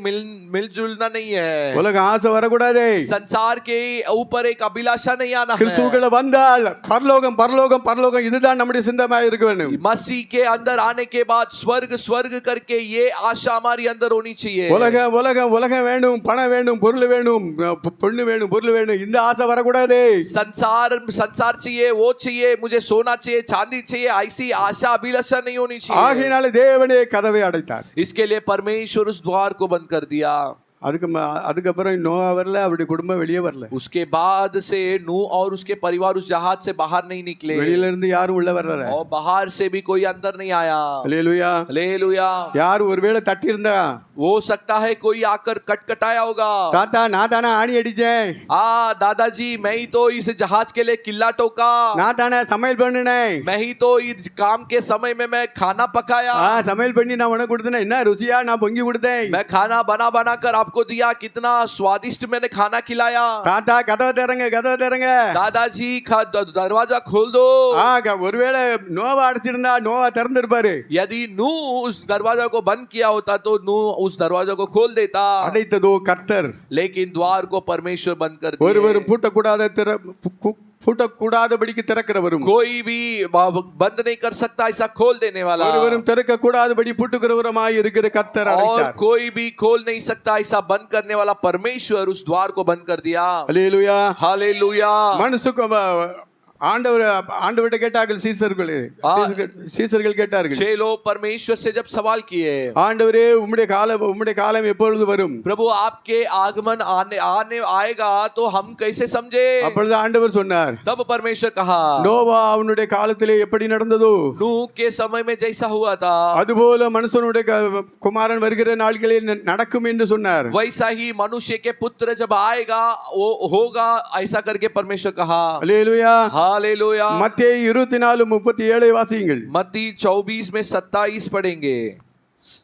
मिलजुलना नहीं है. உலக ஆசை வரக்கூடாது. संसार के ऊपर एक अभिलाषा नहीं आना है. கிறிஸ்துவுக்குள்ள வந்தால் பரலோகம் பரலோகம் பரலோகம் இதுதான் நம்முடைய சிந்தமாக இருக்க வேண்டும். मसीह के अंदर आने के बाद स्वर्ग स्वर्ग करके ये आशा हमारी अंदर होनी चाहिए. உலகம் உலகம் உலகம் வேணும், பணம் வேணும், பொருள் வேணும், பொண்ணு வேணும், பொருள் வேணும், இந்த ஆசை வரக்கூடாது. संसार संसार चाहिए, वो चाहिए, मुझे सोना चाहिए, चांदी चाहिए, ऐसी आशा अभिलाषा नहीं होनी चाहिए. ஆகையினால தேவனே கதவை அடைத்தார். इसके लिए परमेश्वर उस द्वार को बंद कर दिया. அதுக்கப்புறம் நோவா வரல, அவருடைய குடும்பம் வெளியே வரல. उसके बाद से नूह और उसके परिवार उस जहाज से बाहर नहीं निकले. வெளியில இருந்து யாரும் உள்ள வரல. और बाहर से भी कोई अंदर नहीं आया. அல்லேலூயா. हालेलुया. யார் ஒருவேளை தட்டி இருந்தா, हो सकता है कोई आकर कटकटाया होगा. தாத்தா நான் தானே ஆணி அடிச்சேன், दादाजी मैं ही तो इस जहाज के लिए किल्ला ठोका, நான் தானே சமையல் பண்ணினேன், मैं ही तो इस काम के समय में मैं खाना पकाया, சமையல் பண்ணி நான் உனக்கு கொடுத்தேன், என்ன ருசியா நான் பொங்கி கொடுத்தேன், मैं खाना बना बना कर आपको दिया, कितना स्वादिष्ट मैंने खाना खिलाया. தாத்தா கதவை திறங்க, கதவை திறங்க. दादाजी दरवाजा खोल दो. ஒருவேளை நோவா அடைச்சிருந்தா நோவா திறந்திருப்பாரு. यदि नूह उस दरवाजा को बंद किया होता तो नूह उस दरवाजा को खोल देता. அடைத்ததோ கர்த்தர். लेकिन द्वार को परमेश्वर बंद कर दिया. ஒருவரும் பூட்டக்கூடாதபடிக்கு திறக்கிறவரும், कोई भी बंद नहीं कर सकता ऐसा खोल देने वाला, ஒருவரும் திறக்கக்கூடாதபடி பூட்டுகிறவருமாய் இருக்கிற கர்த்தர் और அடைத்தார். कोई भी खोल नहीं सकता ऐसा बंद करने वाला परमेश्वर उस द्वार को बंद कर दिया. அல்லேலூயா. हालेलुया. மனுஷுக்கு ஆண்டவர்கிட்ட கேட்டார்கள் சீசர்கள் கேட்டார்கள், 6 लोग परमेश्वर से जब सवाल किए, ஆண்டவரே உம்முடைய காலம் எப்பொழுது வரும்? प्रभु आपके आगमन आने आएगा तो हम कैसे समझे? அப்பொழுது ஆண்டவர் சொன்னார், तब परमेश्वर कहा, நோவா அவனுடைய காலத்திலே எப்படி நடந்ததோ नूह के समय में जैसा हुआ था அதுபோல மனுஷனுடைய குமாரன் வருகிற நாட்களில் நடக்கும் என்று சொன்னார். वैसा ही मनुष्य के पुत्र जब आएगा वो होगा, ऐसा करके परमेश्वर कहा. அல்லேலூயா. हालेलुया. மத்தேயு 24:37 வாசியுங்கள். मत्ती 24 में 27 पढ़ेंगे.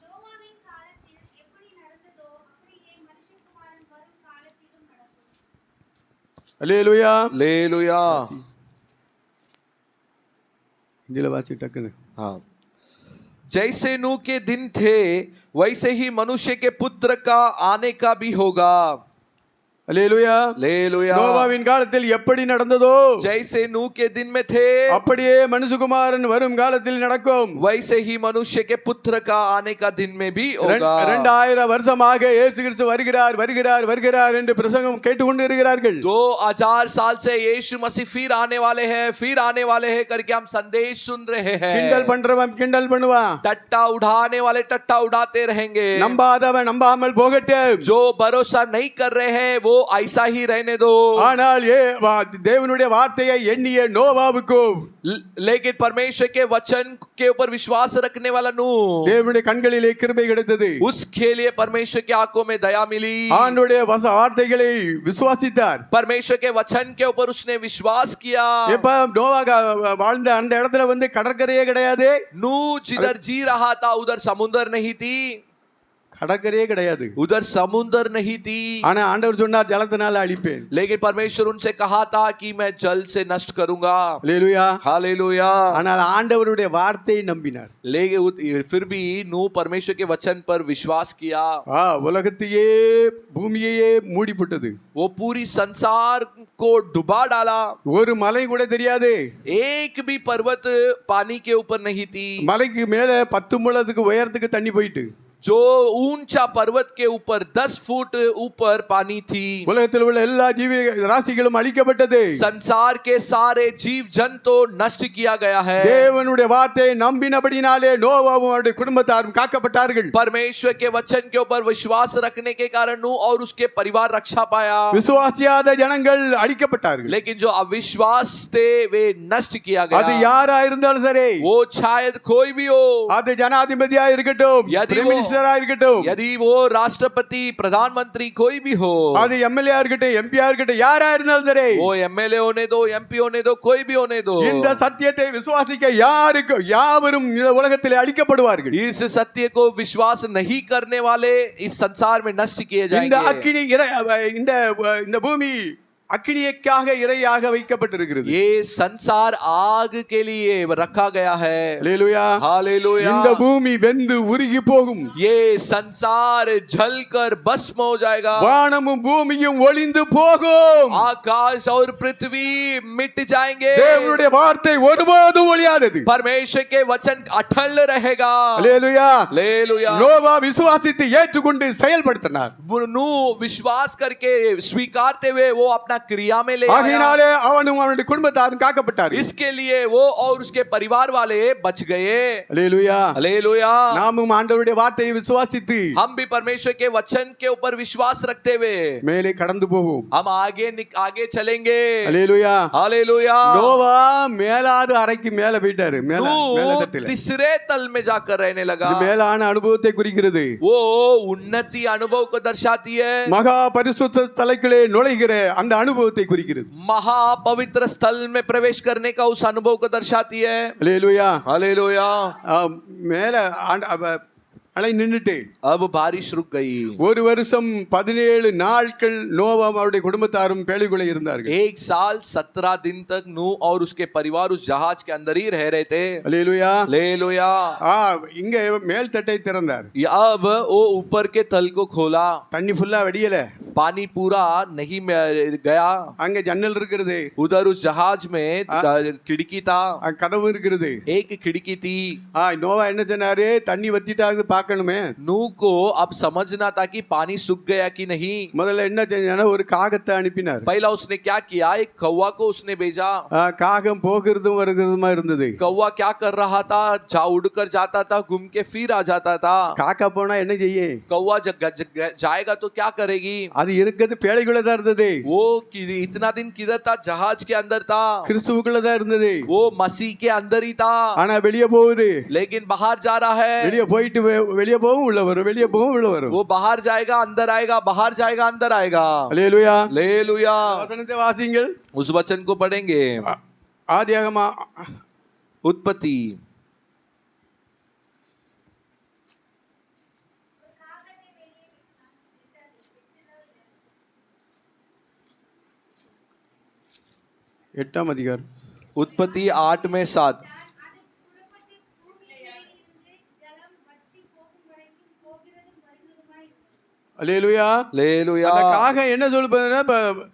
நோவாவின் காலத்தில் எப்படி நடந்ததோ அப்படியே மனுஷகுமாரன் வரும் காலத்திலும் நடக்கும். அல்லேலூயா. हालेलुया. இதில வாசி டக்குன்னு. हाँ. जैसे नूह के दिन थे वैसे ही मनुष्य के पुत्र का आने का भी होगा. அல்லேலூயா. हालेलुया. நோவாவின் காலத்தில் எப்படி நடந்ததோ जैसे नूह के दिन में थे அப்படியே மனுஷகுமாரன் வரும் காலத்தில் நடக்கும். वैसे ही मनुष्य के पुत्र का आने का दिन में भी होगा. 2000 வருஷமாக இயேசு கிறிஸ்து வருகிறார் வருகிறார் வருகிறார் என்று பிரசங்கம் கேட்டுக்கொண்டு இருக்கிறார்கள். 2000 साल से यीशु मसीह फिर आने वाले हैं करके हम संदेश सुन रहे हैं. கிண்டல் பண்றவன் கிண்டல் பண்ணுவான், टट्टा उड़ाने वाले टट्टा उड़ाते रहेंगे, நம்பாதவன் நம்பாமல் போகட்டும், जो भरोसा नहीं कर रहे हैं वो ऐसा ही रहने दो. ஆனால் தேவனுடைய வார்த்தையை எண்ணிய நோவாவுக்கு, लेकिन परमेश्वर के वचन के ऊपर विश्वास रखने वाला नूह, தேவனுடைய கண்களிலே கிருபை கிடைத்தது. उसके लिए परमेश्वर की आंखों में दया मिली. ஆண்டவருடைய வார்த்தைகளை விசுவாசித்தார். परमेश्वर के वचन के ऊपर उसने विश्वास किया. எப்ப நோவா வாழ்ந்த அந்த இடத்துல கடற்கரையே கிடையாது, नूह जिधर जी रहा था उधर समुद्र नहीं थी, கடற்கரையே கிடையாது. उधर समुद्र नहीं थी, ஆனா ஆண்டவர் சொன்னார் ஜலத்தினால அழிப்பேன். लेकिन परमेश्वर उनसे कहा था कि मैं जल से नष्ट करूंगा. அல்லேலூயா. हालेलुया. ஆனால் ஆண்டவருடைய வார்த்தையை நம்பினார். लेकिन फिर भी नूह परमेश्वर के वचन पर विश्वास किया. உலகத்தையே பூமியையே மூடி போட்டது. वो पूरी संसार को डुबा डाला. ஒரு மலை கூட தெரியாது. एक भी पर्वत पानी के ऊपर नहीं थी. மலைக்கு மேல 10 முழத்துக்கு உயரத்துக்கு தண்ணி போயிட்டு, जो ऊंचा पर्वत के ऊपर 10 फुट ऊपर पानी थी. உலகத்தில் உள்ள எல்லா ஜீவ ராசிகளும் அழிக்கப்பட்டது. संसार के सारे जीव जंतु नष्ट किया गया है. தேவனுடைய வார்த்தையை நம்பினபடினாலே நோவாவும் அவருடைய குடும்பத்தாரும் காக்கப்பட்டார்கள். परमेश्वर के वचन के ऊपर विश्वास रखने के कारण नूह और उसके परिवार रक्षा पाया. விசுவாசியாத ஜனங்கள் அழிக்கப்பட்டார்கள். लेकिन जो अविश्वास थे वे नष्ट किया அது गया. யாரா இருந்தாலும் சரி, वो शायद कोई भी हो, அது ஜனாதிபதியா இருக்கட்டும், यदि பிரைம் वो- மினிஸ்டரா இருக்கட்டும், यदि वो राष्ट्रपति प्रधानमंत्री कोई भी हो, அது எம்எல்ஏ இருக்கட்டும், எம்பியா இருக்கட்டும், யாரா இருந்தாலும் சரி, वो एमएलए होने दो, एमपी होने दो, कोई भी होने दो, இந்த சத்தியத்தை விசுவாசிக்க யாருக்கும் யாவரும் இந்த உலகத்திலே அழிக்கப்படுவார்கள். इस सत्य को विश्वास नहीं करने वाले इस संसार में नष्ट किए இந்த जाएंगे. அக்கினி இந்த பூமி அக்கினியக்காக இரையாக வைக்கப்பட்டிருக்கிறது. ये संसार आग के लिए रखा गया है. அல்லேலூயா. हालेलुया. இந்த பூமி வெந்து உருகி போகும். ये संसार जलकर भस्म हो जाएगा. வானமும் பூமியும் ஒளிந்து போகும். आकाश और पृथ्वी मिट जाएंगे. தேவனுடைய வார்த்தை ஒருபோதும் ஒளியாதது. परमेश्वर के वचन अटल रहेगा. அல்லேலூயா. हालेलुया. நோவா விசுவாசித்து ஏற்றுக்கொண்டு செயல்படுத்தினார். नूह विश्वास करके स्वीकारते हुए वो अपना क्रिया में ले आया. ஆகையினாலே அவனும் அவனுடைய குடும்பத்தாரும் காக்கப்பட்டார்கள். इसके लिए वो और उसके परिवार वाले बच गए. அல்லேலூயா. हालेलुया. நாமும் ஆண்டவருடைய வார்த்தையை விசுவாசித்து हम भी परमेश्वर के वचन के ऊपर विश्वास रखते हुए மேலே கடந்து போவோம். हम आगे चलेंगे. அல்லேலூயா. हालेलुया. நோவா மேலாறு அறைக்கு மேல போயிட்டாரு. மேல नूह தட்டில तीसरे तल में जाकर रहने लगा. இது மேலான அனுபவத்தை குறிக்கிறது. वो उन्नति अनुभव को दर्शाती है. மகா பரிசுத்த ஸ்தலத்திலே நுழைகிற அந்த அனுபவத்தை குறிக்கிறது. महापवित्र स्थल में प्रवेश करने का उस अनुभव को दर्शाती है. அல்லேலூயா. हालेलुया. மேல அலை நின்னுட்டு अब बारिश रुक गई. ஒரு வருஷம் 17 நாட்கள் நோவாவும் அவருடைய குடும்பத்தாரும் பேழைக்குள்ளே இருந்தார்கள். 1 साल 17 दिन तक नूह और उसके परिवार उस जहाज के अंदर ही रह रहे थे. அல்லேலூயா. हालेलुया. இங்க மேல் தட்டை திறந்தார். अब वो ऊपर के तल को खोला. தண்ணி ஃபுல்லா வெடியல. पानी पूरा नहीं गया. அங்க ஜன்னல் இருக்கிறது. उधर उस जहाज में खिड़की था. கதவு இருக்கிறது. एक खिड़की थी. நோவா என்ன சொன்னாரு? தண்ணி வத்திட்டாங்க பார்க்கணுமே. नूह को अब समझना था कि पानी सूख गया कि नहीं. முதல்ல என்ன செஞ்சானா ஒரு காகத்தை அனுப்பினார். पहला उसने क्या किया, एक कौवा को उसने भेजा. காகம் போகிறதும் வருகிறதுமா இருந்தது. कौवा क्या कर रहा था, उड़कर जाता था, घूम के फिर आ जाता था. காக்கா போனா என்ன செய்ய? कौवा जाएगा तो क्या करेगी. அது இருக்கிறது பேழைக்குள்ள தான் இருந்தது. वो इतना दिन किधर था, जहाज के अंदर था. கிறிஸ்துவுக்குள்ள தான் இருந்தது. वो मसीह के अंदर ही था. ஆனா வெளியே போகுது. लेकिन बाहर जा रहा है. வெளியே போயிட்டு வெளியே போகும் உள்ள வரும், வெளியே போகும் உள்ள வரும். वो बाहर जाएगा अंदर आएगा, बाहर जाएगा अंदर आएगा. அல்லேலூயா. हालेलुया. வசனத்தை வாசிங்கள். उस वचन को पढ़ेंगे. ஆதியாகம उत्पत्ति எட்டாம் அதிகாரம். उत्पत्ति 8 में 7. அது புறப்பட்டு பூமியிலிருந்து ஜலம் வற்றி போகும் வரைக்கும் போகிறதும் வருகிறதுமாய் இருந்தது. அல்லேலூயா. हालेलुया. அந்த காகம் என்ன சொல்லுதுன்னா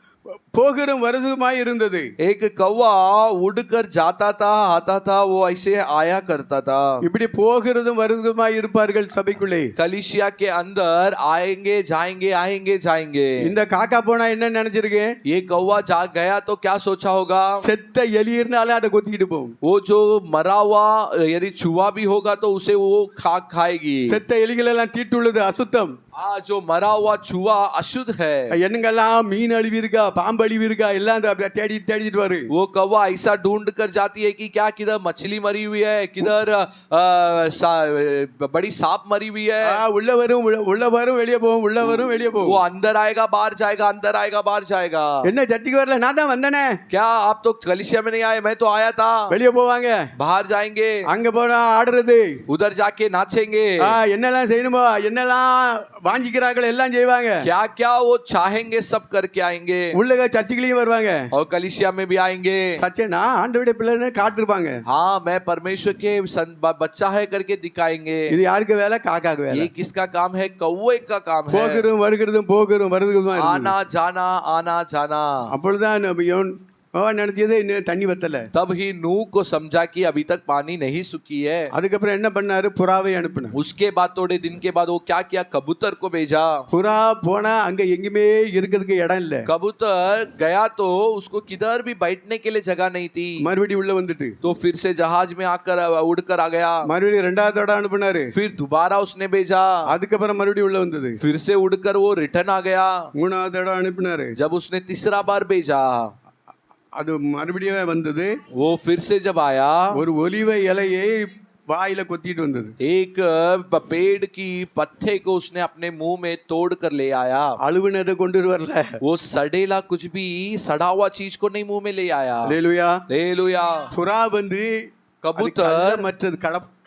போகிறதும் வருதுமாய் இருந்தது. एक कौवा उड़कर जाता था, आता था, वो ऐसे आया करता था. இப்படி போகிறதும் வருதுமாய் இருப்பார்கள் சபைக்குள்ளே. कलीसिया के अंदर आएंगे जाएंगे आएंगे जाएंगे. இந்த காக்கா போனா என்ன நினைச்சிருக்கு? ये कौवा जा गया तो क्या सोचा होगा. செத்த எலி இருந்தாலே அதை கொத்திக்கிட்டு போகும். वो जो मरा हुआ यदि चूहा भी होगा तो उसे वो खाएगी. செத்த எலிகள் எல்லாம் தீட்டுள்ளது, அசுத்தம். जो मरा हुआ चूहा अशुद्ध है, என்னங்கெல்லாம் மீன் அழிவு இருக்கா, பாம்பு அழிவு இருக்கா, எல்லாம் தேடிட்டு வரு. वो कौवा ऐसा ढूंढ कर जाती है कि क्या किधर मछली मरी हुई है, किधर बड़ी सांप मरी हुई है। உள்ள வரும் வெளியே போகும், உள்ள வரும் வெளியே वो போகும். अंदर आएगा बाहर जाएगा, अंदर आएगा बाहर जाएगा। என்ன சர்ச்சுக்கு வரல? நான் தான் வந்தனே. क्या आप तो कलीसिया में नहीं आए? मैं तो आया था। வெளியே போவாங்க, बाहर जाएंगे, அங்க போனா ஆடுறது, उधर जाके नाचेंगे, என்னெல்லாம் செய்யணுமோ என்னெல்லாம் வாஞ்சிக்கிறார்கள் எல்லாம் செய்வாங்க. क्या क्या वो चाहेंगे सब करके आएंगे, உள்ள சர்ச்சுக்குலயும் வருவாங்க. और कलीसिया में भी आएंगे। சச்சனா ஆண்டவருடைய பிள்ளைன்னு காட்டிருப்பாங்க. हाँ, मैं परमेश्वर के बच्चा है करके दिखाएंगे। இது யாருக்கு வேலை? காக்காக்கு வேலை. ये किसका काम है? कौवे का काम है। போகிறதும் வருகிறதும் போகிறதும் வருகிறதும் आना जाना आना जाना। அப்பொழுதுதான் நினைச்சது இன்னும் தண்ணி வத்தல. तब ही नूह को समझा कि अभी तक पानी नहीं सूखी है। அதுக்கப்புறம் என்ன பண்ணாரு? புறாவை அனுப்பினார். उसके बाद थोड़े दिन के बाद वो क्या किया? कबूतर को भेजा। புறா போனா அங்க எங்குமே இருக்கிறதுக்கு இடம் இல்ல. कबूतर गया तो उसको किधर भी बैठने के लिए जगह नहीं थी। மறுபடியும் உள்ள வந்துட்டு तो फिर से जहाज में आकर उड़कर आ गया। மறுபடியும் இரண்டாவது தடவை அனுப்பினாரு. फिर दोबारा उसने भेजा। அதுக்கப்புறம் மறுபடியும் உள்ள வந்தது. फिर से उड़कर वो रिटर्न आ गया। மூணாவது தடவை அனுப்பினாரு. जब उसने तीसरा बार भेजा, அது மறுபடியும் வந்தது. वो फिर से जब आया, ஒரு ஒலிவ இலையை வாயில கொத்திட்டு வந்தது. एक पेड़ की पत्ते को उसने अपने मुंह में तोड़ कर ले आया। அழுவினதை கொண்டு வரல. वो सड़ेला कुछ भी सड़ा हुआ चीज को नहीं मुंह में ले आया। அல்லேலூயா. हालेलुया। புறா வந்து कबूतर மற்றது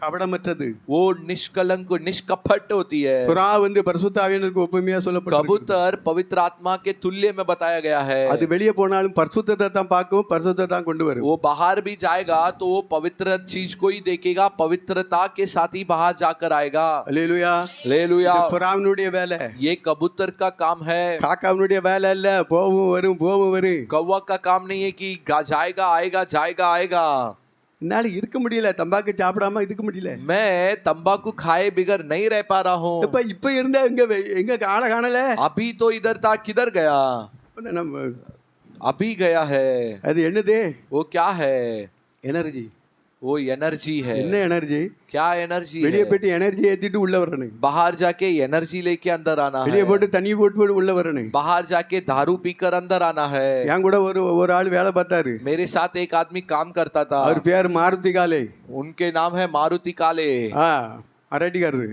கபடமற்றது. वो निष्कलंक निष्कपट होती है। புறா வந்து பரிசுத்த ஆவியானவருக்கு ஒப்புமையா சொல்லப்பட்டிருக்கு. कबूतर पवित्र आत्मा के तुल्य में बताया गया है। அது வெளியே போனாலும் பரிசுத்தத்தை தான் பார்க்கும், பரிசுத்தத்தை தான் கொண்டு வரும். वो बाहर भी जाएगा तो वो पवित्र चीज को ही देखेगा, पवित्रता के साथ ही बाहर जाकर आएगा। அல்லேலூயா. हालेलुया। இது புறாவினுடைய வேலை. ये कबूतर का काम है, காக்காவினுடைய வேலை இல்ல. போவும் வரும். कौवा का काम नहीं है कि जाएगा आएगा जाएगा आएगा। என்னால இருக்க முடியல, தம்பாக்கு சாப்பிடாம இருக்க முடியல. मैं तंबाकू खाए बिगर नहीं रह पा रहा हूँ। இப்ப இருந்தா எங்க ஆள காணல. अभी तो इधर था, किधर गया? நம்ம अभी गया है। அது என்னது? वो क्या है? எனர்ஜி. वो एनर्जी है। என்ன எனர்ஜி? क्या एनर्जी வெளியே है? போயிட்டு எனர்ஜி ஏத்திட்டு உள்ள வரணும். बाहर जाके एनर्जी लेके अंदर आना வெளியே है। போட்டு தண்ணி போட்டு உள்ள வரணும். बाहर जाके दारू पीकर अंदर आना है। என் கூட ஒரு ஆள் வேலை பார்த்தாரு. मेरे साथ एक आदमी काम करता था। அவர் பேர் மாருதி காலே. उनके नाम है मारुति काले। மராட்டிக்காரரு.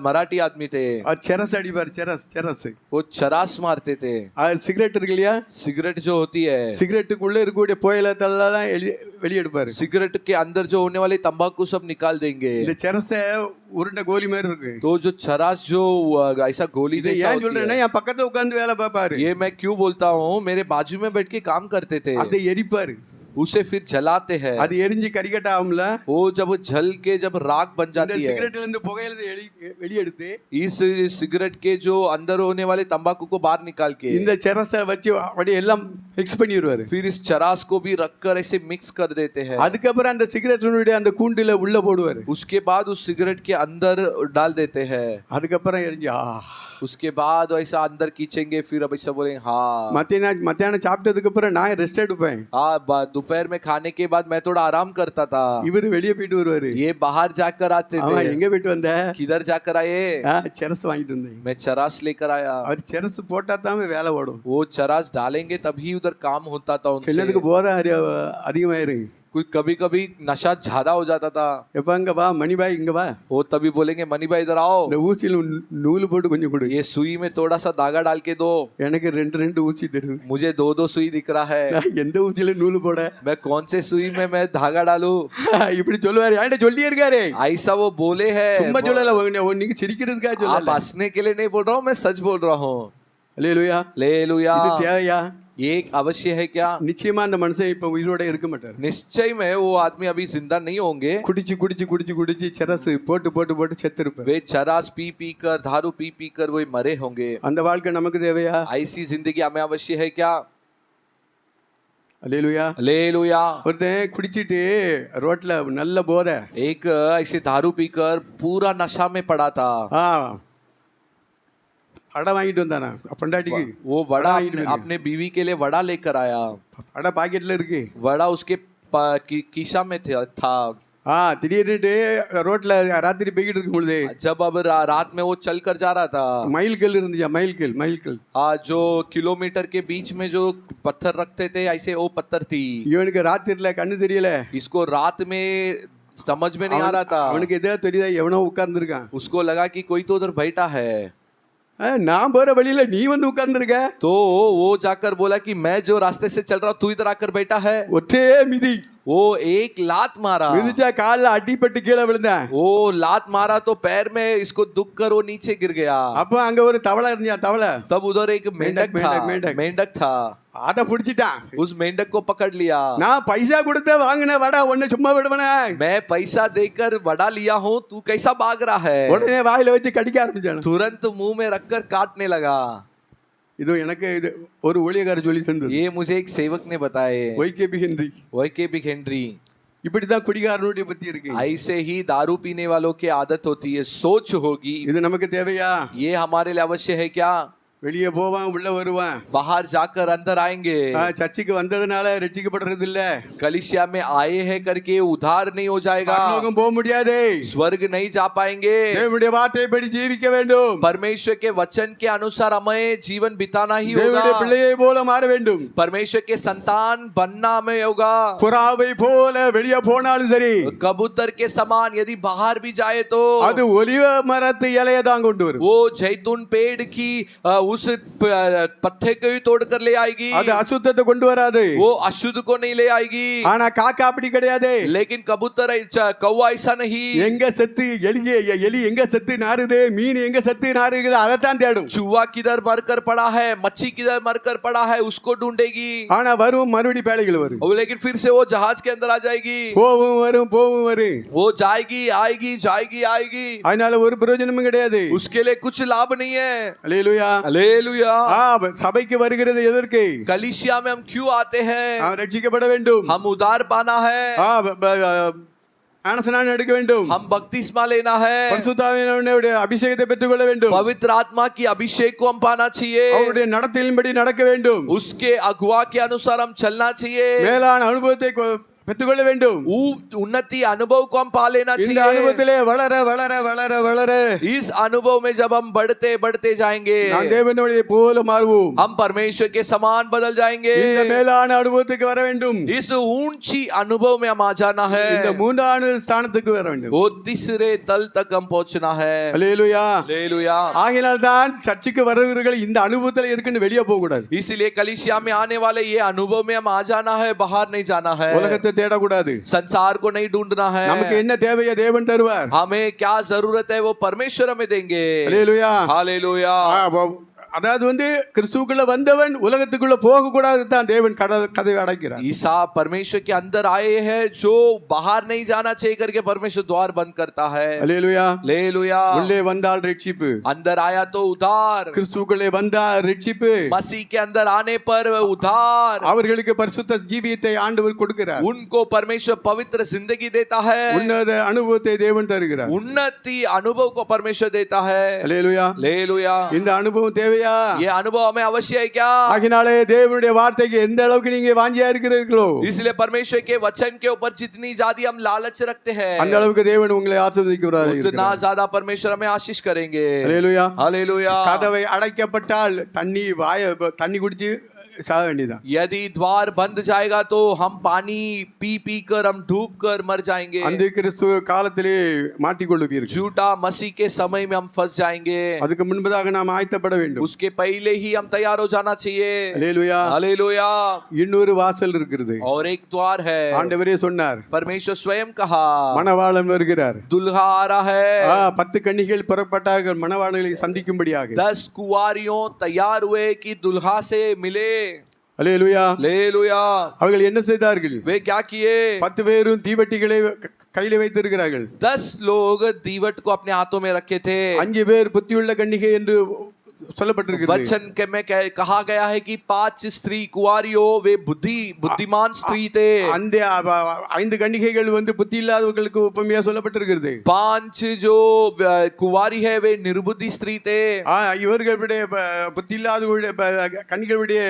मराठी आदमी थे। செரஸ் அடிப்பார். செரஸ். वो चरास मारते थे। சிகரெட் இருக்கு இல்லையா? सिगरेट जो होती है, சிகரெட்டுக்குள்ள இருக்கக்கூடிய புயலத்தெல்லாம் வெளியெடுப்பாரு. सिगरेट के अंदर जो होने वाले तंबाकू सब निकाल देंगे। இந்த செரஸ உருண்டை கோலி மாதிரி இருக்கு. तो जो चरास जो ऐसा गोली இது जैसा ஏன் होती சொல்றேன்னா है, என் பக்கத்துல உட்கார்ந்து வேலை பார்ப்பாரு. ये मैं क्यों बोलता हूँ, मेरे बाजू में बैठ के काम करते थे। அதை எரிப்பாரு. उसे फिर जलाते हैं। அது எரிஞ்சு கரிகட்ட ஆகும்ல. वो जब जल के जब राख बन இந்த जाती है, சிகரெட்ல இருந்து புகையில வெளியெடுத்து इस सिगरेट के जो अंदर होने वाले तंबाकू को बाहर निकाल के இந்த செரஸ வச்சு அப்படியே எல்லாம் மிக்ஸ் பண்ணிடுவாரு. फिर इस चरास को भी रखकर ऐसे मिक्स कर देते हैं। அதுக்கப்புறம் அந்த சிகரெட்டினுடைய அந்த கூண்டுல உள்ள போடுவாரு. उसके बाद उस सिगरेट के अंदर डाल देते हैं। அதுக்கப்புறம் எரிஞ்சு उसके बाद ऐसा अंदर खींचेंगे, फिर अब ऐसा बोलेंगे हाँ। மத்தியானம் சாப்பிட்டதுக்கு அப்புறம் நான் ரெஸ்ட் எடுப்பேன். हाँ, दोपहर में खाने के बाद मैं थोड़ा आराम करता था। இவரு வெளியே போயிட்டு வருவாரு. ये बाहर जाकर आते அவன் थे। எங்க போயிட்டு வந்த? किधर जाकर आए? செரஸ் வாங்கிட்டு வந்தேன். मैं चरास लेकर आया। அவர் செரஸ் போட்டா தான் வேலை ஓடும். वो चरास डालेंगे तभी उधर काम होता था उनसे। சிலதுக்கு போதை அதிகமாயிரு. कोई कभी कभी नशा ज्यादा हो जाता था। எப்ப இங்க வா மணிபாய் இங்க வா. वो तभी बोलेंगे मनी भाई इधर आओ, இந்த ஊசியில நூல் போட்டு கொஞ்சம் கொடு. ये सुई में थोड़ा सा धागा डाल के दो। எனக்கு ரெண்டு ஊசி தரு. मुझे दो सुई दिख रहा है। நான் எந்த ஊசியில நூல் போட? मैं कौन से सुई में मैं धागा डालूं? இப்படி சொல்லுவாரு. என்கிட்ட சொல்லியே இருக்காரு. ऐसा वो बोले है। சும்மா சொல்லல, நீங்க சிரிக்கிறதுக்காக आप சொல்லல. हंसने के लिए नहीं बोल रहा हूँ, मैं सच बोल रहा हूँ। அல்லேலூயா. हालेलुया। இது தேவையா? ये एक अवश्य है क्या? நிச்சயமா அந்த மனுஷன் இப்ப உயிரோட இருக்க மாட்டார். निश्चय में वो आदमी अभी जिंदा नहीं होंगे। குடிச்சு செரஸ் போட்டு செத்து இருப்பார். वे चरास पी पी कर, दारू पी पी कर वो मरे होंगे। அந்த வாழ்க்கை நமக்கு தேவையா? ऐसी जिंदगी हमें अवश्य है क्या? அல்லேலூயா. हालेलुया। ஒருத்தன் குடிச்சிட்டு ரோட்ல நல்ல போதை. एक ऐसे दारू पीकर पूरा नशा में पड़ा था। அடை வாங்கிட்டு வந்தானா பொண்டாட்டிக்கு. वो वड़ा अपने बीवी के लिए वड़ा लेकर आया। அடை பாக்கெட்ல இருக்கு. वड़ा उसके खीसा में था। திடீர்னுட்டு ரோட்ல ராத்திரி போய்கிட்டு இருக்கும் பொழுது जब अब रात में वो चल कर जा रहा था, மைல்கல் இருந்துச்சா, மைல்கல் जो किलोमीटर के बीच में जो पत्थर रखते थे, ऐसे वो पत्थर थी। இவனுக்கு ராத்திரில கண்ணு தெரியல, इसको रात में समझ में नहीं आ रहा था। அவனுக்கு எதோ தெரியுதா, எவனோ உட்கார்ந்துருக்கான், उसको लगा कि कोई तो उधर बैठा है, நான் போற வழியில நீ வந்து உட்கார்ந்துருக்க, तो वो जाकर बोला कि मैं जो रास्ते से चल रहा हूँ तू इधर आकर बैठा है। ஒற்றே மிதி, वो एक लात मारा, மிதிச்சா கால்ல அடிபட்டு கீழே விழுந்தேன், वो लात मारा तो पैर में इसको दुख कर वो नीचे गिर गया। அப்ப அங்க ஒரு தவளை இருந்துச்சா, தவளை, तब उधर एक मेंढक था, அதை பிடிச்சிட்டான், उस मेंढक को पकड़ लिया। நான் பைசா கொடுத்த வாங்கின வடா உன்னை சும்மா விடுவனே, मैं पैसा देकर वड़ा लिया हूँ, तू कैसा भाग रहा है। உடனே வாயில வச்சு கடிக்க ஆரம்பிச்சான், तुरंत मुंह में रखकर काटने लगा। இது எனக்கு இது ஒரு ஊழியக்காரர் சொல்லி தந்தது, ये मुझे एक सेवक ने बताए, ஒய்கேபி ஹென்றி। YKB Henry. இப்படிதான் குடிகாரனுடைய பத்தி இருக்கு, ऐसे ही दारू पीने वालों की आदत होती है, सोच होगी। இது நமக்கு தேவையா? ये हमारे लिए अवश्य है क्या? வெளியே போவான் உள்ள வருவான், बाहर जाकर अंदर आएंगे, சர்ச்சுக்கு வந்ததுனால ரட்சிக்கப்படுறது இல்ல, कलीसिया में आए हैं करके उद्धार नहीं हो जाएगा, பரலோகம் போக முடியாது, स्वर्ग नहीं जा पाएंगे। தேவனுடைய வார்த்தைப்படி ஜீவிக்க வேண்டும், परमेश्वर के वचन के अनुसार हमें जीवन बिताना ही தேவனுடைய होगा, பிள்ளையை போல மாற வேண்டும், परमेश्वर के संतान बनना में होगा। புறாவை போல வெளியே போனாலும் சரி, कबूतर के समान यदि बाहर भी जाए तो அது ஒலிவ மரத்து இலையை தான் கொண்டு வரும், वो जैतून पेड़ की उस पत्ते को ही तोड़कर ले आएगी, அது அசுத்தத்தை கொண்டு வராது, वो अशुद्ध को नहीं ले आएगी। ஆனா காக்கா அப்படி கிடையாது, लेकिन कबूतर कौवा ऐसा नहीं, எங்க செத்து எலி எங்க செத்து நாறுது, மீன் எங்க செத்து நாறுது, அதைத்தான் தேடும், चूहा किधर मरकर पड़ा है, मच्छी किधर मरकर पड़ा है, उसको ढूंढेगी। ஆனா வரும் மறுபடி பேழைகள் வரும், लेकिन फिर से वो जहाज के अंदर आ जाएगी, போவும் வரும் போவும் வரும், वो जाएगी आएगी जाएगी आएगी, அதனால ஒரு பிரயோஜனமும் கிடையாது, उसके लिए कुछ लाभ नहीं है। அல்லேலூயா, हालेलुया। சபைக்கு வருகிறது எதற்கு? कलीसिया में हम क्यों आते हैं? ரட்சிக்கப்பட வேண்டும், हम उद्धार पाना है, ஞானஸ்நானம் எடுக்க வேண்டும், हम बपतिस्मा लेना है, பரிசுத்த ஆவியானவருடைய அபிஷேகத்தை பெற்றுக்கொள்ள வேண்டும், पवित्र आत्मा की अभिषेक को हम पाना चाहिए, அவருடைய நடத்தையின்படி நடக்க வேண்டும், उसके अगुवा के अनुसार हम चलना चाहिए, மேலான அனுபவத்தை பெற்றுக்கொள்ள வேண்டும், उन्नति अनुभव को हम पा लेना இந்த चाहिए। அனுபவத்திலே வளர வளர வளர வளர इस अनुभव में जब हम बढ़ते बढ़ते जाएंगे, நாம் தேவனுடைய போல மாறுவோம், हम परमेश्वर के समान बदल जाएंगे। இந்த மேலான அனுபவத்துக்கு வர வேண்டும், इस ऊंची अनुभव में हम आ जाना है, இந்த மூன்றாவது ஸ்தானத்துக்கு வர வேண்டும், वो तीसरे तल तक हम पहुंचना है। அல்லேலூயா, हालेलुया। ஆகையால் தான் சர்ச்சுக்கு வருகிறவர்கள் இந்த அனுபவத்தில் இருக்குன்னு வெளியே போக கூடாது, इसलिए कलीसिया में आने वाले ये अनुभव में हम आ जाना है, बाहर नहीं जाना है, உலகத்தை தேடக்கூடாது, संसार को नहीं ढूंढना है। நமக்கு என்ன தேவையோ தேவன் தருவார், हमें क्या जरूरत है वो परमेश्वर हमें देंगे। அல்லேலூயா, हालेलुया। அதாவது கிறிஸ்துவுக்குள்ள வந்தவன் உலகத்துக்குள்ள போக கூடாது தான் தேவன் கதவை அடைக்கிறார், ईसा परमेश्वर के अंदर आए हैं, जो बाहर नहीं जाना चाहिए करके परमेश्वर द्वार बंद करता है। அல்லேலூயா, हालेलुया। உள்ளே வந்தால் ரட்சிப்பு, अंदर आया तो उद्धार, கிறிஸ்துவுக்குள்ளே வந்தால் ரட்சிப்பு, मसीह के अंदर आने पर उद्धार, அவர்களுக்கு பரிசுத்த ஜீவியத்தை ஆண்டவர் கொடுக்கிறார், उनको परमेश्वर पवित्र जिंदगी देता है, உன்னத அனுபவத்தை தேவன் தருகிறார், उन्नति अनुभव को परमेश्वर देता है। அல்லேலூயா, हालेलुया। இந்த அனுபவம் தேவையா? ये अनुभव हमें अवश्य है क्या? ஆகினாலே தேவனுடைய வார்த்தைக்கு எந்த அளவுக்கு நீங்க வாஞ்சியா இருக்கிறீர்களோ, इसलिए परमेश्वर के वचन के ऊपर जितनी ज्यादा हम लालच रखते हैं, அந்த அளவுக்கு தேவன் உங்களை ஆசீர்வதிக்கிறார், उतना ज्यादा परमेश्वर हमें आशीष करेंगे। அல்லேலூயா, हालेलुया। கதவை அடைக்கப்பட்டால் தண்ணி குடிச்சு சாக வேண்டியதான், यदि द्वार बंद जाएगा तो हम पानी पी पी कर हम डूब कर मर जाएंगे, அந்த கிறிஸ்துவ காலத்திலே மாட்டிக்கொள்ளுவீர்கள், झूठा मसीह के समय में हम फंस जाएंगे, அதுக்கு முன்பதாக நாம் ஆயத்தப்பட வேண்டும், उसके पहले ही हम तैयार हो जाना चाहिए। அல்லேலூயா, हालेलुया। இன்னொரு வாசல் இருக்கிறது, और एक द्वार है, ஆண்டவரே சொன்னார், परमेश्वर स्वयं कहा, மணவாளன் வருகிறார், दुल्हा आ रहा है, 10 கன்னிகைகள் புறப்பட்டார்கள் மணவாளனை சந்திக்கும்படியாக, 10 कुंवारियों तैयार हुए कि दुल्हा से मिले। அல்லேலூயா, हालेलुया। அவர்கள் என்ன செய்தார்கள்? वे क्या किए? 10 பேரும் தீவட்டிகளை கையில வைத்திருக்கிறார்கள், 10 लोग दीवट को अपने हाथों में रखे थे, 5 பேர் புத்தியுள்ள கன்னிகை என்று சொல்லப்பட்டிருக்கிறது, वचन के में कहा गया है कि 5 स्त्री कुंवारियों वे बुद्धिमान स्त्री थे, அந்த 5 கன்னிகைகள் புத்தி இல்லாதவர்களுக்கு உபமையா சொல்லப்பட்டிருக்கிறது, 5 जो कुंवारी है वे निर्बुद्धि स्त्री थे, இவர்களுடைய புத்தி இல்லாதவர்களுடைய கன்னிகளுடைய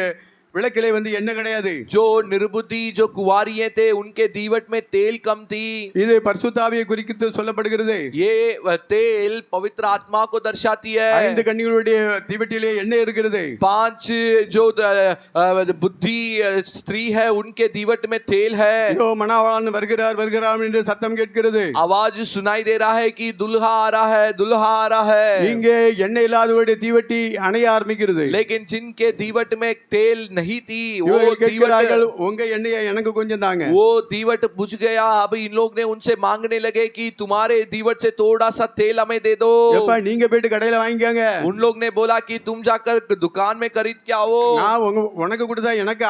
விளக்கிலே வந்து எண்ணெய் கிடையாது. जो निर्बुद्धि जो कुंवारिये थे उनके दीवट में तेल कम थी. இது பரிசுத்த ஆவியை குறித்து சொல்லப்படுகிறது. ये तेल पवित्र आत्मा को दर्शाती है. 5 கன்னிகளுடைய தீவட்டிலே எண்ணெய் இருக்கிறது. 5 जो बुद्धि स्त्री है उनके दीवट में तेल है. இதோ மணவாளன் வருகிறார் வருகிறார் என்று சத்தம் கேட்கிறது. आवाज सुनाई दे रहा है कि दुल्हा आ रहा है, दुल्हा आ रहा है. இங்கே எண்ணெய் இல்லாதவருடைய தீவட்டி அணைய ஆரம்பிக்கிறது. लेकिन जिनके दीवट में तेल नहीं थी वो கேட்கிறார்கள், உங்க எண்ணெயை எனக்கு கொஞ்சம் தாங்க. वो दीवट बुझ गया. अब इन लोग ने उनसे मांगने लगे कि तुम्हारे दीवट से थोड़ा सा तेल हमें दे दो. எப்ப நீங்க போயிட்டு கடையில வாங்கிக்கங்க. उन लोग ने बोला कि तुम जाकर दुकान में खरीद के आओ. நான் உனக்கு கொடுத்தா எனக்கு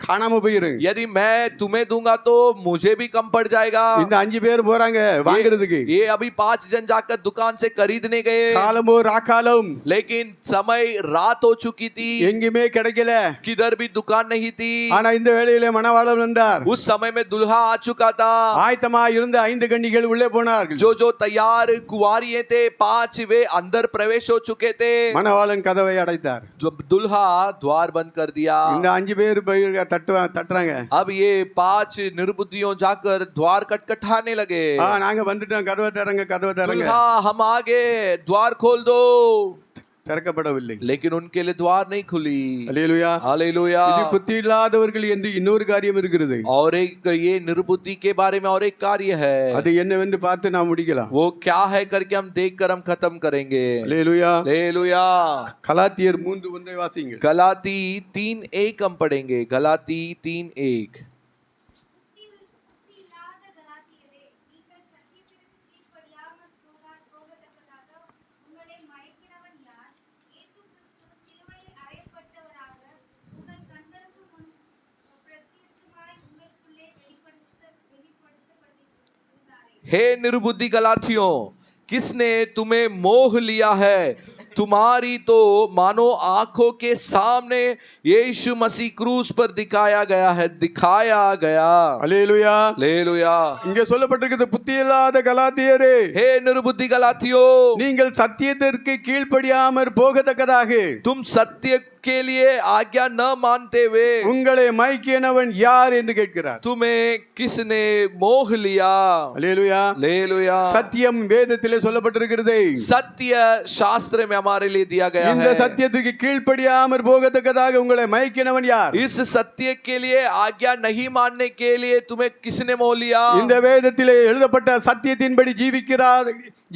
காணாம போயிரும். यदि मैं तुम्हें दूंगा तो मुझे भी कम पड़ जाएगा. இந்த 5 பேர் போறாங்க வாங்குறதுக்கு. ये अभी 5 जन जाकर दुकान से खरीदने गए. காலமோ ராக்காலம். लेकिन समय रात हो चुकी थी. எங்குமே கிடைக்கல. किधर भी दुकान नहीं थी. ஆனா இந்த வேளையிலே மணவாளன் வந்தார். उस समय में दुल्हा आ चुका था. ஆயத்தமா இருந்த 5 கன்னிகள் உள்ளே போனார்கள். जो तैयार कुंवारिये थे 5 वे अंदर प्रवेश हो चुके थे. மணவாளன் கதவை அடைத்தார். दुल्हा द्वार बंद कर दिया. இந்த 5 பேர் போய் தட்டுறாங்க. अब ये 5 निर्बुद्धियों जाकर द्वार खटखटाने लगे. நாங்க வந்துட்டோம், கதவை திறங்க கதவை திறங்க. दुल्हा हम आगे, द्वार खोल दो. திறக்கப்படவில்லை. लेकिन उनके लिए द्वार नहीं खुली. அல்லேலூயா. हालेलुया. இது புத்தி இல்லாதவர்கள் என்று இன்னொரு காரியம் இருக்கிறது. और एक ये निर्बुद्धि के बारे में और एक कार्य है. அது என்னவென்று பார்த்து நாம் முடிக்கலாம். वो क्या है करके हम देखकर हम खत्म करेंगे. அல்லேலூயா. हालेलुया. கலாத்தியர் 3:1 வாசிங்க. गलाती 3:1 हम पढ़ेंगे. गलाती 3:1. हे निर्बुद्धि गलातियों, किसने तुम्हें मोह लिया है? तुम्हारी तो मानो आंखों के सामने यीशु मसीह क्रूस पर दिखाया गया. அல்லேலூயா. हालेलुया. இங்கே சொல்லப்பட்டிருக்கிறது, புத்தி இல்லாத கலாத்தியரே, हे निर्बुद्धि गलातियों, நீங்கள் சத்தியத்திற்கு கீழ்ப்படியாமற் போகத்தக்கதாக तुम सत्य के लिए आज्ञा न मानते हुए உங்களை மயக்கினவன் யார் என்று கேட்கிறார். तुम्हें किसने मोह लिया? அல்லேலூயா. हालेलुया. சத்தியம் வேதத்திலே சொல்லப்பட்டிருக்கிறது. सत्य शास्त्र में हमारे लिए दिया गया இந்த है. சத்தியத்துக்கு கீழ்ப்படியாமற் போகத்தக்கதாக உங்களை மயக்கினவன் யார்? इस सत्य के लिए आज्ञा नहीं मानने के लिए तुम्हें किसने मोह लिया? இந்த வேதத்திலே எழுதப்பட்ட சத்தியத்தின்படி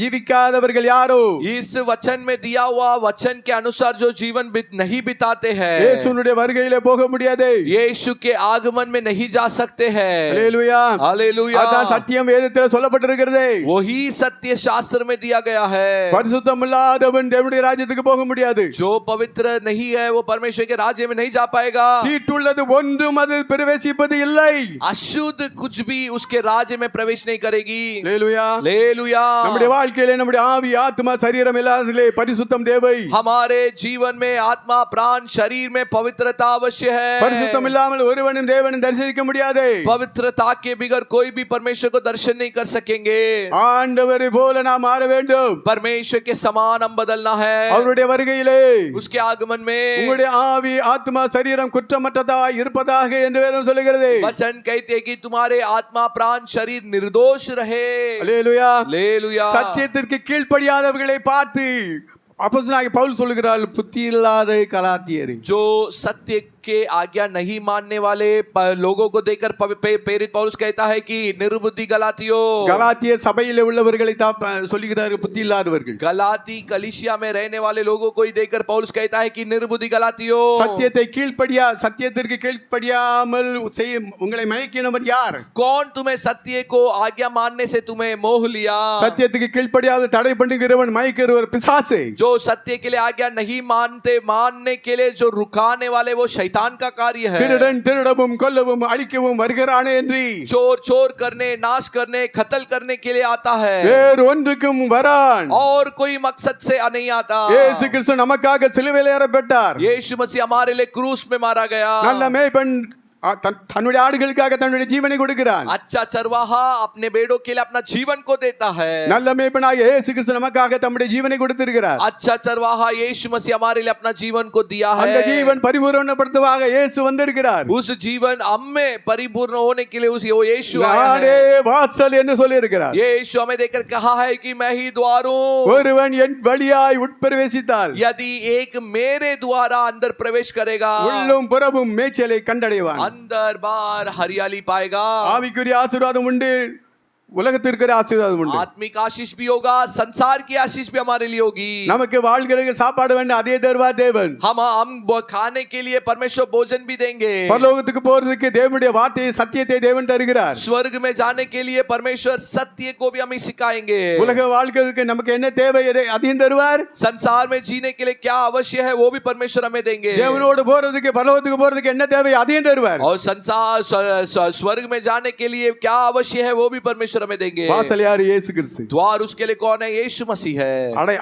ஜீவிக்காதவர்கள் யாரோ? इस वचन में दिया हुआ वचन के अनुसार जो जीवन नहीं बिताते हैं, இயேசுனுடைய வருகையிலே போக முடியாது. यीशु के आगमन में नहीं जा सकते हैं. அல்லேலூயா. हालेलुया. அதான் சத்தியம் வேதத்திலே சொல்லப்பட்டிருக்கிறது. वही सत्य शास्त्र में दिया गया है. பரிசுத்தம் இல்லாதவன் தேவனுடைய ராஜ்யத்துக்கு போக முடியாது. जो पवित्र नहीं है वो परमेश्वर के राज्य में नहीं जा पाएगा. தீட்டுள்ளது ஒன்றும் அதில் பிரவேசிப்பது இல்லை. अशुद्ध कुछ भी उसके राज्य में प्रवेश नहीं करेगी. அல்லேலூயா. हालेलुया. நம்முடைய வாழ்க்கையிலே நம்முடைய ஆவி ஆத்மா சரீரம் எல்லாத்திலே பரிசுத்தம் தேவை. हमारे जीवन में आत्मा प्राण शरीर में पवित्रता अवश्य है. பரிசுத்தம் இல்லாமல் ஒருவனும் தேவனை தரிசிக்க முடியாது. पवित्रता के बिगर कोई भी परमेश्वर को दर्शन नहीं कर सकेंगे. ஆண்டவரை போல நாம் மாற வேண்டும். परमेश्वर के समान हम बदलना है. அவருடைய வருகையிலே उसके आगमन में உங்களுடைய ஆவி ஆத்மா சரீரம் குற்றமற்றதாய் இருப்பதாக என்று வேதம் சொல்லுகிறது. वचन कहते हैं कि तुम्हारे आत्मा प्राण शरीर निर्दोष रहे. அல்லேலூயா. हालेलुया. சத்தியத்திற்கு கீழ்ப்படியாதவர்களை பார்த்து அப்போஸ்தலனாகிய பவுல் சொல்லுகிறார், புத்தி இல்லாத கலாத்தியரே. जो सत्य के आज्ञा नहीं मानने वाले लोगों को देखकर प्रेरित पौलुस कहता है कि निर्बुद्धि गलातियों. கலாத்திய சபையிலே உள்ளவர்களை சொல்லுகிறார், புத்தி இல்லாதவர்கள். गलाती कलीसिया में रहने वाले लोगों को ही देखकर पौलुस कहता है कि निर्बुद्धि गलातियों. சத்தியத்திற்கு கீழ்ப்படியாமல் உங்களை மயக்கினவன் யார்? कौन तुम्हें सत्य को आज्ञा मानने से तुम्हें मोह लिया? சத்தியத்துக்கு கீழ்ப்படியாத தடை பண்ணுகிறவன் மயக்கிறவர் பிசாசு. जो सत्य के लिए आज्ञा नहीं मानने के लिए जो रुकाने वाले वो शैतान का कार्य है. திருடன் திருடவும் கொல்லவும் அழிக்கவும் வருகிறானே என்று चोर करने नाश करने कत्ल करने के लिए आता है. வேறு ஒன்றுக்கும் வரான். और कोई मकसद से नहीं आता. இயேசு கிறிஸ்து நமக்காக சிலுவையில் அறையப்பட்டார். यीशु मसीह हमारे लिए क्रूस में मारा गया. நல்ல மேய்ப்பன் தன்னுடைய ஆடுகளுக்காக தன்னுடைய ஜீவனை கொடுக்கிறான். अच्छा चरवाहा अपने भेड़ों के लिए अपना जीवन को देता है. நல்ல மேய்ப்பனாகிய இயேசு கிறிஸ்து நமக்காக தம்முடைய ஜீவனை கொடுத்திருக்கிறார். अच्छा चरवाहा यीशु मसीह हमारे लिए अपना जीवन को दिया है. அந்த ஜீவன் பரிபூரணப்படுத்துவாக இயேசு வந்திருக்கிறார். उस जीवन हमें परिपूर्ण होने के लिए उस यीशु आया நானே है. வாசல் என்று சொல்லி இருக்கிறார். यीशु हमें देखकर कहा है कि मैं ही द्वार हूं. ஒருவன் என் வழியாய் உட்பிரவேசித்தால் यदि एक मेरे द्वारा अंदर प्रवेश करेगा உள்ளும் புறமும் மேய்ச்சலை கண்டடைவான். अंदर बाहर हरियाली पाएगा. ஆவிக்குரிய ஆசீர்வாதம் உண்டு, உலகத்திற்கு ஆசீர்வாதம் உண்டு. आत्मिक आशीष भी होगा, संसार की आशीष भी हमारे लिए होगी. நமக்கு வாழ்கிறதுக்கு சாப்பாடு வேண்டாம், அதே தருவார் தேவன். हम खाने के लिए परमेश्वर भोजन भी देंगे. பரலோகத்துக்கு போறதுக்கு தேவனுடைய வார்த்தையை சத்தியத்தை தேவன் தருகிறார். स्वर्ग में जाने के लिए परमेश्वर सत्य को भी हमें सिखाएंगे. உலக வாழ்க்கைக்கு நமக்கு என்ன தேவை அதையும் தருவார். संसार में जीने के लिए क्या आवश्यक है वो भी परमेश्वर हमें देंगे. தேவனோடு போறதுக்கு பரலோகத்துக்கு போறதுக்கு என்ன தேவை அதையும் தருவார். और संसार स्वर्ग में जाने के लिए क्या आवश्यक है वो भी परमेश्वर हमें देंगे. வாசல் யாரு? இயேசு கிறிஸ்து. द्वार उसके लिए कौन है? यीशु मसीह है.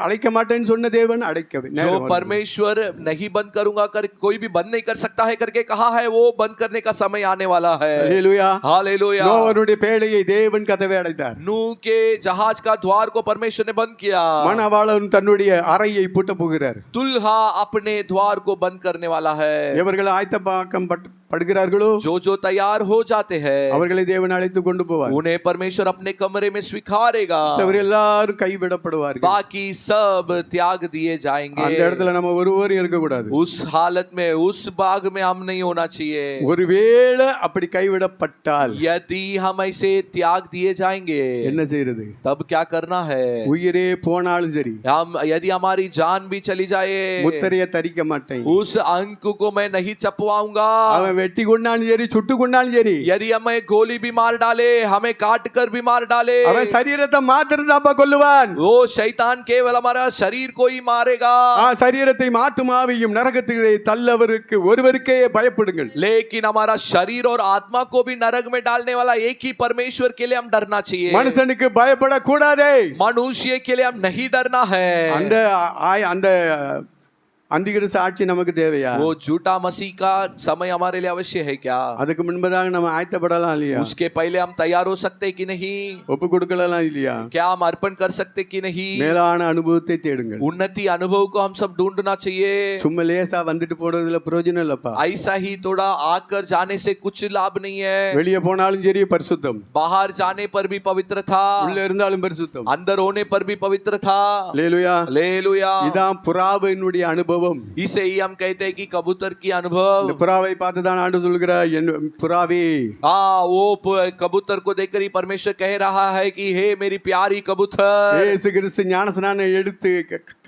அழைக்க மாட்டேன்னு சொன்ன தேவன் அழைக்கவே. जो परमेश्वर नहीं बंद करूंगा कर कोई भी बंद नहीं कर सकता है करके कहा है, वो बंद करने का समय आने वाला है. ஹalleluya. हालेलुया. நோவனுடைய பேழையை தேவன் கதவை அடைத்தார். नूह के जहाज का द्वार को परमेश्वर ने बंद किया. மணவாளன் தன்னுடைய அறையை பூட்ட போகிறார். दुल्हा अपने द्वार को बंद करने वाला है. எவர்கள் ஆயத்தமாக்கம் படுகிறார்களோ, जो तैयार हो जाते हैं அவர்களை தேவன் அழைத்து கொண்டு போவார். उन्हें परमेश्वर अपने कमरे में स्वीकारेगा. அவர்கள் எல்லாரும் கைவிடப்படுவார்கள். बाकी सब त्याग दिए जाएंगे. அந்த இடத்துல நம்ம ஒருவரும் இருக்க கூடாது. उस हालत में, उस बाग में हम नहीं होना चाहिए. ஒருவேளை அப்படி கைவிடப்பட்டால் यदि हम ऐसे त्याग दिए जाएंगे என்ன செய்யறது? तब क्या करना है? உயிரே போனாலும் சரி, हम यदि हमारी जान भी चली जाए, முத்திரையை தரிக்க மாட்டேன். उस अंक को मैं नहीं चपवाऊंगा. அவன் வெட்டி கொண்டாலும் சரி, சுட்டு கொண்டாலும் சரி, यदि हमें गोली भी मार डाले, हमें काट कर भी मार डाले, அவன் சரீரத்தை மாத்திரம் தான் கொல்லுவான். वो शैतान केवल हमारा शरीर को ही मारेगा. சரீரத்தை ஆத்துமாவையும் நரகத்திலே தள்ளவருக்கு ஒருவருக்கே பயப்படுங்கள். लेकिन हमारा शरीर और आत्मा को भी नरक में डालने वाला एक ही परमेश्वर के लिए हम डरना चाहिए. மனுஷனுக்கு பயப்படக்கூடாதே. मनुष्य के लिए हम नहीं डरना है. அந்த அந்திகிறிஸ்து ஆட்சி நமக்கு தேவையா? वो झूठा मसीह का समय हमारे लिए अवश्य है क्या? அதுக்கு முன்பதாக நம்ம ஆயத்தப்படலாம் இல்லையா? उसके पहले हम तैयार हो सकते कि नहीं? ஒப்பு கொடுக்கலாம் இல்லையா? क्या हम अर्पण कर सकते कि नहीं? மேலான அனுபவத்தை தேடுங்கள். उन्नति अनुभव को हम सब ढूंढना चाहिए. சும்மா லேசா வந்துட்டு போறதுல பிரயோஜனம் இல்லப்பா. ऐसा ही थोड़ा आकर जाने से कुछ लाभ नहीं है. வெளியே போனாலும் சரி பரிசுத்தம், बाहर जाने पर भी पवित्र था, உள்ள இருந்தாலும் பரிசுத்தம், अंदर होने पर भी पवित्र था. அல்லேலூயா. हालेलुया. இதான் புறாவினுடைய அனுபவம். इसे ही हम कहते हैं कि कबूतर की अनुभव. இந்த புறாவை பார்த்து தான் ஆண்டவர் சொல்கிறார், என் புறாவே. हाँ, वो कबूतर को देखकर ही परमेश्वर कह रहा है कि हे मेरी प्यारी कबूतर. இயேசு கிறிஸ்து ஞானஸ்நானம் எடுத்து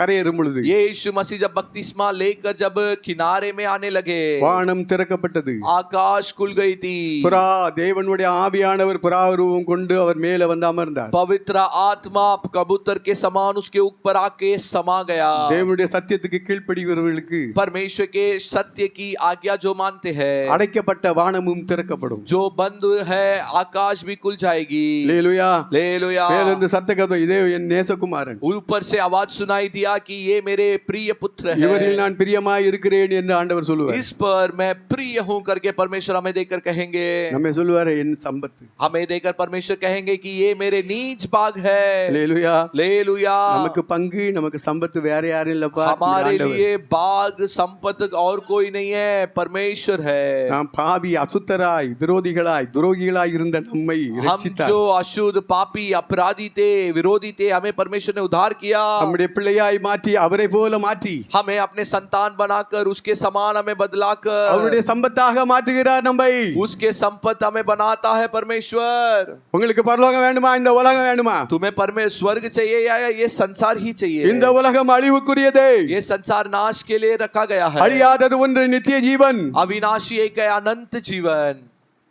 கரையேறும் பொழுது यीशु मसीह जब बपतिस्मा लेकर जब किनारे में आने लगे, வானம் திறக்கப்பட்டது. आकाश खुल गई थी. புறா தேவனுடைய ஆவியானவர் புறா உருவம் கொண்டு அவர் மேல வந்து அமர்ந்தார். पवित्र आत्मा कबूतर के समान उसके ऊपर आके समा गया. தேவனுடைய சத்தியத்துக்கு கீழ்ப்படிகிறவர்களுக்கு परमेश्वर के सत्य की आज्ञा जो मानते हैं, அடைக்கப்பட்ட வானமும் திறக்கப்படும். जो बंद है आकाश भी खुल जाएगी. அல்லேலூயா. हालेलुया. மேலிருந்து சத்தம், இதே என் நேசகுமாரன், ऊपर से आवाज सुनाई दिया कि ये मेरे प्रिय पुत्र है, இவரில் நான் பிரியமாய் இருக்கிறேன் என்று ஆண்டவர் சொல்லுவார். इस पर मैं प्रिय हूं करके परमेश्वर हमें देखकर कहेंगे. நம்ம சொல்லுவார் என் சம்பத்து. हमें देखकर परमेश्वर कहेंगे कि ये मेरे नीच भाग है. அல்லேலூயா. हालेलुया. நமக்கு பங்கு, நமக்கு சம்பத்து வேற யாரும் இல்லப்பா. हमारे लिए बाग संपत्ति और कोई नहीं है, परमेश्वर है. நாம் பாவி அசுத்தராய் விரோதிகளாய் துரோகிகளாய் இருந்த நம்மை हम ரட்சித்தார். जो अशुद्ध पापी अपराधी थे, विरोधी थे, हमें परमेश्वर ने उद्धार किया. நம்முடைய பிள்ளையாய் மாற்றி அவரை போல மாற்றி हमें अपने संतान बनाकर उसके समान हमें बदलाकर அவருடைய சம்பத்தாக மாற்றுகிறார் நம்மை. उसके संपत्ति हमें बनाता है परमेश्वर. உங்களுக்கு பரலோகம் வேண்டுமா? இந்த உலகம் வேண்டுமா? तुम्हें परमेश्वर स्वर्ग चाहिए या ये संसार ही चाहिए? இந்த உலகம் அழிவுக்குரியது. ये संसार नाश के लिए रखा गया है. அழியாதது ஒன்று நித்திய ஜீவன். अविनाशी एक है अनंत जीवन.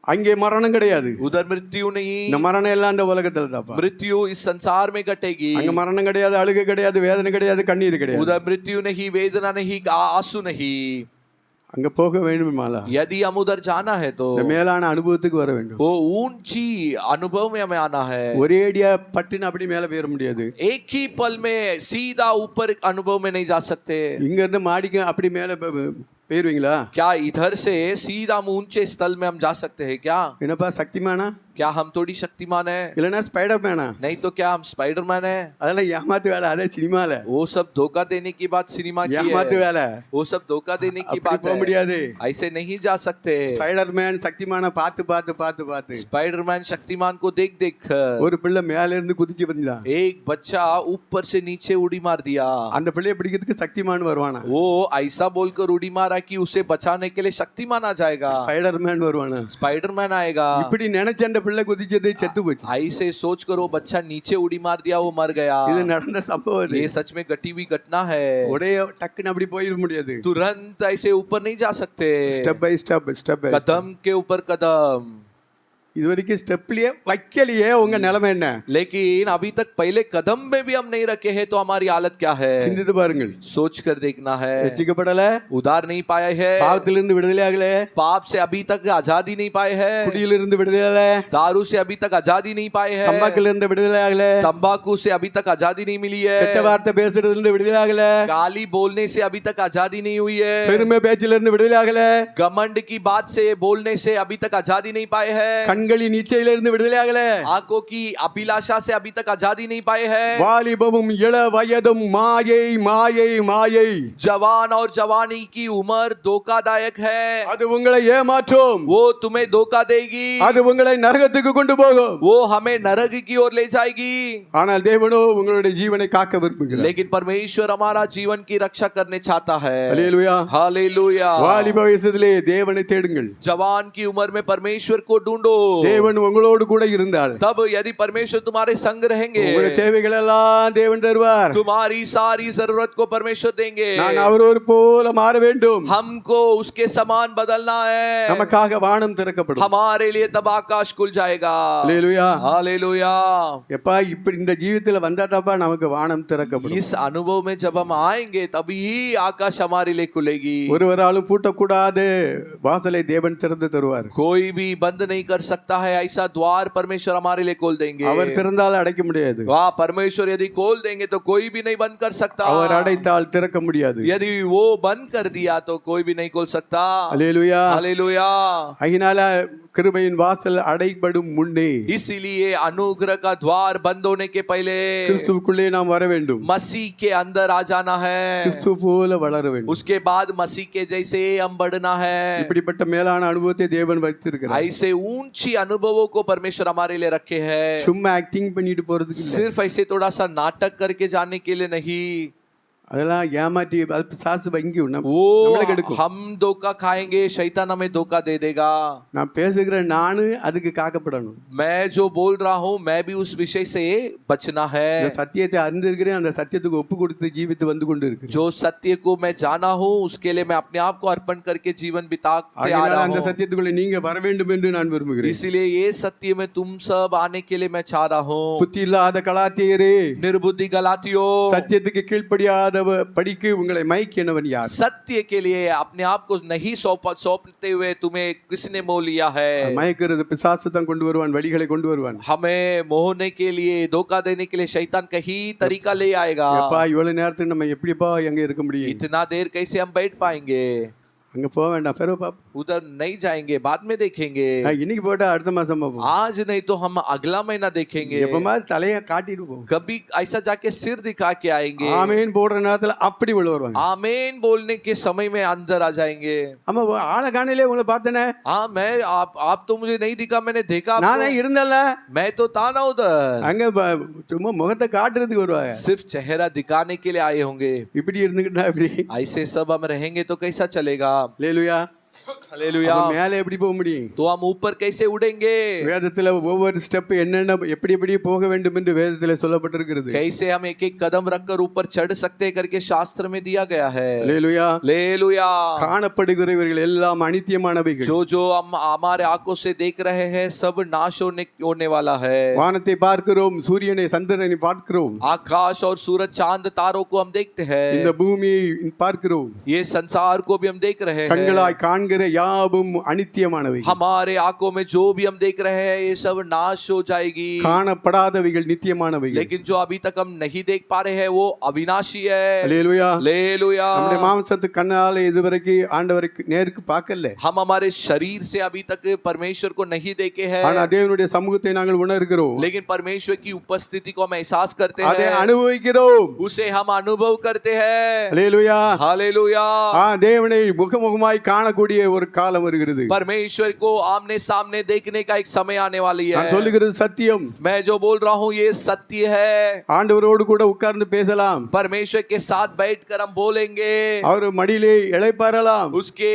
அங்கே மரணம் கிடையாது. उधर मृत्यु नहीं. இந்த மரணம் எல்லாம் இந்த உலகத்துல தான்ப்பா. मृत्यु इस संसार में घटेगी. அங்க மரணம் கிடையாது, அழுகை கிடையாது, வேதனை கிடையாது, கண்ணீர் கிடையாது. उधर मृत्यु नहीं, वेदना नहीं, आंसू नहीं. அங்க போக வேண்டுமாலா? यदि हम उधर जाना है तो இந்த மேலான அனுபவத்துக்கு வர வேண்டும். वो ऊंची अनुभव में हमें आना है. ஒரேடியா பட்டுன்னு அப்படி மேல போயிட முடியாது. एक ही पल में सीधा ऊपर अनुभव में नहीं जा सकते. இங்க இருந்து மாடிக்கு அப்படி மேல போயிருவீங்களா? क्या इधर से सीधा हम ऊंचे स्थल में हम जा सकते हैं क्या? என்னப்பா சக்திமானா क्या हम थोड़ी शक्तिमान है? இல்லைன்னா ஸ்பைடர் மேனா? नहीं तो क्या हम स्पाइडरमैन है? அதெல்லாம் ஏமாத்து வேலை, அதே சினிமால वो सब धोखा देने की बात सिनेमा की ஏமாத்து है। வேலை. वो सब धोखा देने की அப்படி बात போக है। முடியாது. ऐसे नहीं जा सकते। ஸ்பைடர் மேன் சக்திமான பார்த்து பார்த்து பார்த்து பார்த்து स्पाइडरमैन शक्तिमान को देख देख कर ஒரு பிள்ளை மேல இருந்து குதிச்சு வந்தான். एक बच्चा ऊपर से नीचे उड़ी मार दिया। அந்த பிள்ளையை பிடிக்கிறதுக்கு சக்திமான் வருவானா? वो ऐसा बोलकर उड़ी मारा कि उसे बचाने के लिए शक्तिमान आ जाएगा, ஸ்பைடர் மேன் வருவானா? स्पाइडरमैन आएगा। இப்படி நினைச்ச அந்த பிள்ளை குதிச்சது செத்து போச்சு. ऐसे सोच कर वो बच्चा नीचे उड़ी मार दिया, वो मर गया। இது நடந்த சம்பவம் இது. ये सच में घटी हुई घटना है। ஒரே டக்குன்னு அப்படி போயிட முடியாது. तुरंत ऐसे ऊपर नहीं जा सकते, step by step step by कदम के ऊपर कदम। இது வரைக்கும் ஸ்டெப்லயே வைக்கலையே உங்க நிலைமை என்ன? लेकिन अभी तक पहले कदम में भी हम नहीं रखे हैं तो हमारी हालत क्या है? சிந்தித்து பாருங்கள். सोच कर देखना है। ரட்சிக்கப்படல, उधार नहीं पाए हैं, பாவத்திலிருந்து விடுதலை ஆகல, पाप से अभी तक आजादी नहीं पाए हैं, குடியிலிருந்து விடுதலை ஆகல, दारू से अभी तक आजादी नहीं पाए हैं, தம்பாக்கிலிருந்து விடுதலை ஆகல, तंबाकू से अभी तक आजादी नहीं मिली கெட்ட है, வார்த்தை பேசுறதுல விடுதலை ஆகல, गाली बोलने से अभी तक आजादी नहीं हुई है, பெருமை பேச்சிலிருந்து விடுதலை ஆகல, घमंड की बात से बोलने से अभी तक आजादी नहीं पाए हैं, கண்களின் இச்சையிலிருந்து விடுதலை ஆகல, आंखों की अभिलाषा से अभी तक आजादी नहीं पाए हैं, வாலிபமும் இள வயதும் மாயை மாயை மாயை, जवान और जवानी की उम्र धोखादायक है, அது உங்களை ஏமாற்றும், वो तुम्हें धोखा देगी, அது உங்களை நரகத்துக்கு கொண்டு போகும். वो हमें नरक की ओर ले जाएगी। ஆனால் தேவனோ உங்களுடைய ஜீவனை காக்க விரும்புகிறார். लेकिन परमेश्वर हमारा जीवन की रक्षा करने चाहता है। அல்லேலூயா. हालेलुया। வாலிப வயசுலயே தேவனை தேடுங்கள். जवान की उम्र में परमेश्वर को ढूंढो। தேவன் உங்களோடு கூட இருந்தால் तब यदि परमेश्वर तुम्हारे संग रहेंगे, உங்களுடைய தேவைகள் எல்லாம் தேவன் தருவார். तुम्हारी सारी जरूरत को परमेश्वर देंगे। நான் அவரோடு போல மாற வேண்டும். हमको उसके समान बदलना है। நமக்காக வானம் திறக்கப்படும். हमारे लिए तब आकाश खुल जाएगा। அல்லேலூயா. हालेलुया। எப்பா இப்படி இந்த ஜீவிதத்துல வந்தா தாப்பா நமக்கு வானம் திறக்கப்படும். इस अनुभव में जब हम आएंगे तभी आकाश हमारे लिए खुलेगी। ஒருவராலும் பூட்டக்கூடாது வாசலை தேவன் திறந்து தருவார். कोई भी बंद नहीं कर सकता है ऐसा द्वार परमेश्वर हमारे लिए खोल देंगे। அவர் திறந்தால் அடைக்க முடியாது. वाह, परमेश्वर यदि खोल देंगे तो कोई भी नहीं बंद कर सकता। அவர் அடைத்தால் திறக்க முடியாது. यदि वो बंद कर दिया तो कोई भी नहीं खोल सकता। அல்லேலூயா. हालेलुया। அதனால கிருபையின் வாசல் அடைபடும் முன்னே इसीलिए अनुग्रह का द्वार बंद होने के पहले கிறிஸ்துவுக்குள்ளே நாம் வர வேண்டும். मसीह के अंदर आ जाना है। கிறிஸ்து போல வளர வேண்டும். उसके बाद मसीह के जैसे हम बढ़ना है। இப்படிப்பட்ட மேலான அனுபவத்தை தேவன் வைத்திருக்கிறார். ऐसे ऊंची अनुभवों को परमेश्वर हमारे लिए रखे हैं। சும்மா ஆக்டிங் பண்ணிட்டு போறதுக்கு இல்ல. सिर्फ ऐसे थोड़ा सा नाटक करके जाने के लिए नहीं। அதெல்லாம் ஏமாற்றி அது பிசாசு வங்கி वो நம்மளை கெடுக்கும். हम धोखा खाएंगे, शैतान हमें धोखा दे देगा। நான் பேசுகிற நானு அதுக்கு காக்கப்படணும். मैं जो बोल रहा हूँ मैं भी उस विषय से बचना இந்த है। சத்தியத்தை அறிந்திருக்கிறேன், அந்த சத்தியத்துக்கு ஒப்பு கொடுத்து ஜீவித்து வந்து கொண்டு இருக்கிறேன். जो सत्य को मैं जाना हूँ उसके लिए मैं अपने आप को अर्पण करके जीवन बिताते आ அதனால रहा அந்த हूँ। சத்தியத்துக்குள்ள நீங்க வர வேண்டும் என்று நான் விரும்புகிறேன். इसीलिए ये सत्य में तुम सब आने के लिए मैं चाह रहा हूँ। புத்தி இல்லாத கலாத்தியரே, निर्बुद्धि गलातियों, சத்தியத்துக்கு கீழ்ப்படியாத படிக்கு உங்களை மயக்கினவன் யார்? सत्य के लिए अपने आप को नहीं सौंपते हुए तुम्हें किसने मोह लिया है? மயக்கிறது பிசாசு தான் கொண்டு வருவான், வழிகளை கொண்டு வருவான். हमें मोहने के लिए, धोखा देने के लिए शैतान कहीं तरीका ले आएगा। எப்பா இவ்வளவு நேரத்துக்கு நம்ம எப்படிப்பா அங்க இருக்க முடியும்? इतना देर कैसे हम बैठ पाएंगे? அங்க போக வேண்டாம், பெரு பாப். उधर नहीं जाएंगे, बाद में देखेंगे। இன்னைக்கு போட்டா அடுத்த மாசம் பார்ப்போம். आज नहीं तो हम अगला महीना देखेंगे। எப்பமா தலைய காட்டிட்டு போவோம். कभी ऐसा जाके सिर दिखा के आएंगे। ஆமேன் போடுற நேரத்துல அப்படி உள்ள வருவாங்க. आमीन बोलने के समय में अंदर आ जाएंगे। ஆமா ஆள காணலே உங்களை பார்த்தனே. हाँ, मैं आप तो मुझे नहीं दिखा, मैंने देखा நானே आपको। இருந்தல்ல. मैं तो था ना उधर। அங்க சும்மா முகத்தை காட்டுறதுக்கு வருவாங்க. सिर्फ चेहरा दिखाने के लिए आए होंगे। இப்படி இருந்துக்கிட்டா இப்படி ऐसे सब हम रहेंगे तो कैसा चलेगा? அல்லேலூயா. हालेलुया। அப்ப மேலே எப்படி போக முடியும்? तो हम ऊपर कैसे उड़ेंगे? வேதத்துல ஒவ்வொரு ஸ்டெப் என்னென்ன எப்படி எப்படி போக வேண்டும் என்று வேதத்துல சொல்லப்பட்டிருக்கிறது. कैसे हम एक एक कदम रखकर ऊपर चढ़ सकते हैं करके शास्त्र में दिया गया है। அல்லேலூயா. हालेलुया। காணப்படுகிறவர்கள் எல்லாம் அனித்தியமானவைகள். जो जो हम हमारे आंखों से देख रहे हैं सब नाश होने वाला है। வானத்தை பார்க்கிறோம், சூரியனை சந்திரனை பார்க்கிறோம், आकाश और सूरज चांद तारों को हम देखते हैं। இந்த பூமியை பார்க்கிறோம். ये संसार को भी हम देख रहे हैं। கண்களாய் காண்கிற யாவும் அநித்தியமானவை, हमारे आंखों में जो भी हम देख रहे हैं ये सब नाश हो जाएगी, காணப்படாதவைகள் நித்தியமானவைகள். लेकिन जो अभी तक हम नहीं देख पा रहे हैं वो अविनाशी है. அல்லேலூயா. हालेलुया. நம்முடைய மாம்சத்து கண்ணால இதுவரைக்கும் ஆண்டவருக்கு நேருக்கு பார்க்கல, हम हमारे शरीर से अभी तक परमेश्वर को नहीं देखे ஆனா हैं, தேவனுடைய சமூகத்தை நாங்கள் உணர்கிறோம், लेकिन परमेश्वर की उपस्थिति को हम एहसास करते அதை हैं, அனுபவிக்கிறோம். उसे हम अनुभव करते हैं. அல்லேலூயா. हालेलुया. தேவனை முகமுகமாய் காணக்கூடிய ஒரு காலம் வருகிறது. परमेश्वर को आमने सामने देखने का एक समय आने वाली நான் है. சொல்லுகிறது சத்தியம். मैं जो बोल रहा हूँ ये सत्य है. ஆண்டவரோடு கூட உட்கார்ந்து பேசலாம், परमेश्वर के साथ बैठकर हम बोलेंगे, அவர் மடியிலே இளைப்பாறலாம், उसके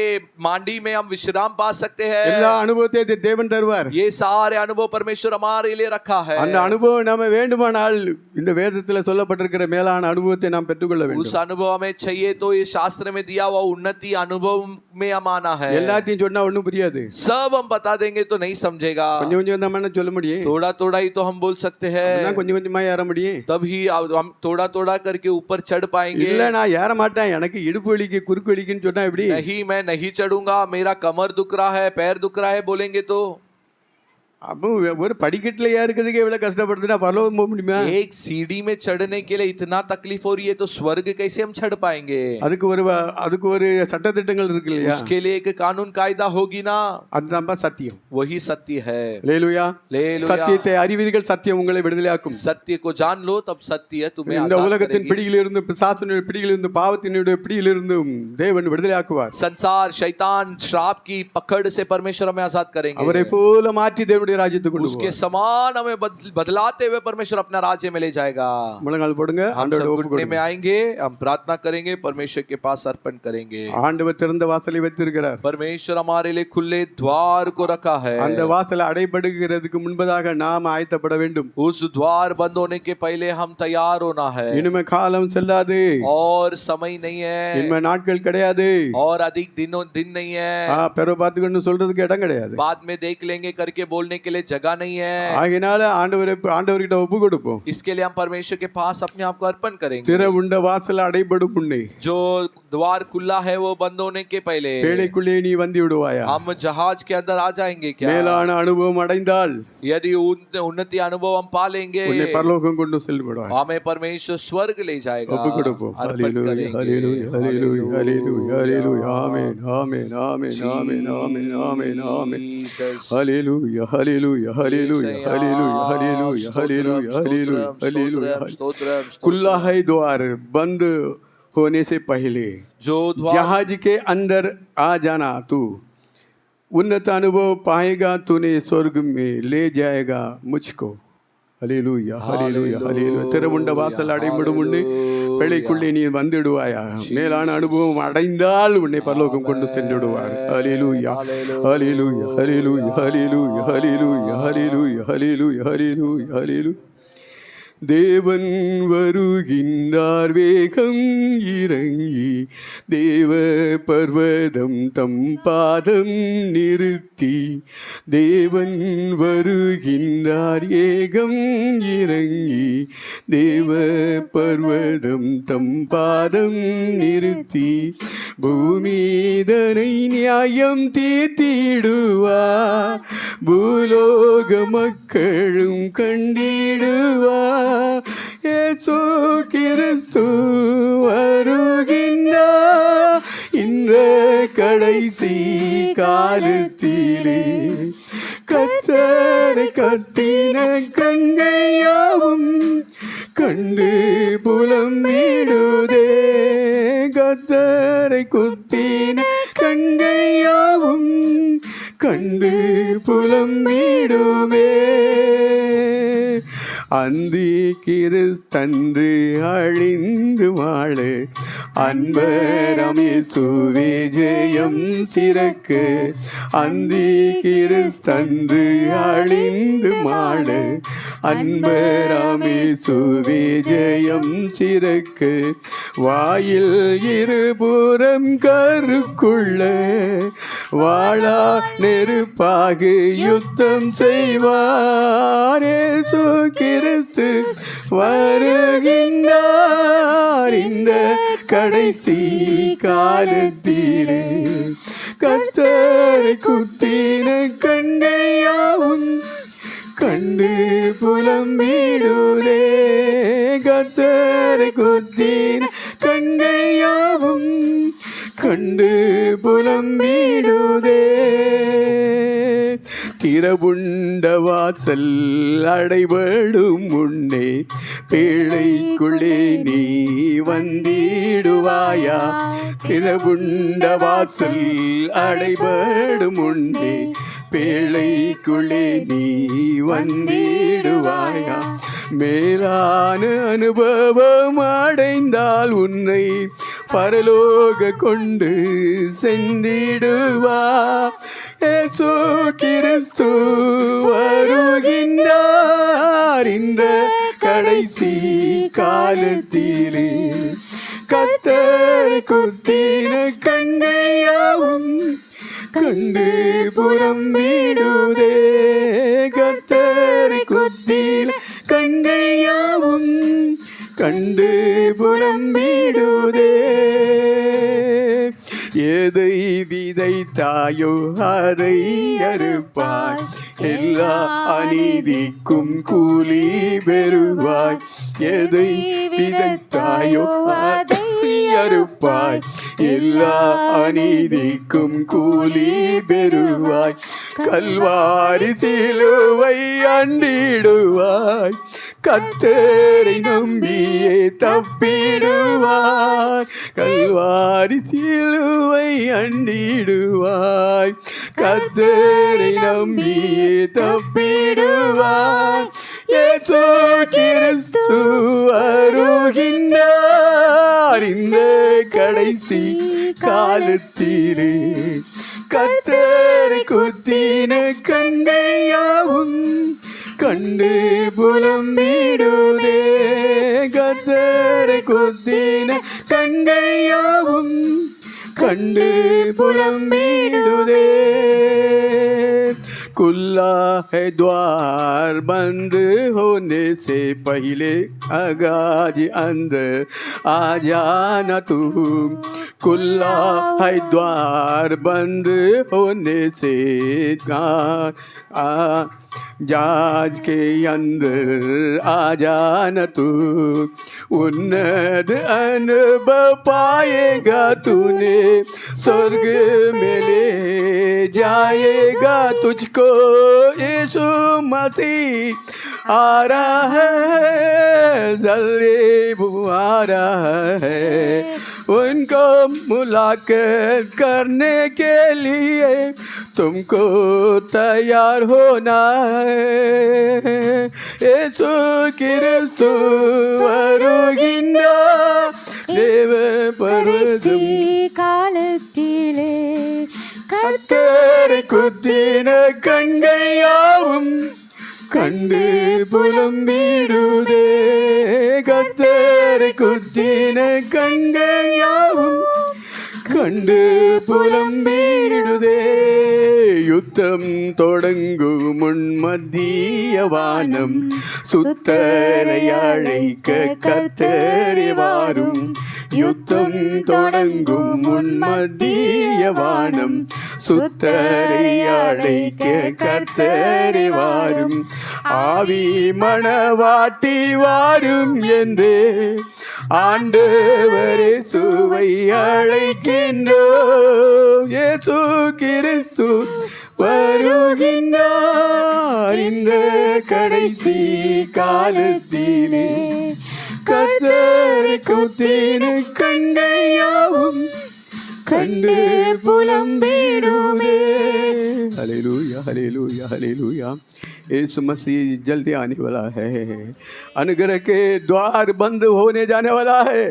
मांडी में हम विश्राम पा सकते எல்லா हैं. அனுபவத்தை தேவன் தருவார். ये सारे अनुभव परमेश्वर हमारे लिए रखा है. அந்த அனுபவம் நாம வேண்டுமானால் இந்த வேதத்துல சொல்லப்பட்டிருக்கிற மேலான அனுபவத்தை நாம் பெற்றுக்கொள்ள उस வேண்டும். अनुभव हमें चाहिए तो ये शास्त्र में दिया हुआ उन्नति अनुभव में हम आना है. எல்லாத்தையும் சொன்னா ஒண்ணும் புரியாது, सब हम बता देंगे तो नहीं समझेगा, கொஞ்சம் கொஞ்சம் தான் என்ன சொல்ல முடியும், थोड़ा थोड़ा ही तो हम बोल सकते हैं, கொஞ்சம் கொஞ்சமா ஏற முடியும். तभी हम थोड़ा थोड़ा करके ऊपर चढ़ पाएंगे. இல்ல நான் ஏற மாட்டேன், எனக்கு இடுப்பு வலிக்கு குறுக்கு வலிக்குன்னு சொன்னா எப்படி? नहीं मैं नहीं चढ़ूंगा, मेरा कमर दुख रहा है, पैर दुख रहा है बोलेंगे तो அப்போ ஒரு படிக்கட்டுல ஏறுறதுக்கு எவ்வளவு கஷ்டப்படுதுன்னா பரலோகம் போக முடியுமா? एक सीढ़ी में चढ़ने के लिए इतना तकलीफ हो रही है तो स्वर्ग कैसे हम चढ़ पाएंगे? அதுக்கு ஒரு சட்டதிட்டங்கள் இருக்கு இல்லையா? उसके लिए एक कानून कायदा होगी ना, அதுதான் சத்தியம். वही सत्य है. அல்லேலூயா. हालेलुया. சத்தியத்தை அறிவீர்கள், சத்தியம் உங்களை விடுதலையாக்கும். सत्य को जान लो तब सत्य तुम्हें இந்த आजाद உலகத்தின் करेगी. பிடியிலிருந்து, பிசாசினுடைய பிடியிலிருந்து, பாவத்தினுடைய பிடியிலிருந்தும் தேவன் விடுதலையாக்குவார். संसार शैतान श्राप की पकड़ से परमेश्वर हमें आजाद करेंगे. அவரை போல மாற்றி தேவனுடைய ராஜ்யத்துக்கு கொண்டு उसके போவார். समान हमें बदलाते हुए परमेश्वर अपना राज्य में ले जाएगा. முழங்கால் போடுங்க, हम सब ஆண்டவரோடு ஒப்பு घुटने में கொடுங்க. आएंगे, हम प्रार्थना करेंगे, परमेश्वर के पास अर्पण करेंगे. ஆண்டவர் திறந்த வாசலை வைத்திருக்கிறார். परमेश्वर हमारे लिए खुले द्वार को रखा है. அந்த வாசல் அடைபடுகிறதுக்கு முன்பதாக நாம் ஆயத்தப்பட வேண்டும். उस द्वार बंद होने के पहले हम तैयार होना है. இனிமே காலம் செல்லாது, और समय नहीं है, இனிமே நாட்கள் கிடையாது, और अधिक दिन नहीं है, பிறகு பார்த்துக்கணும் சொல்றதுக்கு இடம் கிடையாது. बाद में देख लेंगे करके बोलने के लिए जगह नहीं है. ஆகையினால ஆண்டவர்கிட்ட ஒப்பு கொடுப்போம். इसके लिए हम परमेश्वर के पास अपने आप को अर्पण करेंगे. திற உண்ட வாசல் அடைபடும் முன்னே जो द्वार खुला है वो बंद होने के पहले பேழைக்குள்ளே நீ வந்து விடுவாயா? हम जहाज के अंदर आ जाएंगे क्या? மேலான அனுபவம் அடைந்தால் यदि उन्नति अनुभव हम पा लेंगे உன்னை பரலோகம் கொண்டு செல்வார். हमें परमेश्वर स्वर्ग ले जाएगा. ஒப்பு கொடுப்போம். अर्पण ஹalleluya, करेंगे. ஹalleluya, ஹalleluya, ஹalleluya, ஹalleluya. ஆமென், ஆமென், ஆமென், ஆமென், ஆமென், ஆமென், ஆமென். ஹalleluya, ஹalleluya, ஹalleluya, ஹalleluya, ஹalleluya, ஹalleluya, ஹalleluya, ஹalleluya. खुला है द्वार बंद होने से पहले जो द्वार जहाज के अंदर आ जाना, तू उन्नत अनुभव पाएगा, तूने स्वर्ग में ले जाएगा मुझको. ஹalleluya, ஹalleluya, ஹalleluya. திறவுண்ட வாசல் அடைபடும் முன்னே பேழைக்குள்ளே நீ வந்துடுவாயா? மேலான அனுபவம் அடைந்தால் உன்னை பரலோகம் கொண்டு சென்றுடுவார். ஹalleluya, ஹalleluya, ஹalleluya, ஹalleluya, ஹalleluya, ஹalleluya, ஹalleluya, ஹalleluya, ஹalleluya. தேவன் வருகின்றார் வேகம் இறங்கி, தேவ பர்வதம் தம் பாதம் நிறுத்தி. தேவன் வருகின்றார் ஏகம் இறங்கி, தேவ பர்வதம் தம் பாதம் நிறுத்தி. பூமிதனை நியாயம் தீர்த்திடுவார், பூலோக மக்களும் கண்டிடுவார். இயேசு கிறிஸ்து வருகின்றார் இந்த கடைசி காலத்திலே. கர்த்தரை கத்தின கண்கள் யாவும் கண்டு புலம்பிடுதே. கர்த்தரை குத்தின கண்கள் யாவும் கண்டு புலம்பிடுமே. அந்தி கிறிஸ்தன்று அழிந்து வாழ, அன்பரமேசுவே ஜெயம் சிறக்க. அந்தி கிறிஸ்தன்று அழிந்து வாழ, அன்பரமேசுவே ஜெயம் சிறக்க. வாயில் இருபுறம் கருக்குள்ள வாழா நெருப்பாக யுத்தம் செய்வார். இயேசு கிறிஸ்து வருகின்றார் இந்த கடைசி காலத்திலே. கர்த்தரை குத்தின கண்கள் யாவும் கண்டு புலம்பிடுதே. கர்த்தரை குத்தின கண்கள் யாவும் கண்டு புலம்பிடுதே. திறவுண்ட வாசல் அடைபடும் முன்னே பேழைக்குள்ளே நீ வந்திடுவாயா. திறவுண்ட வாசல் அடைபடும் முன்னே பேழைக்குள்ளே நீ வந்திடுவாயா. மேலான அனுபவம் அடைந்தால் உன்னை பரலோக கொண்டு சென்றிடுவா. இயேசு கிறிஸ்து வருகின்றார் இந்த கடைசி காலத்திலே. கர்த்தரை குத்தின கண்கள் யாவும் கண்டு புலம்பிடுதே. கர்த்தரை குத்தின கண்கள் யாவும் கண்டு புலம்பிடுதே. எதை விதைத்தாயோ அதை அறுப்பாய். எல்லா அநீதிக்கும் கூலி பெறுவாய். எதை விதைத்தாயோ அதை அறுப்பாய். எல்லா அநீதிக்கும் கூலி பெறுவாய். கல்வாரி சிலுவை அண்டிடுவாய். கர்த்தரை நம்பியே தப்பிடுவாய். கல்வாரி சிலுவை அண்டிடுவாய். கர்த்தரை நம்பியே தப்பிடுவாய். இயேசு கிறிஸ்து வருகின்றார் இந்த கடைசி காலத்திலே. கர்த்தரை குத்தின கண்கள் யாவும் கண்டு புலம்பிடுதே. கர்த்தரை குத்தின கண்கள் யாவும் கண்டு புலம்பிடுதே. खुला है द्वार बंद होने से पहले आगाज अंदर आ जाना तू. खुला है द्वार बंद होने से जाज के अंदर आ जाना तू. उन्नत अनुभव पाएगा तूने. स्वर्ग में ले जाएगा तुझको यीशु मसीह आ रहा है. जल्दी वो आ रहा है. उनको मुलाकात करने के लिए तुमको तैयार होना है. यीशु கிறிஸ்து வருகின்றார் தேவ பர்வதம் காலத்திலே. கர்த்தரை குத்தின கண்கள் யாவும் கண்டு புலம்பிடுதே. கர்த்தரை குத்தின கண்கள் யாவும் கண்டு புலம்பிடுதே. யுத்தம் தொடங்கும் முன் மத்திய வானம் சுத்தரை அழைக்க கர்த்தரே வாரும். யுத்தம் தொடங்கும் முன் மத்திய வானம் சுத்தரை அழைக்க கர்த்தரே வாரும். ஆவி மணவாட்டி வாரும் என்றே ஆண்டவரே சுவை அழைக்கின்றோம். இயேசு கிறிஸ்து வருகின்றார் இந்த கடைசி காலத்திலே. கர்த்தரை குத்தின கண்கள் யாவும் கண்டு புலம்பிடுமே. Hallelujah hallelujah hallelujah. Yeshu Masih जल्दी आने वाला है. अनुग्रह के द्वार बंद होने जाने वाला है.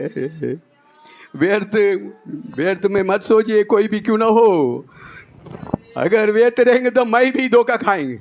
व्यर्थ में मत सोचिए कोई भी क्यों ना हो. अगर व्यर्थ रहेंगे तो मैं भी धोखा खाएंगे.